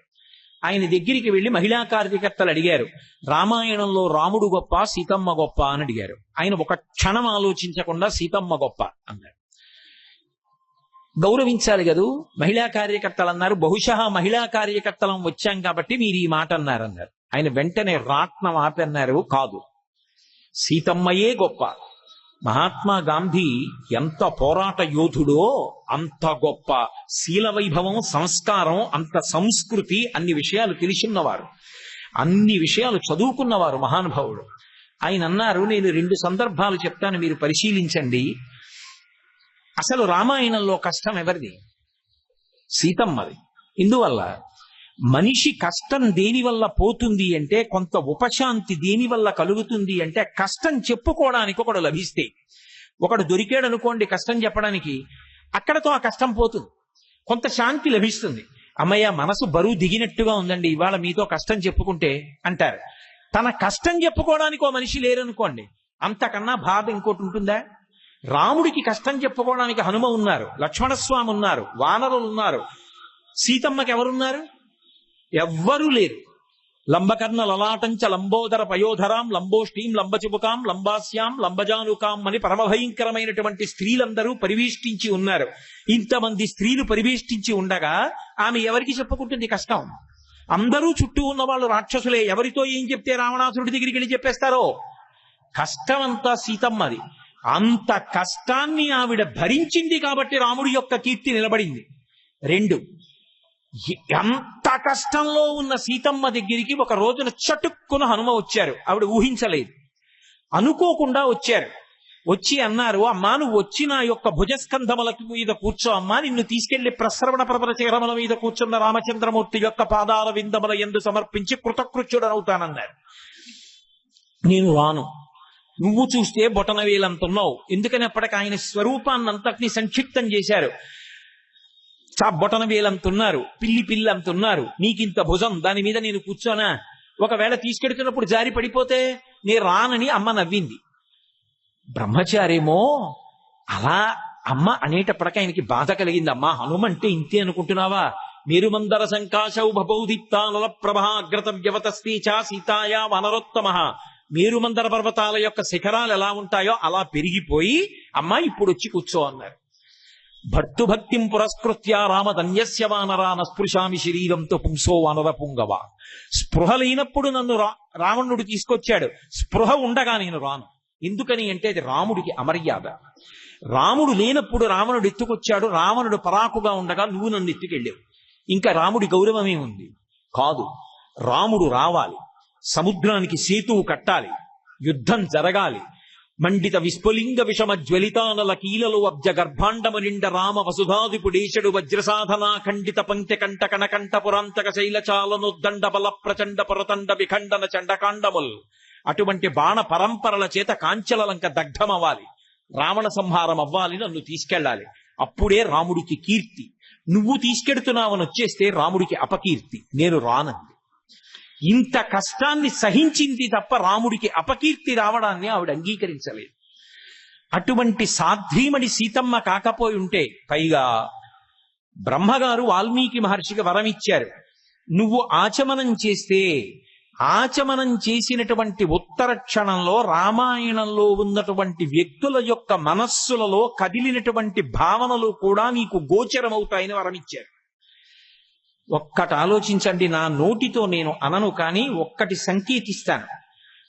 ఆయన దగ్గరికి వెళ్లి మహిళా కార్యకర్తలు అడిగారు, రామాయణంలో రాముడు గొప్ప సీతమ్మ గొప్ప అని అడిగారు. ఆయన ఒక క్షణం ఆలోచించకుండా సీతమ్మ గొప్ప అన్నారు. గౌరవించాలి కదూ. మహిళా కార్యకర్తలు అన్నారు, బహుశా మహిళా కార్యకర్తలం వచ్చాం కాబట్టి మీరు ఈ మాట అన్నారు. ఆయన వెంటనే రాట్నం ఆపి అన్నారు, కాదు, సీతమ్మయే గొప్ప. మహాత్మా గాంధీ ఎంత పోరాట యోధుడో అంత గొప్ప శీల వైభవం, సంస్కారం, అంత సంస్కృతి, అన్ని విషయాలు తెలిసిన్నవారు, అన్ని విషయాలు చదువుకున్నవారు మహానుభావుడు. ఆయన అన్నారు, నేను 2 సందర్భాలు చెప్తాను, మీరు పరిశీలించండి. అసలు రామాయణంలో కష్టం ఎవరిది? సీతమ్మది. ఇందువల్ల మనిషి కష్టం దేని వల్ల పోతుంది అంటే, కొంత ఉపశాంతి దేని వల్ల కలుగుతుంది అంటే, కష్టం చెప్పుకోవడానికి ఒకడు లభిస్తే. ఒకడు దొరికాడు అనుకోండి కష్టం చెప్పడానికి, అక్కడతో ఆ కష్టం పోతుంది, కొంత శాంతి లభిస్తుంది. అమ్మయ్య మనసు బరువు దిగినట్టుగా ఉందండి ఇవాళ మీతో కష్టం చెప్పుకుంటే అంటారు. తన కష్టం చెప్పుకోవడానికి ఓ మనిషి లేరనుకోండి, అంతకన్నా బాధ ఇంకోటి ఉంటుందా? రాముడికి కష్టం చెప్పుకోవడానికి హనుమ ఉన్నారు, లక్ష్మణస్వామి ఉన్నారు, వానరులు ఉన్నారు. సీతమ్మకి ఎవరున్నారు? ఎవ్వరూ లేరు. లంబకర్ణ లలాటంచ లంబోదర పయోధరాం లంబోష్ఠీం లంబచిబుకాం లంబాస్యాం లంబజానుకాం అని పరమభయంకరమైనటువంటి స్త్రీలందరూ పరివేష్టించి ఉన్నారు. ఇంతమంది స్త్రీలు పరివేష్టించి ఉండగా ఆమె ఎవరికి చెప్పుకుంటుంది కష్టం? అందరూ చుట్టూ ఉన్న వాళ్ళు రాక్షసులే. ఎవరితో ఏం చెప్తే రావణాసురుడి దగ్గరికి వెళ్ళి చెప్పేస్తారో? కష్టమంతా సీతమ్మది. అంత కష్టాన్ని ఆవిడ భరించింది కాబట్టి రాముడి యొక్క కీర్తి నిలబడింది. 2, ఎంత కష్టంలో ఉన్న సీతమ్మ దగ్గరికి ఒక రోజున చటుక్కున హనుమ వచ్చారు. ఆవిడ ఊహించలేదు, అనుకోకుండా వచ్చారు. వచ్చి అన్నారు, అమ్మా నువ్వు వచ్చి నా యొక్క భుజస్కంధముల మీద కూర్చో అమ్మా, నిన్ను తీసుకెళ్లి ప్రసరవణ పర్వత శిఖరముల మీద కూర్చున్న రామచంద్రమూర్తి యొక్క పాదాల విందముల యందు సమర్పించి కృతకృత్యుడనవుతానన్నారు. నేను రాను, నువ్వు చూస్తే బొటనవేలంతున్నావు. ఎందుకని అప్పటికి ఆయన స్వరూపాన్నంతటినీ సంక్షిప్తం చేశారు. బొటనవేలంతున్నారు, పిల్లి అంతున్నారు, నీకింత భుజం, దాని మీద నేను కూర్చోనా? ఒకవేళ తీసుకెడుతున్నప్పుడు జారి పడిపోతే నేను రానని అమ్మ నవ్వింది. బ్రహ్మచారేమో అలా అమ్మ అనేటప్పటికీ ఆయనకి బాధ కలిగింది. అమ్మా హనుమంటే ఇంతే అనుకుంటున్నావా? మేరుమందర సంకాశౌ భౌదీప్తానల ప్రభాగ్రత వ్యవతస్తీచా సీతాయా వనరోత్తమ. మేరుమందర పర్వతాల యొక్క శిఖరాలు ఎలా ఉంటాయో అలా పెరిగిపోయి అమ్మా ఇప్పుడు వచ్చి కూర్చో అన్నారు. భర్తుభక్తిం పురస్కృత్య రామధన్యస్య వానరాన స్పృశామి శరీరంతో పుంసో వానర పుంగవ. స్పృహ లేనప్పుడు నన్ను రావణుడు తీసుకొచ్చాడు, స్పృహ ఉండగా నేను రాను. ఎందుకని అంటే అది రాముడికి అమర్యాద. రాముడు లేనప్పుడు రావణుడు ఎత్తుకొచ్చాడు, రావణుడు పరాకుగా ఉండగా నువ్వు నన్ను ఎత్తుకెళ్ళావు. ఇంకా రాముడి గౌరవమే ఉంది కాదు. రాముడు రావాలి, సముద్రానికి సేతువు కట్టాలి, యుద్ధం జరగాలి. మండిత విస్ఫులింగ విషమ జ్వలితానల కీలలు అబ్జ గర్భాండము నిండ రామ వసుధాదిపుడేశడు వజ్రసాధనా ఖండిత పంక్తి కంట కనకంఠ పురాంతక శైలచాలనోద్దండ బల ప్రచండ పురతండ విఖండన చండకాండముల్. అటువంటి బాణ పరంపరల చేత కాంచల లంక దగ్ధమవ్వాలి, రావణ సంహారం అవ్వాలి, నన్ను తీసుకెళ్ళాలి. అప్పుడే రాముడికి కీర్తి. నువ్వు తీసుకెడుతున్నావని వచ్చేస్తే రాముడికి అపకీర్తి. నేను రానంది. ఇంత కష్టాన్ని సహించింది తప్ప రాముడికి అపకీర్తి రావడాన్ని ఆవిడ అంగీకరించలేదు. అటువంటి సాధ్వీమణి సీతమ్మ కాకపోయి ఉంటే, పైగా బ్రహ్మగారు వాల్మీకి మహర్షికి వరం ఇచ్చారు, నువ్వు ఆచమనం చేస్తే ఆచమనం చేసినటువంటి ఉత్తర క్షణంలో రామాయణంలో ఉన్నటువంటి వ్యక్తుల యొక్క మనస్సులలో కదిలినటువంటి భావనలు కూడా నీకు గోచరమవుతాయని వరమిచ్చారు. ఒక్కటి ఆలోచించండి, నా నోటితో నేను అనను కానీ ఒక్కటి సంకేతిస్తాను.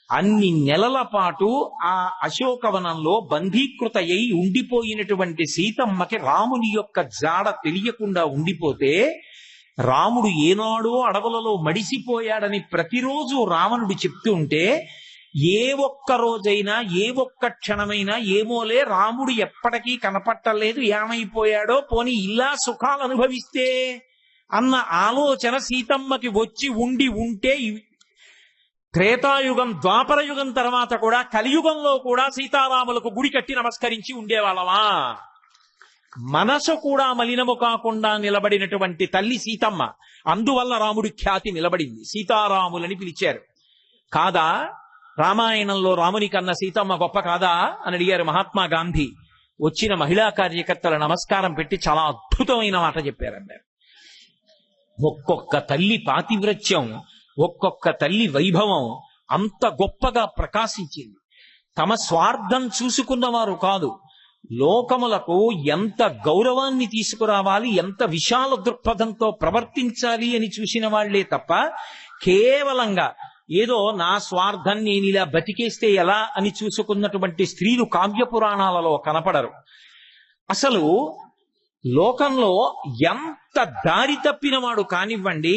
అన్ని నెలల పాటు ఆ అశోకవనంలో బంధీకృత అయి ఉండిపోయినటువంటి సీతమ్మకి రాముని యొక్క జాడ తెలియకుండా ఉండిపోతే, రాముడు ఏనాడో అడవులలో మడిసిపోయాడని ప్రతిరోజు రావణుడు చెప్తూ ఉంటే, ఏ ఒక్క రోజైనా ఏ ఒక్క క్షణమైనా ఏమోలే రాముడు ఎప్పటికీ కనపట్టలేదు, ఏమైపోయాడో, పోని ఇలా సుఖాలు అనుభవిస్తే అన్న ఆలోచన సీతమ్మకి వచ్చి ఉంటే త్రేతాయుగం ద్వాపరయుగం తర్వాత కూడా కలియుగంలో కూడా సీతారాములకు గుడి కట్టి నమస్కరించి ఉండేవాళ్ళమా? మనసు కూడా మలినము కాకుండా నిలబడినటువంటి తల్లి సీతమ్మ. అందువల్ల రాముడి ఖ్యాతి నిలబడింది, సీతారాములని పిలిచారు. కాదా? రామాయణంలో రాముని కన్నా సీతమ్మ గొప్ప కాదా అని అడిగారు మహాత్మా గాంధీ. వచ్చిన మహిళా కార్యకర్తల నమస్కారం పెట్టి చాలా అద్భుతమైన మాట చెప్పారన్నారు. ఒక్కొక్క తల్లి పాతివ్రత్యం, ఒక్కొక్క తల్లి వైభవం అంత గొప్పగా ప్రకాశించింది. తమ స్వార్థం చూసుకున్నవారు కాదు, లోకములకు ఎంత గౌరవాన్ని తీసుకురావాలి, ఎంత విశాల దృక్పథంతో ప్రవర్తించాలి అని చూసిన వాళ్లే తప్ప కేవలంగా ఏదో నా స్వార్థం నేను ఇలా బతికేస్తే ఎలా అని చూసుకున్నటువంటి స్త్రీలు కావ్య పురాణాలలో కనపడరు. అసలు లోకంలో ఎంత దారి తప్పిన వాడు కానివ్వండి,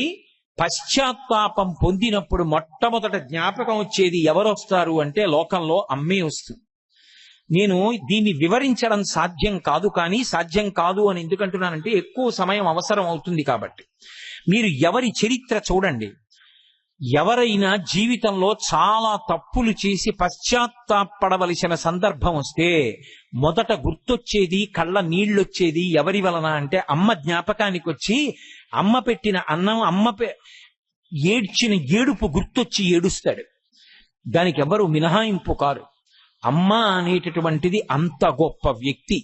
పశ్చాత్తాపం పొందినప్పుడు మొట్టమొదట జ్ఞాపకం వచ్చేది ఎవరొస్తారు అంటే లోకంలో అమ్మే వస్తుంది. నేను దీన్ని వివరించడం సాధ్యం కాదు, కానీ సాధ్యం కాదు అని ఎందుకంటున్నానంటే ఎక్కువ సమయం అవసరం అవుతుంది కాబట్టి. మీరు ఎవరి చరిత్ర చూడండి, ఎవరైనా జీవితంలో చాలా తప్పులు చేసి పశ్చాత్తాపడవలసిన సందర్భం వస్తే మొదట గుర్తొచ్చేది, కళ్ళ నీళ్ళొచ్చేది ఎవరి వలన అంటే అమ్మ జ్ఞాపకానికి వచ్చి, అమ్మ పెట్టిన అన్నం, ఏడ్చిన ఏడుపు గుర్తొచ్చి ఏడుస్తాడు. దానికి ఎవరు మినహాయింపు కారు. అమ్మ అనేటటువంటిది అంత గొప్ప వ్యక్తి.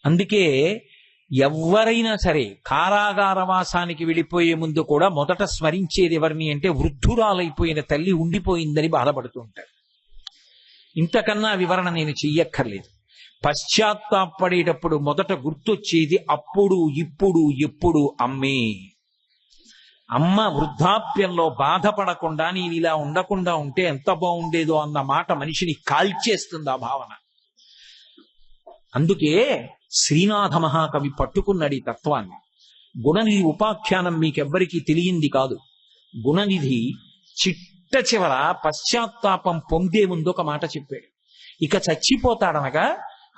అందుకే ఎవరైనా సరే కారాగారవాసానికి వెళ్ళిపోయే ముందు కూడా మొదట స్మరించేది ఎవరిని అంటే వృద్ధురాలైపోయిన తల్లి ఉండిపోయిందని బాధపడుతూ ఉంటారు. ఇంతకన్నా వివరణ నేను చెయ్యక్కర్లేదు. పశ్చాత్తాపడేటప్పుడు మొదట గుర్తొచ్చేది అప్పుడు ఇప్పుడు ఎప్పుడు అమ్మే. అమ్మ వృద్ధాప్యంలో బాధపడకుండా నేను ఇలా ఉండకుండా ఉంటే ఎంత బాగుండేదో అన్న మాట మనిషిని కాల్చేస్తుంది ఆ భావన. అందుకే శ్రీనాథ మహాకవి పట్టుకున్నాడు ఈ తత్వాన్ని. గుణనిధి ఉపాఖ్యానం మీకెవ్వరికీ తెలియంది కాదు. గుణనిధి చిట్ట చివర పశ్చాత్తాపం పొందే ముందు ఒక మాట చెప్పాడు. ఇక చచ్చిపోతాడనగా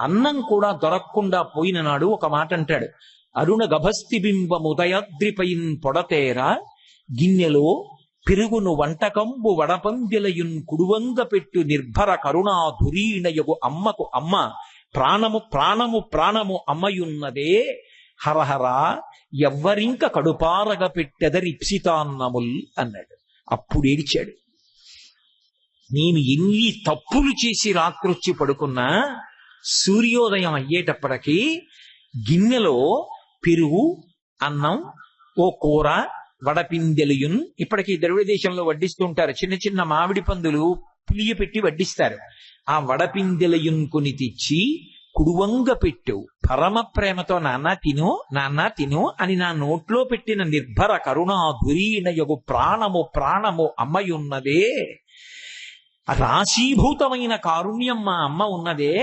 అన్నం కూడా దొరకకుండా పోయిన నాడు ఒక మాట అంటాడు. అరుణ గభస్తి బింబముదయాద్రిపైన్ పొడతేరా గిన్నెలో పెరుగును వంటకంబు వడపందిలయున్ కుడువంగ పెట్టు నిర్భర కరుణా ధురీణయగు అమ్మకు అమ్మ ప్రాణము ప్రాణము ప్రాణము అమ్మయున్నదే హరహర ఎవ్వరింక కడుపారగ పెట్టెదరిప్సితాన్నముల్ అన్నాడు. అప్పుడు ఏడిచాడు. నేను ఎన్ని తప్పులు చేసి రాత్రొచ్చి పడుకున్నా సూర్యోదయం అయ్యేటప్పటికీ గిన్నెలో పెరుగు, అన్నం, ఓ కూర, వడపిందెలుయున్, ఇప్పటికీ ద్రవిడ దేశంలో వడ్డిస్తూ ఉంటారు. చిన్న చిన్న మామిడి పందులు పులియ పెట్టి వడ్డిస్తారు. ఆ వడపిందెలయున్ కొని తెచ్చి కుడువంగ పెట్టు పరమ ప్రేమతో నాన్న తిను నాన్న తిను అని నా నోట్లో పెట్టిన నిర్భర కరుణా ధురీణయగు ప్రాణము ప్రాణము అమ్మయున్నదే. రాశీభూతమైన కారుణ్యం మా అమ్మ ఉన్నదే.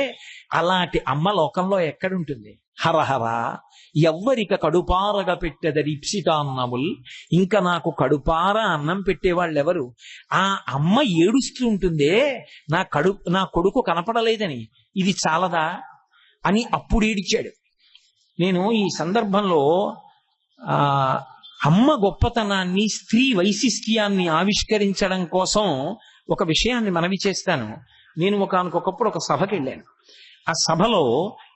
అలాంటి అమ్మ లోకంలో ఎక్కడుంటుంది? హరహర ఎవ్వరిక కడుపారగా పెట్టెదరి ఇప్సితాన్నముల్. ఇంకా నాకు కడుపార అన్నం పెట్టేవాళ్ళు ఎవరు? ఆ అమ్మ ఏడుస్తూ ఉంటుందే నా కొడుకు కనపడలేదని, ఇది చాలదా అని అప్పుడు ఏడిచాడు. నేను ఈ సందర్భంలో అమ్మ గొప్పతనాన్ని, స్త్రీ వైశిష్ట్యాన్ని ఆవిష్కరించడం కోసం ఒక విషయాన్ని మనవి చేస్తాను. నేను ఒకనకొకప్పుడు ఒక సభకి వెళ్ళాను. ఆ సభలో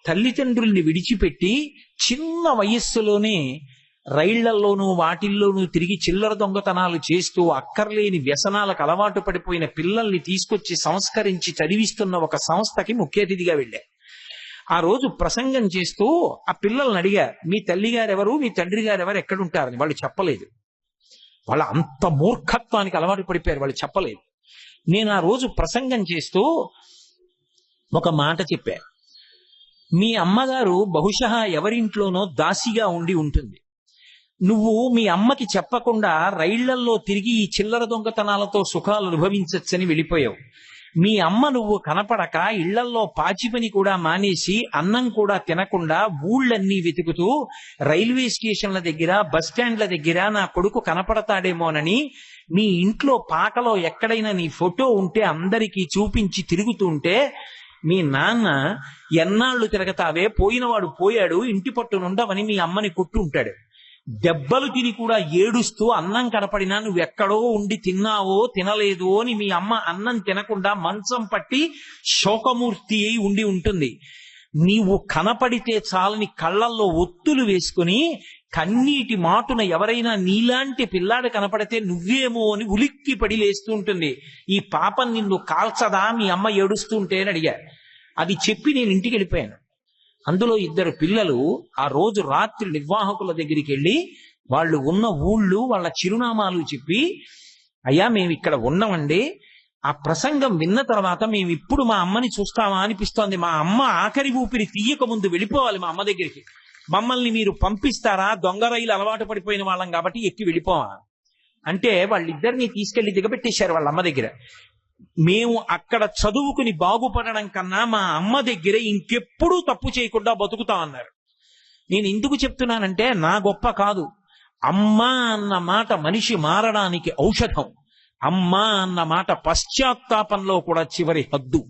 తల్లిదండ్రుల్ని విడిచిపెట్టి చిన్న వయస్సులోనే రైళ్లలోనూ వాటిల్లోనూ తిరిగి చిల్లర దొంగతనాలు చేస్తూ అక్కర్లేని వ్యసనాలకు అలవాటు పడిపోయిన పిల్లల్ని తీసుకొచ్చి సంస్కరించి చదివిస్తున్న ఒక సంస్థకి ముఖ్య అతిథిగా వెళ్ళా. ఆ రోజు ప్రసంగం చేస్తూ ఆ పిల్లల్ని అడిగా, మీ తల్లి గారెవరు, మీ తండ్రి గారెవరు, ఎక్కడుంటారని. వాళ్ళు చెప్పలేదు. వాళ్ళ అంత మూర్ఖత్వానికి అలవాటు పడిపోయారు, వాళ్ళు చెప్పలేదు. నేను ఆ రోజు ప్రసంగం చేస్తూ ఒక మాట చెప్పా. మీ అమ్మగారు బహుశా ఎవరింట్లోనో దాసిగా ఉండి ఉంటుంది. నువ్వు మీ అమ్మకి చెప్పకుండా రైళ్లల్లో తిరిగి ఈ చిల్లర దొంగతనాలతో సుఖాలు అనుభవించచ్చని వెళ్ళిపోయావు. మీ అమ్మ నువ్వు కనపడక ఇళ్లల్లో పాచి పని కూడా మానేసి అన్నం కూడా తినకుండా ఊళ్ళన్నీ వెతుకుతూ రైల్వే స్టేషన్ల దగ్గర, బస్ స్టాండ్ల దగ్గర నా కొడుకు కనపడతాడేమోనని మీ ఇంట్లో పాకలో ఎక్కడైనా నీ ఫోటో ఉంటే అందరికీ చూపించి తిరుగుతుంటే మీ నాన్న ఎన్నాళ్ళు తిరగతావే, పోయినవాడు పోయాడు, ఇంటి పట్టునుండవని మీ అమ్మని కొట్టు ఉంటాడు. దెబ్బలు తిని కూడా ఏడుస్తూ అన్నం కనపడినా నువ్వెక్కడో ఉండి తిన్నావో తినలేదో అని మీ అమ్మ అన్నం తినకుండా మంచం పట్టి శోకమూర్తి అయి ఉండి ఉంటుంది. నీవు కనపడితే చాలని కళ్ళల్లో ఒత్తులు వేసుకుని కన్నీటి మాటున ఎవరైనా నీలాంటి పిల్లాడు కనపడితే నువ్వేమో అని ఉలిక్కి పడి లేస్తూ ఉంటుంది. ఈ పాపం నిన్ను కాల్చదా మీ అమ్మ ఏడుస్తుంటే అని అడిగా. అది చెప్పి నేను ఇంటికి వెళ్ళిపోయాను. అందులో 2 పిల్లలు ఆ రోజు రాత్రి నిర్వాహకుల దగ్గరికి వెళ్ళి వాళ్ళు ఉన్న ఊళ్ళు వాళ్ళ చిరునామాలు చెప్పి, అయ్యా మేము ఇక్కడ ఉన్నామండి, ఆ ప్రసంగం విన్న తర్వాత మేము ఇప్పుడు మా అమ్మని చూస్తామా అనిపిస్తోంది. మా అమ్మ ఆఖరి ఊపిరి తీయక ముందు వెళ్ళిపోవాలి మా అమ్మ దగ్గరికి. మమ్మల్ని మీరు పంపిస్తారా? దొంగ రైలు అలవాటు పడిపోయిన వాళ్ళం కాబట్టి ఎక్కి వెళ్ళిపోవా అంటే వాళ్ళిద్దరిని తీసుకెళ్లి దిగబెట్టేశారు వాళ్ళ అమ్మ దగ్గర. మేము అక్కడ చదువుకుని బాగుపడడం కన్నా మా అమ్మ దగ్గర ఇంకెప్పుడూ తప్పు చేయకుండా బతుకుతాం అన్నారు. నేను ఎందుకు చెప్తున్నానంటే నా గొప్ప కాదు. అమ్మ అన్న మాట మనిషి మారడానికి ఔషధం. అమ్మ అన్న మాట పశ్చాత్తాపంలో కూడా చివరి హద్దు.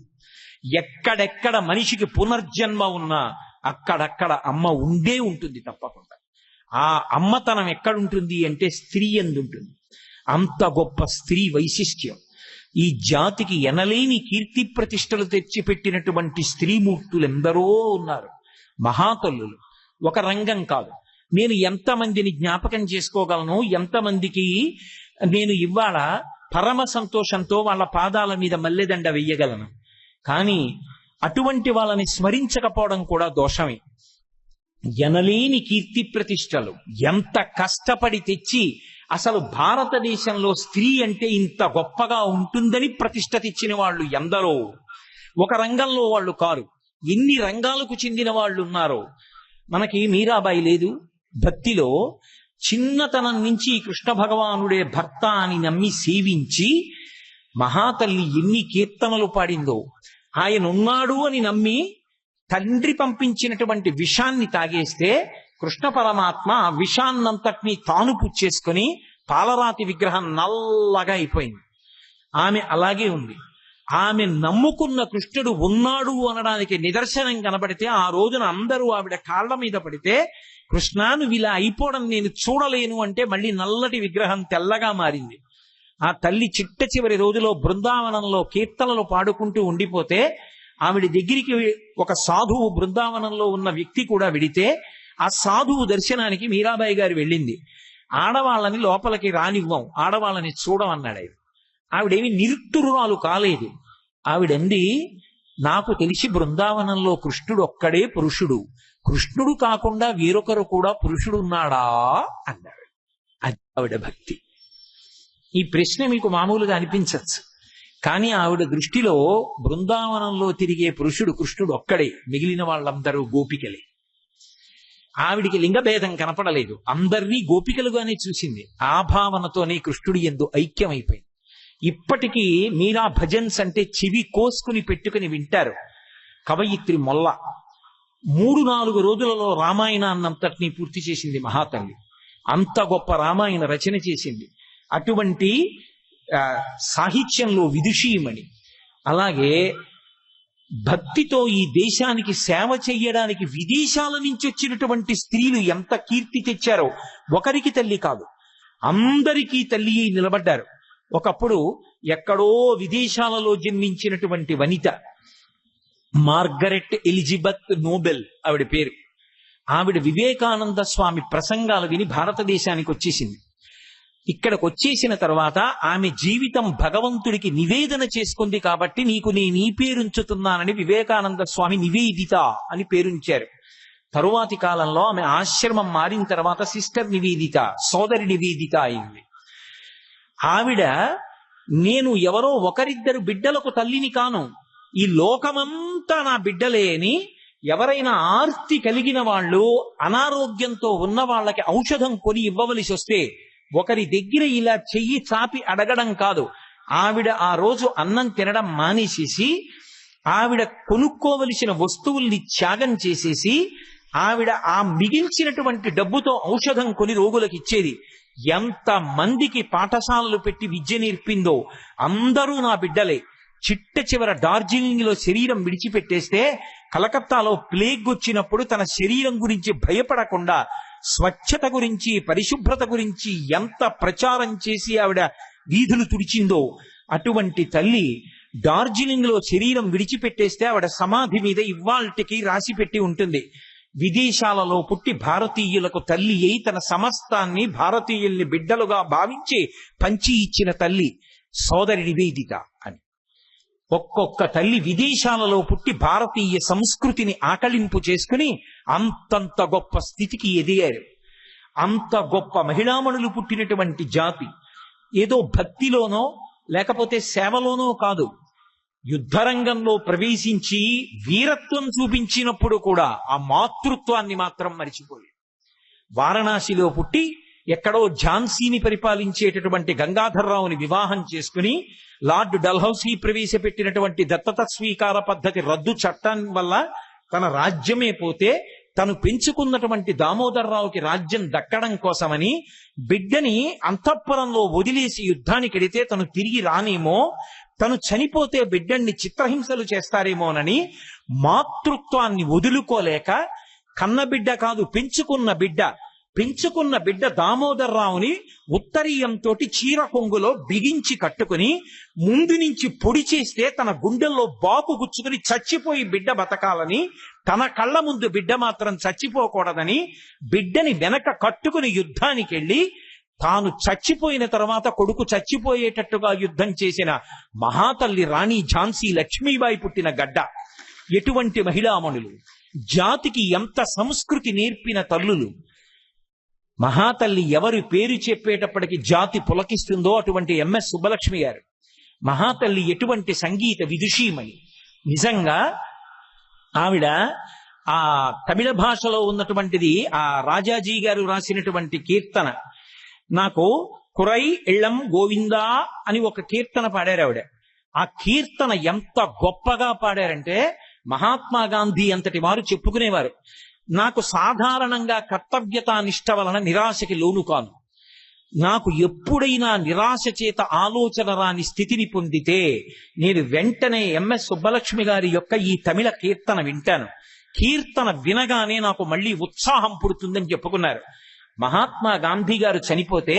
ఎక్కడెక్కడ మనిషికి పునర్జన్మ ఉన్నా అక్కడక్కడ అమ్మ ఉండే ఉంటుంది తప్పకుండా. ఆ అమ్మతనం ఎక్కడుంటుంది అంటే స్త్రీ ఎందుంటుంది. అంత గొప్ప స్త్రీ వైశిష్ట్యం. ఈ జాతికి ఎనలేని కీర్తి ప్రతిష్టలు తెచ్చిపెట్టినటువంటి స్త్రీమూర్తులు ఎందరో ఉన్నారు, మహాతల్లులు. ఒక రంగం కాదు. నేను ఎంతమందిని జ్ఞాపకం చేసుకోగలను, ఎంతమందికి నేను ఇవాళ పరమ సంతోషంతో వాళ్ళ పాదాల మీద మల్లెదండ వెయ్యగలను. కానీ అటువంటి వాళ్ళని స్మరించకపోవడం కూడా దోషమే. ఎనలేని కీర్తి ప్రతిష్టలు ఎంత కష్టపడి తెచ్చి, అసలు భారతదేశంలో స్త్రీ అంటే ఇంత గొప్పగా ఉంటుందని ప్రతిష్ట తెచ్చిన వాళ్ళు ఎందరో. ఒక రంగంలో వాళ్ళు కారు, ఎన్ని రంగాలకు చెందిన వాళ్ళు ఉన్నారో. మనకి మీరాబాయి లేదు, భక్తిలో చిన్నతనం నుంచి కృష్ణ భగవానుడే భర్త అని నమ్మి సేవించి మహాతల్లి ఎన్ని కీర్తనలు పాడిందో. ఆయన ఉన్నాడు అని నమ్మి తండ్రి పంపించినటువంటి విషాన్ని తాగేస్తే కృష్ణ పరమాత్మ ఆ విషాన్నంతటినీ తాను పుచ్చేసుకుని పాలరాతి విగ్రహం నల్లగా అయిపోయింది. ఆమె అలాగే ఉంది. ఆమె నమ్ముకున్న కృష్ణుడు ఉన్నాడు అనడానికి నిదర్శనం కనబడితే ఆ రోజున అందరూ ఆవిడ కాళ్ల మీద పడితే, కృష్ణ నువ్వు ఇలా అయిపోవడం నేను చూడలేను అంటే మళ్ళీ నల్లటి విగ్రహం తెల్లగా మారింది. ఆ తల్లి చిట్ట చివరి రోజులో బృందావనంలో కీర్తనలు పాడుకుంటూ ఉండిపోతే ఆవిడ దగ్గరికి ఒక సాధువు, బృందావనంలో ఉన్న వ్యక్తి కూడా వెడితే ఆ సాధువు దర్శనానికి మీరాబాయి గారు వెళ్ళింది. ఆడవాళ్ళని లోపలికి రానివ్వం, ఆడవాళ్ళని చూడమన్నాడు. ఆవిడేమి నిరుత్తురురాలు కాలేదు. ఆవిడంది, నాకు తెలిసి బృందావనంలో కృష్ణుడు ఒక్కడే పురుషుడు, కృష్ణుడు కాకుండా వేరొకరు కూడా పురుషుడు ఉన్నాడా అన్నాడు. అది ఆవిడ భక్తి. ఈ ప్రశ్న మీకు మామూలుగా అనిపించచ్చు, కానీ ఆవిడ దృష్టిలో బృందావనంలో తిరిగే పురుషుడు కృష్ణుడు ఒక్కడే, మిగిలిన వాళ్ళందరూ గోపికలే. ఆవిడికి లింగభేదం కనపడలేదు, అందరినీ గోపికలుగానే చూసింది. ఆ భావనతోనే కృష్ణుడి యందు ఐక్యమైపోయింది. ఇప్పటికీ మీరా భజన్స్ అంటే చెవి కోసుకుని పెట్టుకుని వింటారు. కవయిత్రి మొల్ల 3-4 రోజులలో రామాయణాన్నంతటినీ పూర్తి చేసింది మహాతల్లి. అంత గొప్ప రామాయణ రచన చేసింది. అటువంటి సాహిత్యంలో విదుషీమణి. అలాగే భక్తితో ఈ దేశానికి సేవ చెయ్యడానికి విదేశాల నుంచి వచ్చినటువంటి స్త్రీలు ఎంత కీర్తి తెచ్చారో. ఒకరికి తల్లి కాదు, అందరికీ తల్లి నిలబడ్డారు. ఒకప్పుడు ఎక్కడో విదేశాలలో జన్మించినటువంటి వనిత మార్గరెట్ ఎలిజబెత్ నోబెల్ ఆవిడ పేరు. ఆవిడ వివేకానంద స్వామి ప్రసంగాలు విని భారతదేశానికి వచ్చేసింది. ఇక్కడికి వచ్చేసిన తర్వాత ఆమె జీవితం భగవంతుడికి నివేదన చేసుకుంది కాబట్టి నీకు నేను ఈ పేరుంచుతున్నానని వివేకానంద స్వామి నివేదిత అని పేరుంచారు. తరువాతి కాలంలో ఆమె ఆశ్రమం మారిన తర్వాత సిస్టర్ నివేదిత, సోదరి నివేదిత అయింది. ఆవిడ, నేను ఎవరో ఒకరిద్దరు బిడ్డలకు తల్లిని కాను, ఈ లోకమంతా నా బిడ్డలే అని ఎవరైనా ఆర్తి కలిగిన వాళ్ళు, అనారోగ్యంతో ఉన్న వాళ్ళకి ఔషధం కొని ఇవ్వవలసి వస్తే ఒకరి దగ్గర ఇలా చెయ్యి చాపి అడగడం కాదు. ఆవిడ ఆ రోజు అన్నం తినడం మానేసేసి ఆవిడ కొనుక్కోవలసిన వస్తువుల్ని త్యాగం చేసేసి ఆవిడ ఆ మిగిల్చినటువంటి డబ్బుతో ఔషధం కొని రోగులకు ఇచ్చేది. ఎంత మందికి పాఠశాలలు పెట్టి విద్య నేర్పిందో. అందరూ నా బిడ్డలే. చిట్ట చివర డార్జిలింగ్ లో శరీరం విడిచిపెట్టేస్తే కలకత్తాలో ప్లేగ్ వచ్చినప్పుడు తన శరీరం గురించి భయపడకుండా స్వచ్ఛత గురించి, పరిశుభ్రత గురించి ఎంత ప్రచారం చేసి ఆవిడ వీధులు తుడిచిందో. అటువంటి తల్లి డార్జిలింగ్ లో శరీరం విడిచిపెట్టేస్తే ఆవిడ సమాధి మీద ఇవాల్టికి రాసి పెట్టి ఉంటుంది, విదేశాలలో పుట్టి భారతీయులకు తల్లి అయి తన సమస్తాన్ని భారతీయుల్ని బిడ్డలుగా భావించి పంచి ఇచ్చిన తల్లి సోదరి నివేదిత అని. ఒక్కొక్క తల్లి విదేశాలలో పుట్టి భారతీయ సంస్కృతిని ఆకలింపు చేసుకుని అంతంత గొప్ప స్థితికి ఎదిగారు. అంత గొప్ప మహిళామణులు పుట్టినటువంటి జాతి ఏదో భక్తిలోనో లేకపోతే సేవలోనో కాదు, యుద్ధరంగంలో ప్రవేశించి వీరత్వం చూపించినప్పుడు కూడా ఆ మాతృత్వాన్ని మాత్రం మరిచిపోలేదు. వారణాసిలో పుట్టి ఎక్కడో ఝాన్సీని పరిపాలించేటటువంటి గంగాధర్రావుని వివాహం చేసుకుని లార్డ్ డల్హౌసీ ప్రవేశపెట్టినటువంటి దత్తత స్వీకార పద్ధతి రద్దు చట్టం వల్ల తన రాజ్యమే పోతే తను పెంచుకున్నటువంటి దామోదర్రావుకి రాజ్యం దక్కడం కోసమని బిడ్డని అంతఃపురంలో వదిలేసి యుద్ధానికి వెడితే తను తిరిగి రానేమో, తను చనిపోతే బిడ్డల్ని చిత్రహింసలు చేస్తారేమోనని మాతృత్వాన్ని వదులుకోలేక కన్నబిడ్డ కాదు పెంచుకున్న బిడ్డ దామోదర్రావుని ఉత్తరీయంతో చీర కొంగులో బిగించి కట్టుకుని ముందు నుంచి పొడి చేస్తే తన గుండెల్లో బాపు గుచ్చుకుని చచ్చిపోయి బిడ్డ బతకాలని, తన కళ్ళ ముందు బిడ్డ మాత్రం చచ్చిపోకూడదని బిడ్డని వెనక కట్టుకుని యుద్ధానికి వెళ్ళి తాను చచ్చిపోయిన తర్వాత కొడుకు చచ్చిపోయేటట్టుగా యుద్ధం చేసిన మహాతల్లి రాణి ఝాన్సీ లక్ష్మీబాయి పుట్టిన గడ్డ. ఎటువంటి మహిళామణులు, జాతికి ఎంత సంస్కృతి నేర్పిన తల్లులు. మహాతల్లి ఎవరి పేరు చెప్పేటప్పటికి జాతి పులకిస్తుందో అటువంటి ఎంఎస్ సుబ్బలక్ష్మి గారు. మహాతల్లి ఎటువంటి సంగీత విదుషీమణి. నిజంగా ఆవిడ ఆ తమిళ భాషలో ఉన్నటువంటిది, ఆ రాజాజీ గారు రాసినటువంటి కీర్తన, నాకు కురై ఇళ్ళం గోవిందా అని ఒక కీర్తన పాడారు ఆవిడ. ఆ కీర్తన ఎంత గొప్పగా పాడారంటే మహాత్మా గాంధీ అంతటి వారు చెప్పుకునేవారు, నాకు సాధారణంగా కర్తవ్యతా నిష్ట వలన నిరాశకి లోను కాను. నాకు ఎప్పుడైనా నిరాశ చేత ఆలోచన రాని స్థితిని పొందితే నేను వెంటనే ఎంఎస్ సుబ్బలక్ష్మి గారి యొక్క ఈ తమిళ కీర్తన వింటాను. కీర్తన వినగానే నాకు మళ్ళీ ఉత్సాహం పుడుతుందని చెప్పుకున్నారు. మహాత్మా గాంధీ గారు చనిపోతే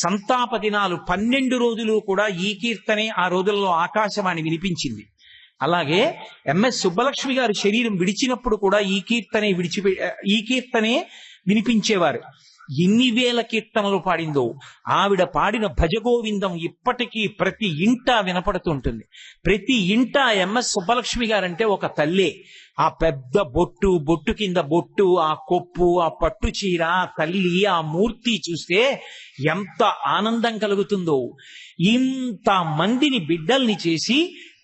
సంతాప దినాలు 12 రోజులు కూడా ఈ కీర్తనే ఆ రోజుల్లో ఆకాశవాణి వినిపించింది. అలాగే ఎంఎస్ సుబ్బలక్ష్మి గారి శరీరం విడిచినప్పుడు కూడా ఈ కీర్తనే వినిపించేవారు. ఎన్ని వేల కీర్తనలు పాడిందో. ఆవిడ పాడిన భజగోవిందం ఇప్పటికీ ప్రతి ఇంటా వినపడుతుంటుంది. ప్రతి ఇంటా ఎంఎస్ సుబ్బలక్ష్మి గారంటే ఒక తల్లే. ఆ పెద్ద బొట్టు కింద బొట్టు, ఆ కొప్పు, ఆ పట్టు చీర, ఆ తల్లి, ఆ మూర్తి చూస్తే ఎంత ఆనందం కలుగుతుందో. ఇంత మందిని బిడ్డల్ని చేసి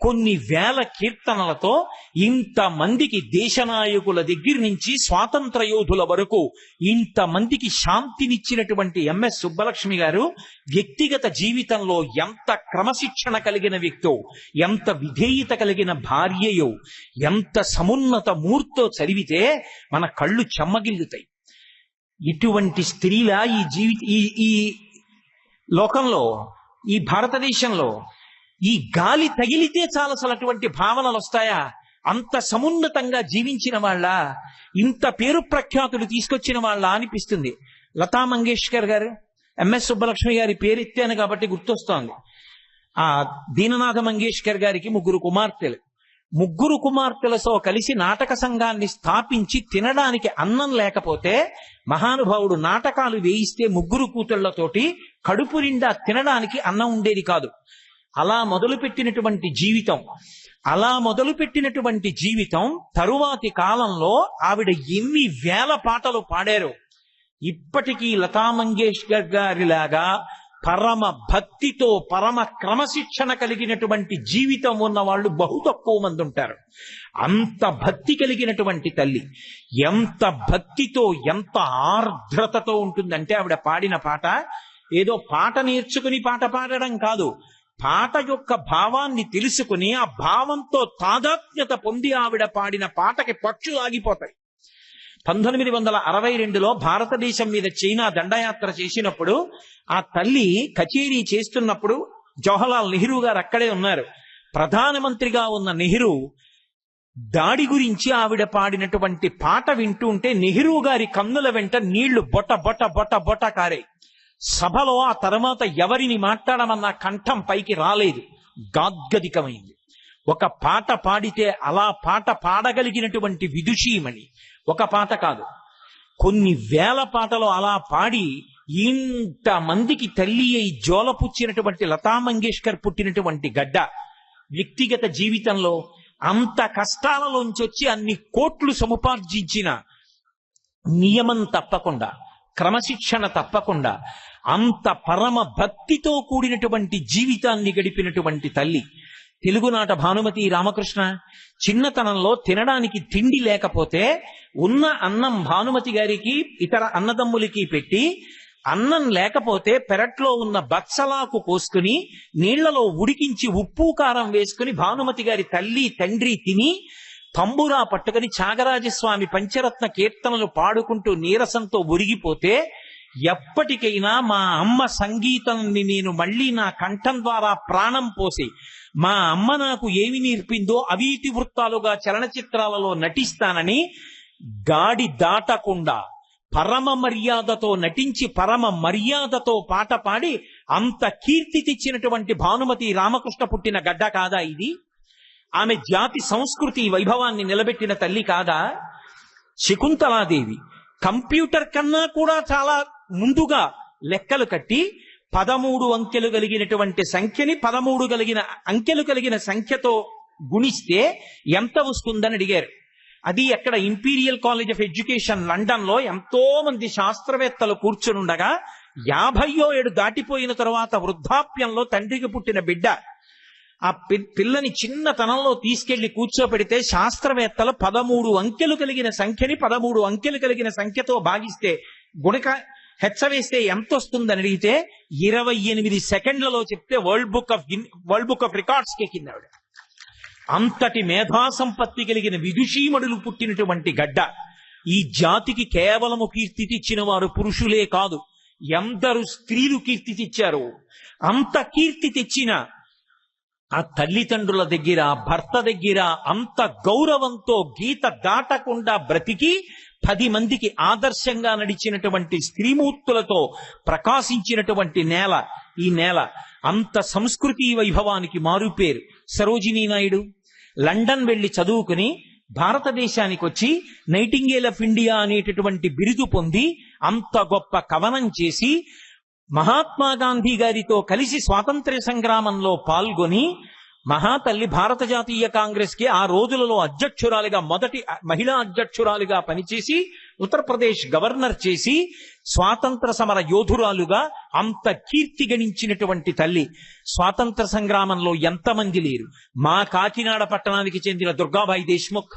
కొన్ని వేల కీర్తనలతో ఇంతమందికి దేశనాయకుల దగ్గర నుంచి స్వాతంత్ర యోధుల వరకు ఇంతమందికి శాంతినిచ్చినటువంటి ఎంఎస్ సుబ్బలక్ష్మి గారు వ్యక్తిగత జీవితంలో ఎంత క్రమశిక్షణ కలిగిన వ్యక్తో, ఎంత విధేయత కలిగిన భార్యయో, ఎంత సమున్నత మూర్తో చదివితే మన కళ్ళు చెమ్మగిల్లుతాయి. ఇటువంటి స్త్రీలా ఈ లోకంలో, ఈ భారతదేశంలో ఈ గాలి తగిలితే చాలు అసలు అటువంటి భావనలు వస్తాయా? అంత సమున్నతంగా జీవించిన వాళ్ళ, ఇంత పేరు ప్రఖ్యాతులు తీసుకొచ్చిన వాళ్ళ అనిపిస్తుంది. లతా మంగేష్కర్ గారు, ఎంఎస్ సుబ్బలక్ష్మి గారి పేరు ఎత్తాను కాబట్టి గుర్తొస్తోంది. ఆ దీననాథ మంగేష్కర్ గారికి 3 కుమార్తెలు. 3 కుమార్తెలతో కలిసి నాటక సంఘాన్ని స్థాపించి తినడానికి అన్నం లేకపోతే మహానుభావుడు నాటకాలు వేయిస్తే 3 కూతుళ్లతోటి కడుపు నిండా తినడానికి అన్నం ఉండేది కాదు. అలా మొదలుపెట్టినటువంటి జీవితం తరువాతి కాలంలో ఆవిడ ఎన్ని వేల పాటలు పాడారో. ఇప్పటికీ లతా మంగేష్కర్ గారిలాగా పరమ భక్తితో, పరమ క్రమశిక్షణ కలిగినటువంటి జీవితం ఉన్న వాళ్ళు బహు తక్కువ మంది ఉంటారు. అంత భక్తి కలిగినటువంటి తల్లి ఎంత భక్తితో, ఎంత ఆర్ద్రతతో ఉంటుందంటే ఆవిడ పాడిన పాట ఏదో పాట నేర్చుకుని పాట పాడడం కాదు, పాట యొక్క భావాన్ని తెలుసుకుని ఆ భావంతో తాదాత్మ్యత పొంది ఆవిడ పాడిన పాటకి పక్షులు ఆగిపోతాయి. 1962లో భారతదేశం మీద చైనా దండయాత్ర చేసినప్పుడు ఆ తల్లి కచేరీ చేస్తున్నప్పుడు జవహర్లాల్ నెహ్రూ గారు అక్కడే ఉన్నారు. ప్రధానమంత్రిగా ఉన్న నెహ్రూ దాడి గురించి ఆవిడ పాడినటువంటి పాట వింటూ ఉంటే నెహ్రూ గారి కన్నుల వెంట నీళ్లు బొట బొట బొట బొట కారే. సభలో ఆ తర్వాత ఎవరిని మాట్లాడమన్న కంఠం పైకి రాలేదు, గాద్గదికమైంది. ఒక పాట పాడితే అలా పాట పాడగలిగినటువంటి విదుషీమణి. ఒక పాట కాదు, కొన్ని వేల పాటలు అలా పాడి ఇంతమందికి తల్లి అయి జోలపుచ్చినటువంటి లతా మంగేష్కర్ పుట్టినటువంటి గడ్డ. వ్యక్తిగత జీవితంలో అంత కష్టాలలోంచి వచ్చి అన్ని కోట్లు సముపార్జించిన నియమం తప్పకుండా, క్రమశిక్షణ తప్పకుండా, అంత పరమ భక్తితో కూడినటువంటి జీవితాన్ని గడిపినటువంటి తల్లి. తెలుగునాట భానుమతి రామకృష్ణ చిన్నతనంలో తినడానికి తిండి లేకపోతే ఉన్న అన్నం భానుమతి గారికి ఇతర అన్నదమ్ములకి పెట్టి, అన్నం లేకపోతే పెరట్లో ఉన్న బత్సలాకు కోసుకుని నీళ్లలో ఉడికించి ఉప్పు కారం వేసుకుని భానుమతి గారి తల్లి తండ్రి తిని తంబురా పట్టుకుని త్యాగరాజస్వామి పంచరత్న కీర్తనలు పాడుకుంటూ నీరసంతో ఒరిగిపోతే, ఎప్పటికైనా మా అమ్మ సంగీతాన్ని నేను మళ్ళీ నా కంఠం ద్వారా ప్రాణం పోసి మా అమ్మ నాకు ఏమి నేర్పిందో అవీతి వృత్తాలుగా చలనచిత్రాలలో నటిస్తానని గాడి దాటకుండా పరమ మర్యాదతో నటించి పరమ మర్యాదతో పాట పాడి అంత కీర్తి తెచ్చినటువంటి భానుమతి రామకృష్ణ పుట్టిన గడ్డ కాదా ఇది? ఆమె జాతి సంస్కృతి వైభవాన్ని నిలబెట్టిన తల్లి కాదా? శకుంతలాదేవి కంప్యూటర్ కన్నా కూడా చాలా ముందుగా లెక్కలు కట్టి 13 అంకెలు కలిగినటువంటి సంఖ్యని 13 అంకెలు కలిగిన సంఖ్యతో గుణిస్తే ఎంత వస్తుందని అడిగారు. అది అక్కడ imperial college of education London లో ఎంతో మంది శాస్త్రవేత్తలు కూర్చునుండగా 57 దాటిపోయిన తరువాత వృద్ధాప్యంలో తండ్రికి పుట్టిన బిడ్డ ఆ పిల్లని చిన్నతనంలో తీసుకెళ్లి కూర్చోపెడితే శాస్త్రవేత్తలు 13 అంకెలు కలిగిన సంఖ్యని 13 అంకెలు కలిగిన సంఖ్యతో భాగిస్తే గుణక హెచ్చవేస్తే ఎంత వస్తుందని అడిగితే 28 సెకండ్లలో చెప్తే వరల్డ్ బుక్ ఆఫ్ రికార్డ్స్ కి కింద ఆవిడ. అంతటి మేధా సంపత్తి కలిగిన విదుషీమణులు పుట్టినటువంటి గడ్డ. ఈ జాతికి కేవలము కీర్తి తెచ్చిన వారు పురుషులే కాదు, ఎందరు స్త్రీలు కీర్తి తెచ్చారు. అంత కీర్తి తెచ్చిన ఆ తల్లిదండ్రుల దగ్గర, భర్త దగ్గర అంత గౌరవంతో గీత దాటకుండా బ్రతికి 10 మందికి ఆదర్శంగా నడిచినటువంటి స్త్రీమూర్తులతో ప్రకాశించినటువంటి నేల ఈ నేల. అంత సంస్కృతి వైభవానికి మారుపేరు సరోజినీ నాయుడు. లండన్ వెళ్లి చదువుకుని భారతదేశానికి వచ్చి నైటింగేల్ ఆఫ్ ఇండియా అనేటటువంటి బిరుదు పొంది అంత గొప్ప కవనం చేసి మహాత్మా గాంధీ గారితో కలిసి స్వాతంత్ర్య సంగ్రామంలో పాల్గొని మహాతల్లి భారత జాతీయ కాంగ్రెస్ కి ఆ రోజులలో అధ్యక్షురాలిగా, మొదటి మహిళా అధ్యక్షురాలిగా పనిచేసి ఉత్తరప్రదేశ్ గవర్నర్ చేసి స్వాతంత్ర సమర యోధురాలుగా అంత కీర్తి గణించినటువంటి తల్లి. స్వాతంత్ర సంగ్రామంలో ఎంతమంది లేరు. మా కాకినాడ పట్టణానికి చెందిన దుర్గాబాయి దేశ్ముఖ్,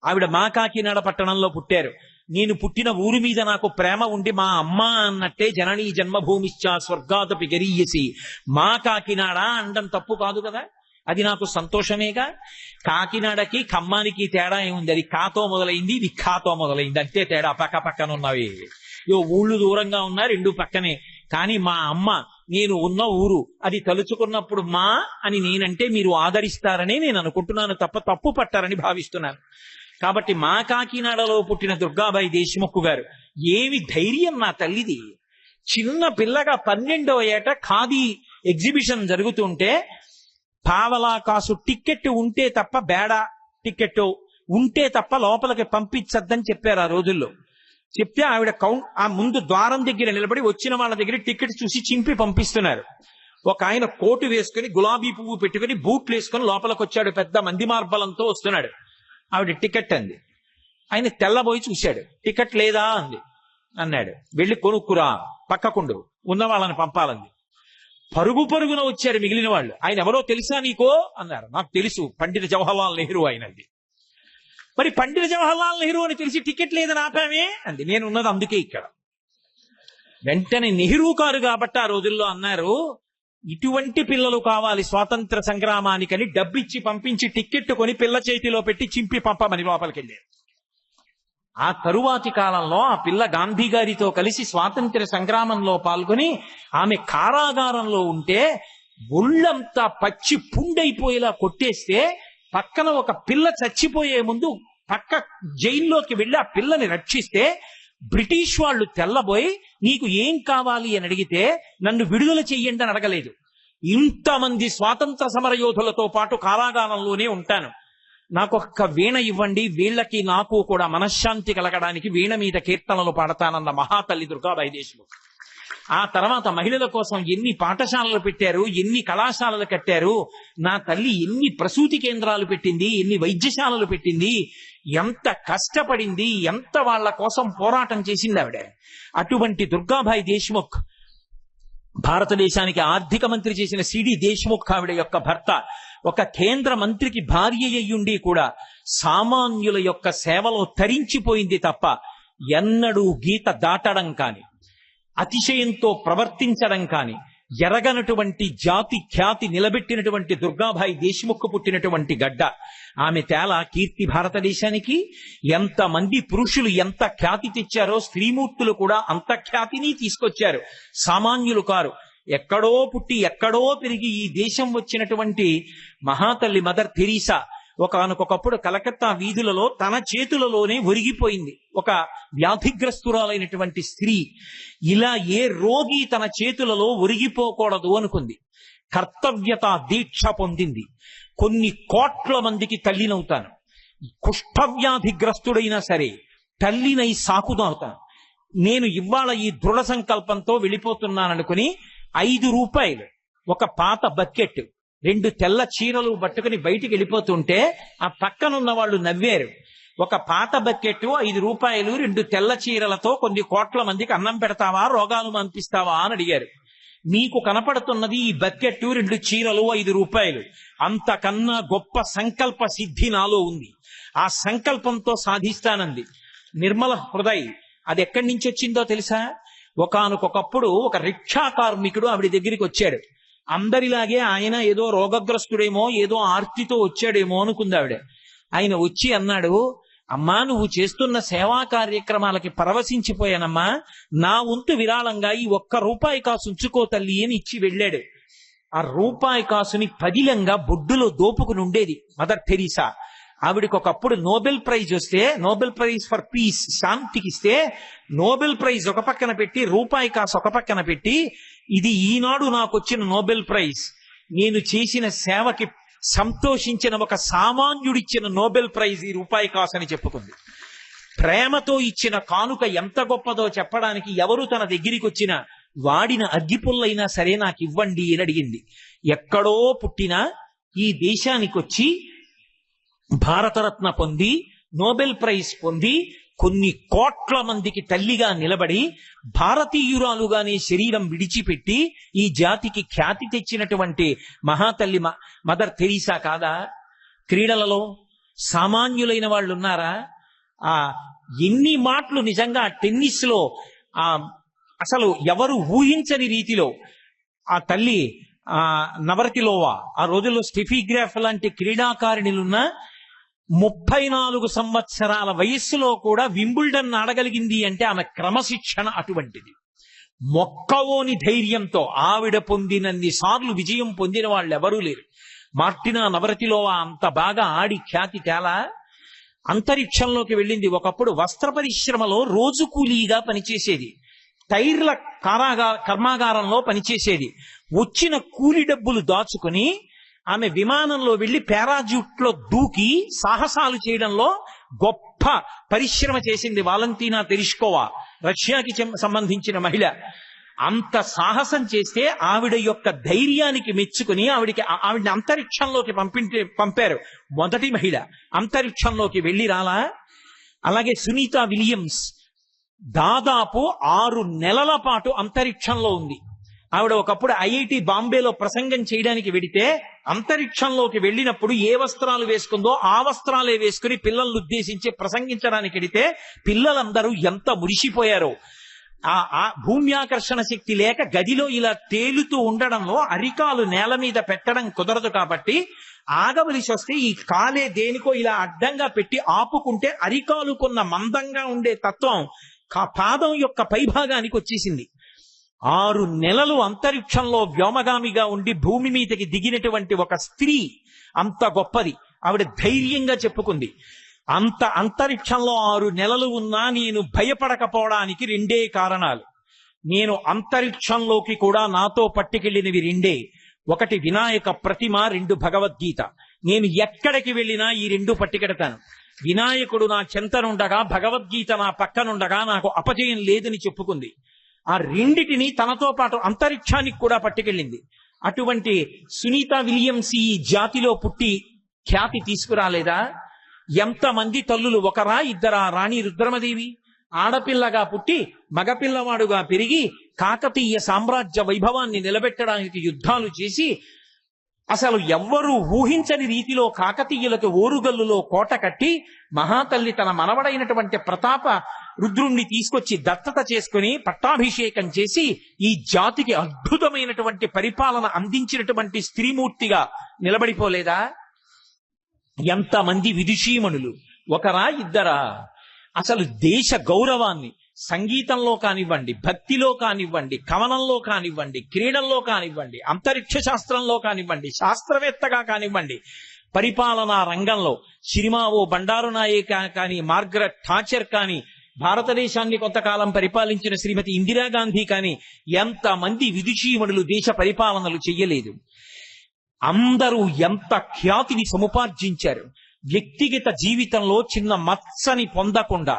ఆవిడ మా కాకినాడ పట్టణంలో పుట్టారు. నేను పుట్టిన ఊరి మీద నాకు ప్రేమ ఉండి మా అమ్మ అన్నట్టే జననీ జన్మభూమిశ్చ స్వర్గాదపి గరీయసి, మా కాకినాడ అనడం తప్పు కాదు కదా, అది నాకు సంతోషమేగా. కాకినాడకి ఖమ్మానికి తేడా ఏముంది? అది కాతో మొదలైంది, ఇది ఖాతో మొదలైంది, అంతే తేడా. పక్క పక్కన ఉన్నవి ఊళ్ళు దూరంగా ఉన్నా రెండు పక్కనే. కానీ మా అమ్మ నేను ఉన్న ఊరు అది తలుచుకున్నప్పుడు మా అని నేనంటే మీరు ఆదరిస్తారని నేను అనుకుంటున్నాను తప్ప తప్పు పట్టారని భావిస్తున్నాను. కాబట్టి మా కాకినాడలో పుట్టిన దుర్గాబాయి దేశ్ముఖ్ గారు ఏమి ధైర్యం నా తల్లిది. చిన్న పిల్లగా 12వ ఏట ఖాదీ ఎగ్జిబిషన్ జరుగుతుంటే పావలా కాసు టికెట్ ఉంటే తప్ప, బేడా టికెట్ ఉంటే తప్ప లోపలికి పంపించద్దని చెప్పారు ఆ రోజుల్లో. చెప్తే ఆవిడ ఆ ముందు ద్వారం దగ్గర నిలబడి వచ్చిన వాళ్ళ దగ్గర టికెట్ చూసి చింపి పంపిస్తున్నారు. ఒక ఆయన కోటు వేసుకుని గులాబీ పువ్వు పెట్టుకుని బూట్లు వేసుకుని లోపలికి వచ్చాడు, పెద్ద మంది మార్బలంతో వస్తున్నాడు. ఆవిడ టికెట్ అంది. ఆయన తెల్లబోయి చూశాడు, టికెట్ లేదా అంది. అన్నాడు వెళ్ళి కొనుక్కురా, పక్కకుండు ఉన్న వాళ్ళని పంపాలంది. పరుగున వచ్చారు మిగిలిన వాళ్ళు. ఆయన ఎవరో తెలుసా నీకో అన్నారు. నాకు తెలుసు, పండిత జవహర్లాల్ నెహ్రూ ఆయనంది. మరి పండిత జవహర్లాల్ నెహ్రూ అని తెలిసి టికెట్ లేదని ఆపామే అంది. నేను ఉన్నది అందుకే ఇక్కడ. వెంటనే నెహ్రూ కారు కాబట్టి ఆ రోజుల్లో అన్నారు, ఇటువంటి పిల్లలు కావాలి స్వాతంత్ర సంగ్రామానికని డబ్బిచ్చి పంపించి టికెట్ కొని పిల్ల చేతిలో పెట్టి చింపి పంపమని లోపలికి వెళ్ళారు. ఆ తరువాతి కాలంలో ఆ పిల్ల గాంధీ గారితో కలిసి స్వాతంత్ర్య సంగ్రామంలో పాల్గొని ఆమె కారాగారంలో ఉంటే ఒళ్ళంతా పచ్చి పుండైపోయేలా కొట్టేస్తే పక్కన ఒక పిల్ల చచ్చిపోయే ముందు పక్క జైల్లోకి వెళ్ళి ఆ పిల్లని రక్షిస్తే బ్రిటిష్ వాళ్ళు తెల్లబోయి నీకు ఏం కావాలి అని అడిగితే నన్ను విడుదల చెయ్యండి అని అడగలేదు. ఇంతమంది స్వాతంత్ర సమర యోధులతో పాటు కారాగారంలోనే ఉంటాను, నాకు ఒక్క వీణ ఇవ్వండి, వీళ్ళకి నాకు కూడా మనశ్శాంతి కలగడానికి వీణ మీద కీర్తనలు పాడతానన్న మహాతల్లి దుర్గాబాయి దేశ్ముఖ్. ఆ తర్వాత మహిళల కోసం ఎన్ని పాఠశాలలు పెట్టారు, ఎన్ని కళాశాలలు కట్టారు. నా తల్లి ఎన్ని ప్రసూతి కేంద్రాలు పెట్టింది, ఎన్ని వైద్యశాలలు పెట్టింది, ఎంత కష్టపడింది, ఎంత వాళ్ళ కోసం పోరాటం చేసింది ఆవిడ. అటువంటి దుర్గాబాయి దేశ్ముఖ్ భారతదేశానికి ఆర్థిక మంత్రి చేసిన సిడి దేశ్ముఖ్ ఆవిడ యొక్క భర్త. ఒక కేంద్ర మంత్రికి భార్య అయ్యుండి కూడా సామాన్యుల యొక్క సేవలో తరించిపోయింది తప్ప ఎన్నడూ గీత దాటడం కాని, అతిశయంతో ప్రవర్తించడం కాని, ఎరగనటువంటి జాతి ఖ్యాతి నిలబెట్టినటువంటి దుర్గాబాయి దేశ్ముఖ్ పుట్టినటువంటి గడ్డ. ఆమె తేల కీర్తి భారతదేశానికి. ఎంతమంది పురుషులు ఎంత ఖ్యాతి తెచ్చారో స్త్రీమూర్తులు కూడా అంత ఖ్యాతిని తీసుకొచ్చారు. సామాన్యులు కారు. ఎక్కడో పుట్టి ఎక్కడో పెరిగి ఈ దేశం వచ్చినటువంటి మహాతల్లి మదర్ తెరీసా ఒకనకొకప్పుడు కలకత్తా వీధులలో తన చేతులలోనే ఒరిగిపోయింది. ఒక వ్యాధిగ్రస్తురాలైనటువంటి స్త్రీ ఇలా ఏ రోగి తన చేతులలో ఒరిగిపోకూడదు అనుకుంది. కర్తవ్యత దీక్ష పొందింది. కొన్ని కోట్ల మందికి తల్లినవుతాను, కుష్ఠవ్యాధిగ్రస్తుడైనా సరే తల్లినై సాకునవుతాను, నేను ఇవాళ ఈ దృఢ సంకల్పంతో వెళ్ళిపోతున్నాననుకుని 5 రూపాయలు ఒక పాత బకెట్ 2 తెల్ల చీరలు పట్టుకుని బయటికి వెళ్ళిపోతుంటే ఆ పక్కనున్న వాళ్ళు నవ్వారు. ఒక పాత బకెట్ 5 రూపాయలు 2 తెల్ల చీరలతో కొన్ని కోట్ల మందికి అన్నం పెడతావా, రోగాలు పంపిస్తావా అని అడిగారు. మీకు కనపడుతున్నది ఈ బకెట్ 2 చీరలు 5 రూపాయలు. అంతకన్నా గొప్ప సంకల్ప సిద్ధి నాలో ఉంది. ఆ సంకల్పంతో సాధిస్తానంది. నిర్మల హృదయ్ అది ఎక్కడి నుంచి వచ్చిందో తెలుసా? ఒకానొకప్పుడు ఒక రిక్షా కార్మికుడు ఆవిడ దగ్గరికి వచ్చాడు. అందరిలాగే ఆయన ఏదో రోగగ్రస్తుడేమో, ఏదో ఆర్తితో వచ్చాడేమో అనుకుంది ఆవిడ. ఆయన వచ్చి అన్నాడు, అమ్మా నువ్వు చేస్తున్న సేవా కార్యక్రమాలకి పరవశించిపోయానమ్మా, నా వంతు విరాళంగా ఈ 1 రూపాయి కాసు ఉంచుకో తల్లి అని ఇచ్చి వెళ్ళాడు. ఆ రూపాయి కాసుని పదిలంగా బొడ్డులో దోపుకుని ఉండేది మదర్ తెరీసా. ఆవిడికి ఒకప్పుడు నోబెల్ ప్రైజ్ వస్తే, నోబెల్ ప్రైజ్ ఫర్ పీస్, శాంతికి ఇస్తే, నోబెల్ ప్రైజ్ ఒక పక్కన పెట్టి రూపాయి కాసు ఒక పక్కన పెట్టి, ఇది ఈనాడు నాకు వచ్చిన నోబెల్ ప్రైజ్, నేను చేసిన సేవకి సంతోషించిన ఒక సామాన్యుడిచ్చిన నోబెల్ ప్రైజ్ ఈ రూపాయి కాసు అని చెప్పుకుంది. ప్రేమతో ఇచ్చిన కానుక ఎంత గొప్పదో చెప్పడానికి ఎవరు తన దగ్గరికి వచ్చినా వాడిన అగ్గిపుల్లైనా సరే నాకు ఇవ్వండి అని అడిగింది. ఎక్కడో పుట్టినా ఈ దేశానికి వచ్చి భారతరత్న పొంది, నోబెల్ ప్రైజ్ పొంది, కొన్ని కోట్ల మందికి తల్లిగా నిలబడి, భారతీయురాలుగానే శరీరం విడిచిపెట్టి ఈ జాతికి ఖ్యాతి తెచ్చినటువంటి మహాతల్లి మదర్ తెరీసా కాదా? క్రీడలలో సామాన్యులైన వాళ్ళు ఉన్నారా? ఎన్ని మాటలు నిజంగా టెన్నిస్ లో అసలు ఎవరు ఊహించని రీతిలో ఆ తల్లి నవరతిలోవా, ఆ రోజుల్లో స్టెఫీ గ్రాఫ్ లాంటి క్రీడాకారిణులున్న 34 సంవత్సరాల వయస్సులో కూడా వింబుల్డన్ ఆడగలిగింది అంటే ఆమె క్రమశిక్షణ అటువంటిది. మొక్కవోని ధైర్యంతో ఆవిడ పొందినన్ని సార్లు విజయం పొందిన వాళ్ళు ఎవరూ లేరు. మార్టినా నవరతిలోవా అంత బాగా ఆడి ఖ్యాతి తేలా అంతరిక్షంలోకి వెళ్ళింది. ఒకప్పుడు వస్త్ర పరిశ్రమలో రోజు కూలీగా పనిచేసేది, టైర్ల కర్మాగారంలో పనిచేసేది. వచ్చిన కూలి డబ్బులు దాచుకుని ఆమె విమానంలో వెళ్లి పారాజూట్ లో దూకి సాహసాలు చేయడంలో గొప్ప పరిశ్రమ చేసింది. వాలంటీనా తెరిష్కోవా, రష్యాకి సంబంధించిన మహిళ. అంత సాహసం చేస్తే ఆవిడ యొక్క ధైర్యానికి మెచ్చుకుని ఆవిడని అంతరిక్షంలోకి పంపారు. మొదటి మహిళ అంతరిక్షంలోకి వెళ్లి రాలా. అలాగే సునీతా విలియమ్స్ దాదాపు 6 నెలల పాటు అంతరిక్షంలో ఉంది. ఆవిడ ఒకప్పుడు ఐఐటి బాంబేలో ప్రసంగం చేయడానికి వెడితే అంతరిక్షంలోకి వెళ్ళినప్పుడు ఏ వస్త్రాలు వేసుకుందో ఆ వస్త్రాలే వేసుకుని పిల్లలను ఉద్దేశించి ప్రసంగించడానికి వెడితే పిల్లలందరూ ఎంత మురిసిపోయారో. ఆ భూమ్యాకర్షణ శక్తి లేక గదిలో ఇలా తేలుతూ ఉండడంలో అరికాలు నేల మీద పెట్టడం కుదరదు కాబట్టి ఆగవలసి వస్తే ఈ కాలే దేనికో ఇలా అడ్డంగా పెట్టి ఆపుకుంటే అరికాలుకున్న మందంగా ఉండే తత్వం పాదం యొక్క పైభాగానికి వచ్చేసింది. 6 నెలలు అంతరిక్షంలో వ్యోమగామిగా ఉండి భూమి మీదకి దిగినటువంటి ఒక స్త్రీ అంత గొప్పది. ఆవిడ ధైర్యంగా చెప్పుకుంది, అంత అంతరిక్షంలో 6 నెలలు ఉన్నా నేను భయపడకపోవడానికి 2 కారణాలు. నేను అంతరిక్షంలోకి కూడా నాతో పట్టుకెళ్ళినవి 2. ఒకటి వినాయక ప్రతిమ, 2 భగవద్గీత. నేను ఎక్కడికి వెళ్ళినా ఈ 2 పట్టుకెడతాను. వినాయకుడు నా చెంతనుండగా, భగవద్గీత నా పక్కనుండగా నాకు అపజయం లేదని చెప్పుకుంది. ఆ 2టిని తనతో పాటు అంతరిక్షానికి కూడా పట్టుకెళ్ళింది. అటువంటి సునీతా విలియమ్స్ ఈ జాతిలో పుట్టి ఖ్యాతి తీసుకురాలేదా? ఎంతమంది తల్లులు, ఒకరా ఇద్దరా? రాణి రుద్రమదేవి ఆడపిల్లగా పుట్టి మగపిల్లవాడుగా పెరిగి కాకతీయ సామ్రాజ్య వైభవాన్ని నిలబెట్టడానికి యుద్ధాలు చేసి అసలు ఎవ్వరూ ఊహించని రీతిలో కాకతీయులకు ఓరుగల్లులో కోట కట్టి మహాతల్లి తన మనవడైనటువంటి ప్రతాప రుద్రుణ్ణి తీసుకొచ్చి దత్తత చేసుకుని పట్టాభిషేకం చేసి ఈ జాతికి అద్భుతమైనటువంటి పరిపాలన అందించినటువంటి స్త్రీమూర్తిగా నిలబడిపోలేదా? ఎంతమంది విదుషీమణులు, ఒకరా ఇద్దరా? అసలు దేశ గౌరవాన్ని సంగీతంలో కానివ్వండి, భక్తిలో కానివ్వండి, కవనంలో కానివ్వండి, క్రీడల్లో కానివ్వండి, అంతరిక్ష శాస్త్రంలో కానివ్వండి, శాస్త్రవేత్తగా కానివ్వండి, పరిపాలనా రంగంలో సిరిమావో బండారు నాయక్ కానీ, మార్గరెట్ థాచర్ కానీ, భారతదేశాన్ని కొంతకాలం పరిపాలించిన శ్రీమతి ఇందిరాగాంధీ కానీ ఎంతమంది విదుషీమణులు దేశ పరిపాలనలు చెయ్యలేదు. అందరూ ఎంత ఖ్యాతిని సముపార్జించారు. వ్యక్తిగత జీవితంలో చిన్న మత్సని పొందకుండా,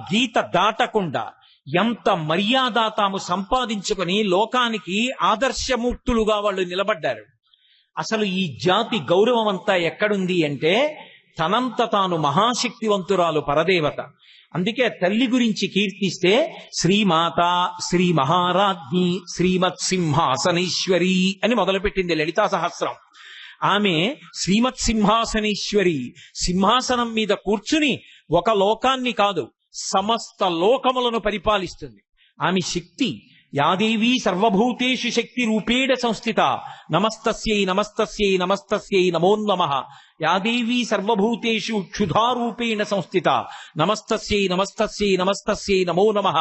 గీత దాటకుండా ఎంత మర్యాద తాము సంపాదించుకొని లోకానికి ఆదర్శమూర్తులుగా వాళ్ళు నిలబడ్డారు. అసలు ఈ జాతి గౌరవం అంతా ఎక్కడుంది అంటే తనంత తాను మహాశక్తివంతురాలు పరదేవత. అందుకే తల్లి గురించి కీర్తిస్తే శ్రీమాత, శ్రీ మహారాజ్ఞి, శ్రీమత్ సింహాసనేశ్వరి అని మొదలుపెట్టింది లలితా సహస్రం. ఆమె శ్రీమత్ సింహాసనేశ్వరి, సింహాసనం మీద కూర్చుని ఒక లోకాన్ని కాదు సమస్త లోకములను పరిపాలిస్తుంది. ఆమె శక్తి. యాదేవీ సర్వభూతేషు శక్తి రూపేణ సంస్థిత నమస్తస్యై నమస్తస్యై నమస్తస్యై నమో నమః. యాదేవీ సర్వభూతేషు క్షుధారూపేణ సంస్థిత నమస్తస్యై నమస్తస్యై నమస్తస్యై నమో నమః.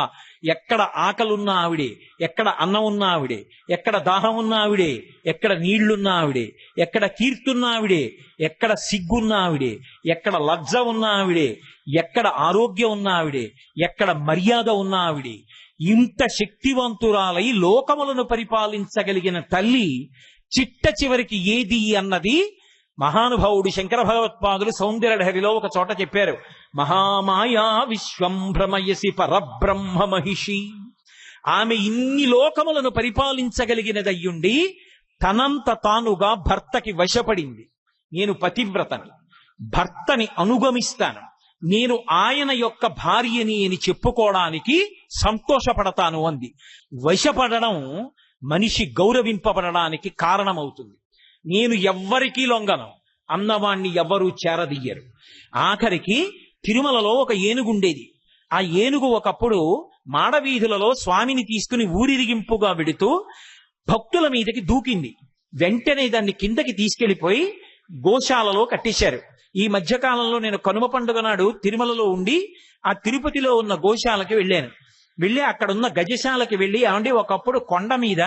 ఎక్కడ ఆకలున్నా ఆవిడే, ఎక్కడ అన్నం ఉన్నా ఆవిడే, ఎక్కడ దాహం ఉన్నా ఆవిడే, ఎక్కడ నీళ్లున్నా ఆవిడే, ఎక్కడ కీర్తున్నా ఆవిడే, ఎక్కడ సిగ్గున్నా ఆవిడే, ఎక్కడ లజ్జ ఉన్నా ఆవిడే, ఎక్కడ ఆరోగ్యం ఉన్నా ఆవిడే, ఎక్కడ మర్యాద ఉన్నా ఆవిడే. ఇంత శక్తివంతురాలై లోకములను పరిపాలించగలిగిన తల్లి చిట్ట చివరికి ఏది అన్నది మహానుభావుడు శంకర భగవత్పాదులు సౌందర్యలహరిలో ఒక చోట చెప్పారు. మహామాయా విశ్వం భ్రమయసి పరబ్రహ్మ మహిషి. ఆమె ఇన్ని లోకములను పరిపాలించగలిగినదయ్యుండి తనంత తానుగా భర్తకి వశపడింది. నేను పతివ్రతని, భర్తని అనుగమిస్తాను, నేను ఆయన యొక్క భార్యని అని చెప్పుకోవడానికి సంతోషపడతాను అంది. వశపడడం మనిషి గౌరవింపబడడానికి కారణమవుతుంది. నేను ఎవ్వరికీ లొంగను అన్నవాణ్ణి ఎవ్వరూ చేరదీయరు. ఆఖరికి తిరుమలలో ఒక ఏనుగుండేది. ఆ ఏనుగు ఒకప్పుడు మాడవీధులలో స్వామిని తీసుకుని ఊరిరిగింపుగా వెడుతూ భక్తుల మీదకి దూకింది. వెంటనే దాన్ని కిందకి తీసుకెళ్లిపోయి గోశాలలో కట్టేశారు. ఈ మధ్యకాలంలో నేను కనుమ పండుగ నాడు తిరుమలలో ఉండి ఆ తిరుపతిలో ఉన్న గోశాలకి వెళ్ళి అక్కడున్న గజశాలకి వెళ్ళి ఏమంటే ఒకప్పుడు కొండ మీద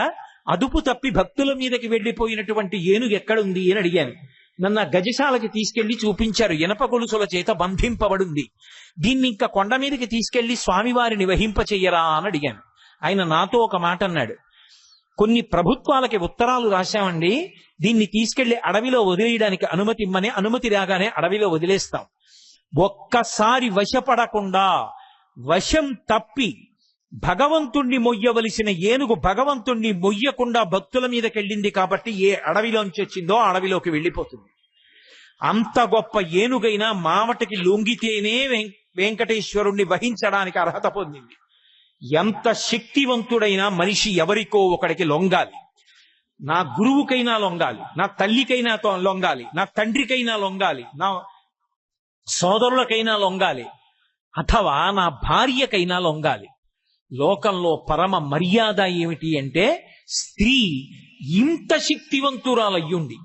అదుపు తప్పి భక్తుల మీదకి వెళ్లిపోయినటువంటి ఏనుగు ఎక్కడుంది అని అడిగాను. నన్ను ఆ గజశాలకి తీసుకెళ్లి చూపించారు. ఇనప గొలుసుల చేత బంధింపబడింది. దీన్ని ఇంకా కొండ మీదకి తీసుకెళ్లి స్వామివారిని వహింప చెయ్యరా అని అడిగాను. ఆయన నాతో ఒక మాట అన్నాడు. కొన్ని ప్రభుత్వాలకి ఉత్తరాలు రాశామండి, దీన్ని తీసుకెళ్లి అడవిలో వదిలేయడానికి అనుమతి ఇమ్మని, అనుమతి రాగానే అడవిలో వదిలేస్తాం. ఒక్కసారి వశపడకుండా వశం తప్పి భగవంతుణ్ణి మొయ్యవలసిన ఏనుగు భగవంతుణ్ణి మొయ్యకుండా భక్తుల మీదకెళ్ళింది కాబట్టి ఏ అడవిలోంచి వచ్చిందో ఆ అడవిలోకి వెళ్ళిపోతుంది. అంత గొప్ప ఏనుగైనా మావటికి లొంగితేనే వెంకటేశ్వరుణ్ణి వహించడానికి అర్హత పొందింది. ఎంత శక్తివంతుడైనా మనిషి ఎవరికో ఒకడికి లొంగాలి. నా గురువుకైనా లొంగాలి, నా తల్లికైనా లొంగాలి, నా తండ్రికైనా లొంగాలి, నా సోదరులకైనా లొంగాలి, అథవా నా భార్యకైనా లొంగాలి. లోకంలో పరమ మర్యాద ఏమిటి అంటే స్త్రీ ఇంత శక్తివంతురాలయ్యుండి,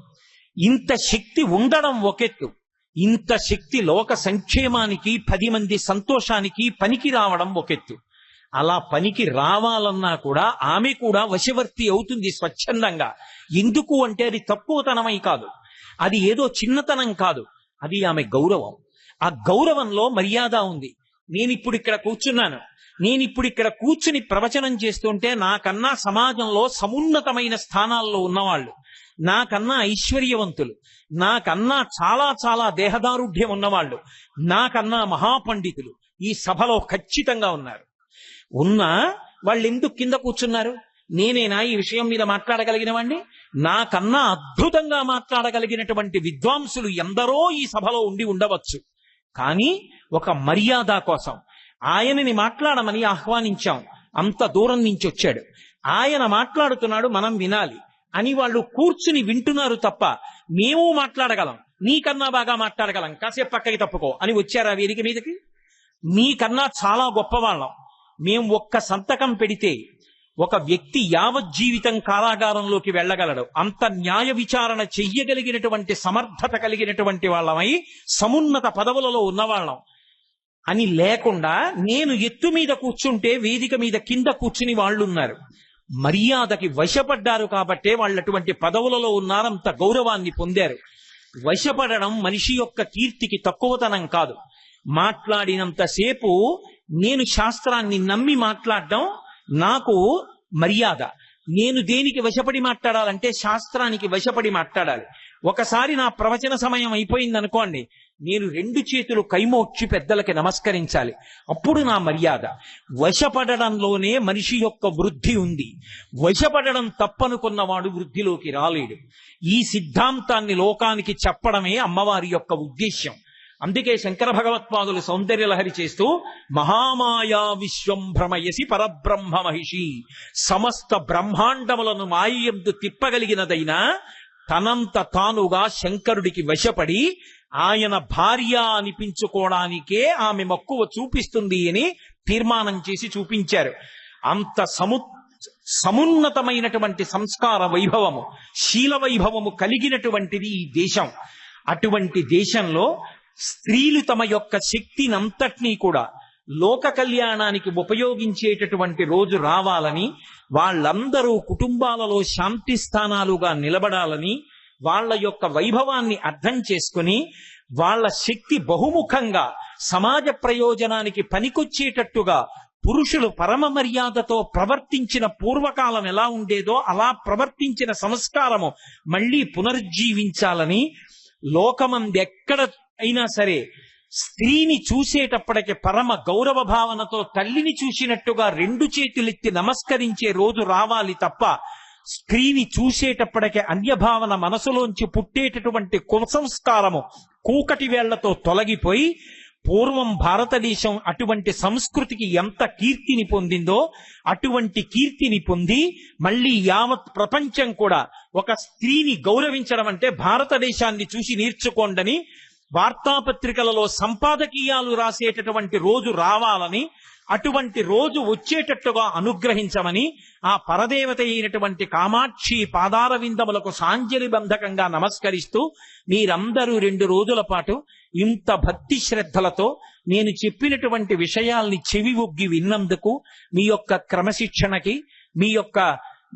ఇంత శక్తి ఉండడం ఒకెత్తు, ఇంత శక్తి లోక సంక్షేమానికి 10 మంది సంతోషానికి పనికి రావడం ఒకెత్తు. అలా పనికి రావాలన్నా కూడా ఆమె కూడా వశవర్తి అవుతుంది స్వచ్ఛందంగా. ఎందుకు అంటే అది తక్కువతనమై కాదు, అది ఏదో చిన్నతనం కాదు, అది ఆమె గౌరవం. ఆ గౌరవంలో మర్యాద ఉంది. నేనిప్పుడు ఇక్కడ కూర్చుని ప్రవచనం చేస్తుంటే నాకన్నా సమాజంలో సమున్నతమైన స్థానాల్లో ఉన్నవాళ్ళు, నాకన్నా ఐశ్వర్యవంతులు, నాకన్నా చాలా చాలా దేహదారుఢ్యం ఉన్నవాళ్ళు, నాకన్నా మహాపండితులు ఈ సభలో ఖచ్చితంగా ఉన్నారు. వాళ్ళు ఎందుకు కింద కూర్చున్నారు? నేనేనా ఈ విషయం మీద మాట్లాడగలిగిన వాణ్ణి? నాకన్నా అద్భుతంగా మాట్లాడగలిగినటువంటి విద్వాంసులు ఎందరో ఈ సభలో ఉండి ఉండవచ్చు. కానీ ఒక మర్యాద కోసం ఆయనని మాట్లాడమని ఆహ్వానించాం. అంత దూరం నుంచి వచ్చాడు, ఆయన మాట్లాడుతున్నాడు, మనం వినాలి అని వాళ్ళు కూర్చుని వింటున్నారు తప్ప మేము మాట్లాడగలం, నీకన్నా బాగా మాట్లాడగలం, కాసేపు పక్కకి తప్పుకో అని వచ్చారా వేదిక మీదకి? మీకన్నా చాలా గొప్పవాళ్ళం. మేము ఒక్క సంతకం పెడితే ఒక వ్యక్తి యావజ్జీవితం కారాగారంలోకి వెళ్ళగలడు. అంత న్యాయ విచారణ చెయ్యగలిగినటువంటి సమర్థత కలిగినటువంటి వాళ్ళమై సమున్నత పదవులలో ఉన్నవాళ్ళం అని లేకుండా నేను ఎత్తు మీద కూర్చుంటే వేదిక మీద కింద కూర్చుని వాళ్ళున్నారు. మర్యాదకి వశపడ్డారు కాబట్టే వాళ్ళు అటువంటి పదవులలో ఉన్నారు, అంత గౌరవాన్ని పొందారు. వశపడడం మనిషి యొక్క కీర్తికి తక్కువతనం కాదు. మాట్లాడినంతసేపు నేను శాస్త్రాన్ని నమ్మి మాట్లాడడం నాకు మర్యాద. నేను దేనికి వశపడి మాట్లాడాలంటే శాస్త్రానికి వశపడి మాట్లాడాలి. ఒకసారి నా ప్రవచన సమయం అయిపోయింది అనుకోండి, నేను 2 చేతులు కైమోడ్చి పెద్దలకి నమస్కరించాలి. అప్పుడు నా మర్యాద. వశపడడంలోనే మనిషి యొక్క వృద్ధి ఉంది. వశపడడం తప్పనుకున్నవాడు వృద్ధిలోకి రాలేడు. ఈ సిద్ధాంతాన్ని లోకానికి చెప్పడమే అమ్మవారి యొక్క ఉద్దేశ్యం. అందుకే శంకర భగవత్పాదులు సౌందర్యలహరి చేస్తూ మహామాయా విశ్వం భ్రమయసి పరబ్రహ్మ మహిషి, సమస్త బ్రహ్మాండములను మాయయందు తిప్పగలిగినదైనా తనంత తానుగా శంకరుడికి వశపడి ఆయన భార్య అనిపించుకోవడానికే ఆమె మక్కువ చూపిస్తుంది అని తీర్మానం చేసి చూపించారు. అంత సమున్నతమైనటువంటి సంస్కార వైభవము, శీల వైభవము కలిగినటువంటిది ఈ దేశం. అటువంటి దేశంలో స్త్రీలు తమ యొక్క శక్తినంతటినీ కూడా లోక కళ్యాణానికి ఉపయోగించేటటువంటి రోజు రావాలని, వాళ్ళందరూ కుటుంబాలలో శాంతి స్థానాలుగా నిలబడాలని, వాళ్ళ యొక్క వైభవాన్ని అర్థం చేసుకుని వాళ్ళ శక్తి బహుముఖంగా సమాజ ప్రయోజనానికి పనికొచ్చేటట్టుగా పురుషులు పరమ మర్యాదతో ప్రవర్తించిన పూర్వకాలం ఎలా ఉండేదో అలా ప్రవర్తించిన సంస్కారము మళ్ళీ పునరుజ్జీవించాలని, లోకమందెక్కడ అయినా సరే స్త్రీని చూసేటప్పటికి పరమ గౌరవ భావనతో తల్లిని చూసినట్టుగా 2 చేతులెత్తి నమస్కరించే రోజు రావాలి తప్ప, స్త్రీని చూసేటప్పటికి అన్యభావన మనసులోంచి పుట్టేటటువంటి కుసంస్కారము కూకటి వేళ్లతో తొలగిపోయి, పూర్వం భారతదేశం అటువంటి సంస్కృతికి ఎంత కీర్తిని పొందిందో అటువంటి కీర్తిని పొంది మళ్ళీ యావత్ ప్రపంచం కూడా ఒక స్త్రీని గౌరవించడం అంటే భారతదేశాన్ని చూసి నేర్చుకోండని వార్తాపత్రికలలో సంపాదకీయాలు రాసేటటువంటి రోజు రావాలని, అటువంటి రోజు వచ్చేటట్టుగా అనుగ్రహించమని ఆ పరదేవత అయినటువంటి కామాక్షి పాదార విందములకు సాంజలి బంధకంగా నమస్కరిస్తూ, మీరందరూ 2 రోజుల పాటు ఇంత భక్తి శ్రద్ధలతో నేను చెప్పినటువంటి విషయాల్ని చెవి ఒగ్గి విన్నందుకు, మీ యొక్క క్రమశిక్షణకి, మీ యొక్క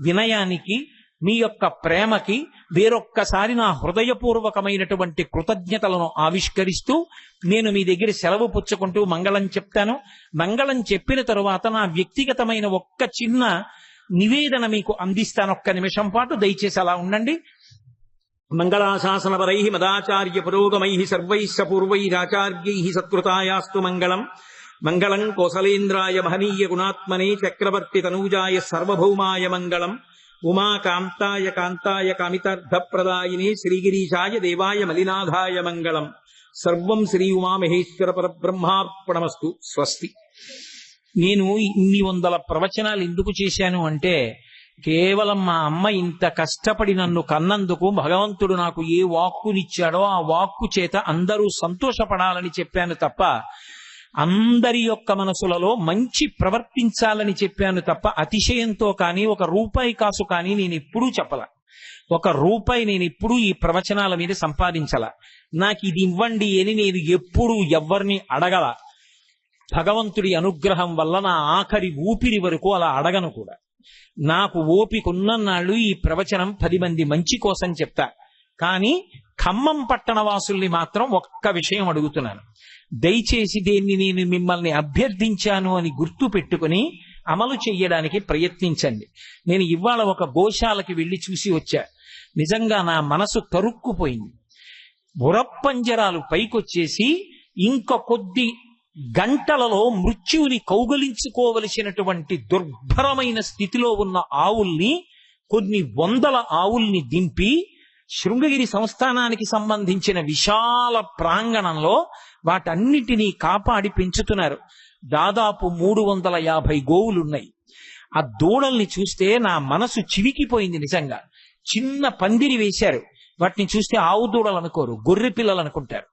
వినయానికి, మీ యొక్క ప్రేమకి వేరొక్కసారి నా హృదయపూర్వకమైనటువంటి కృతజ్ఞతలను ఆవిష్కరిస్తూ నేను మీ దగ్గర సెలవు పుచ్చుకుంటూ మంగళం చెప్తాను. మంగళం చెప్పిన తరువాత నా వ్యక్తిగతమైన ఒక్క చిన్న నివేదన మీకు అందిస్తాను. ఒక్క నిమిషం పాటు దయచేసి అలా ఉండండి. మంగళాశాసనపరై మదాచార్య పురోగమై సర్వైః పూర్వైరాచార్యై సత్కృతాయాస్తు మంగళం. మంగళం కోసలేంద్రాయ మహనీయ గుణాత్మనే చక్రవర్తి తనూజాయ సర్వభౌమాయ మంగళం. ఉమాకాంతాయ కాంతాయ కామితార్థప్రదాయినే శ్రీగిరీశాయ దేవాయ మలినాథాయ మంగళం. సర్వం శ్రీ ఉమామహేశ్వర పరబ్రహ్మార్పణమస్తు. స్వస్తి. నేను ఇన్ని 100 ప్రవచనాలు ఎందుకు చేశాను అంటే, కేవలం మా అమ్మ ఇంత కష్టపడి నన్ను కన్నందుకు భగవంతుడు నాకు ఏ వాక్కునిచ్చాడో ఆ వాక్కు చేత అందరూ సంతోషపడాలని చెప్పాను తప్ప, అందరి యొక్క మనసులలో మంచి ప్రవర్తించాలని చెప్పాను తప్ప, అతిశయంతో కానీ 1 రూపాయి కాసు కానీ నేను ఎప్పుడూ చెప్పల. 1 రూపాయి నేను ఎప్పుడూ ఈ ప్రవచనాల మీద సంపాదించల. నాకు ఇది ఇవ్వండి అని నేను ఎప్పుడూ ఎవ్వరిని అడగల. భగవంతుడి అనుగ్రహం వల్ల నా ఆఖరి ఊపిరి వరకు అలా అడగను కూడా. నాకు ఓపిక ఉన్నన్నాళ్ళు ఈ ప్రవచనం 10 మంది మంచి కోసం చెప్తా. కానీ ఖమ్మం పట్టణ వాసుల్ని మాత్రం ఒక్క విషయం అడుగుతున్నాను. దయచేసి దీన్ని నేను మిమ్మల్ని అభ్యర్థించాను అని గుర్తు పెట్టుకుని అమలు చెయ్యడానికి ప్రయత్నించండి. నేను ఇవాళ ఒక గోశాలకి వెళ్లి చూసి వచ్చా. నిజంగా నా మనసు తరుక్కుపోయింది. బురప్పంజరాలు పైకొచ్చేసి ఇంక కొద్ది గంటలలో మృత్యువుని కౌగలించుకోవలసినటువంటి దుర్భరమైన స్థితిలో ఉన్న ఆవుల్ని, కొన్ని 100 ఆవుల్ని దింపి శృంగగిరి సంస్థానానికి సంబంధించిన విశాల ప్రాంగణంలో వాటన్నిటినీ కాపాడి పెంచుతున్నారు. దాదాపు 350 గోవులున్నాయి. ఆ దూడల్ని చూస్తే నా మనసు చివికిపోయింది. నిజంగా చిన్న పందిరి వేశారు. వాటిని చూస్తే ఆవు దూడలు అనుకోరు, గొర్రె పిల్లలు అనుకుంటారు.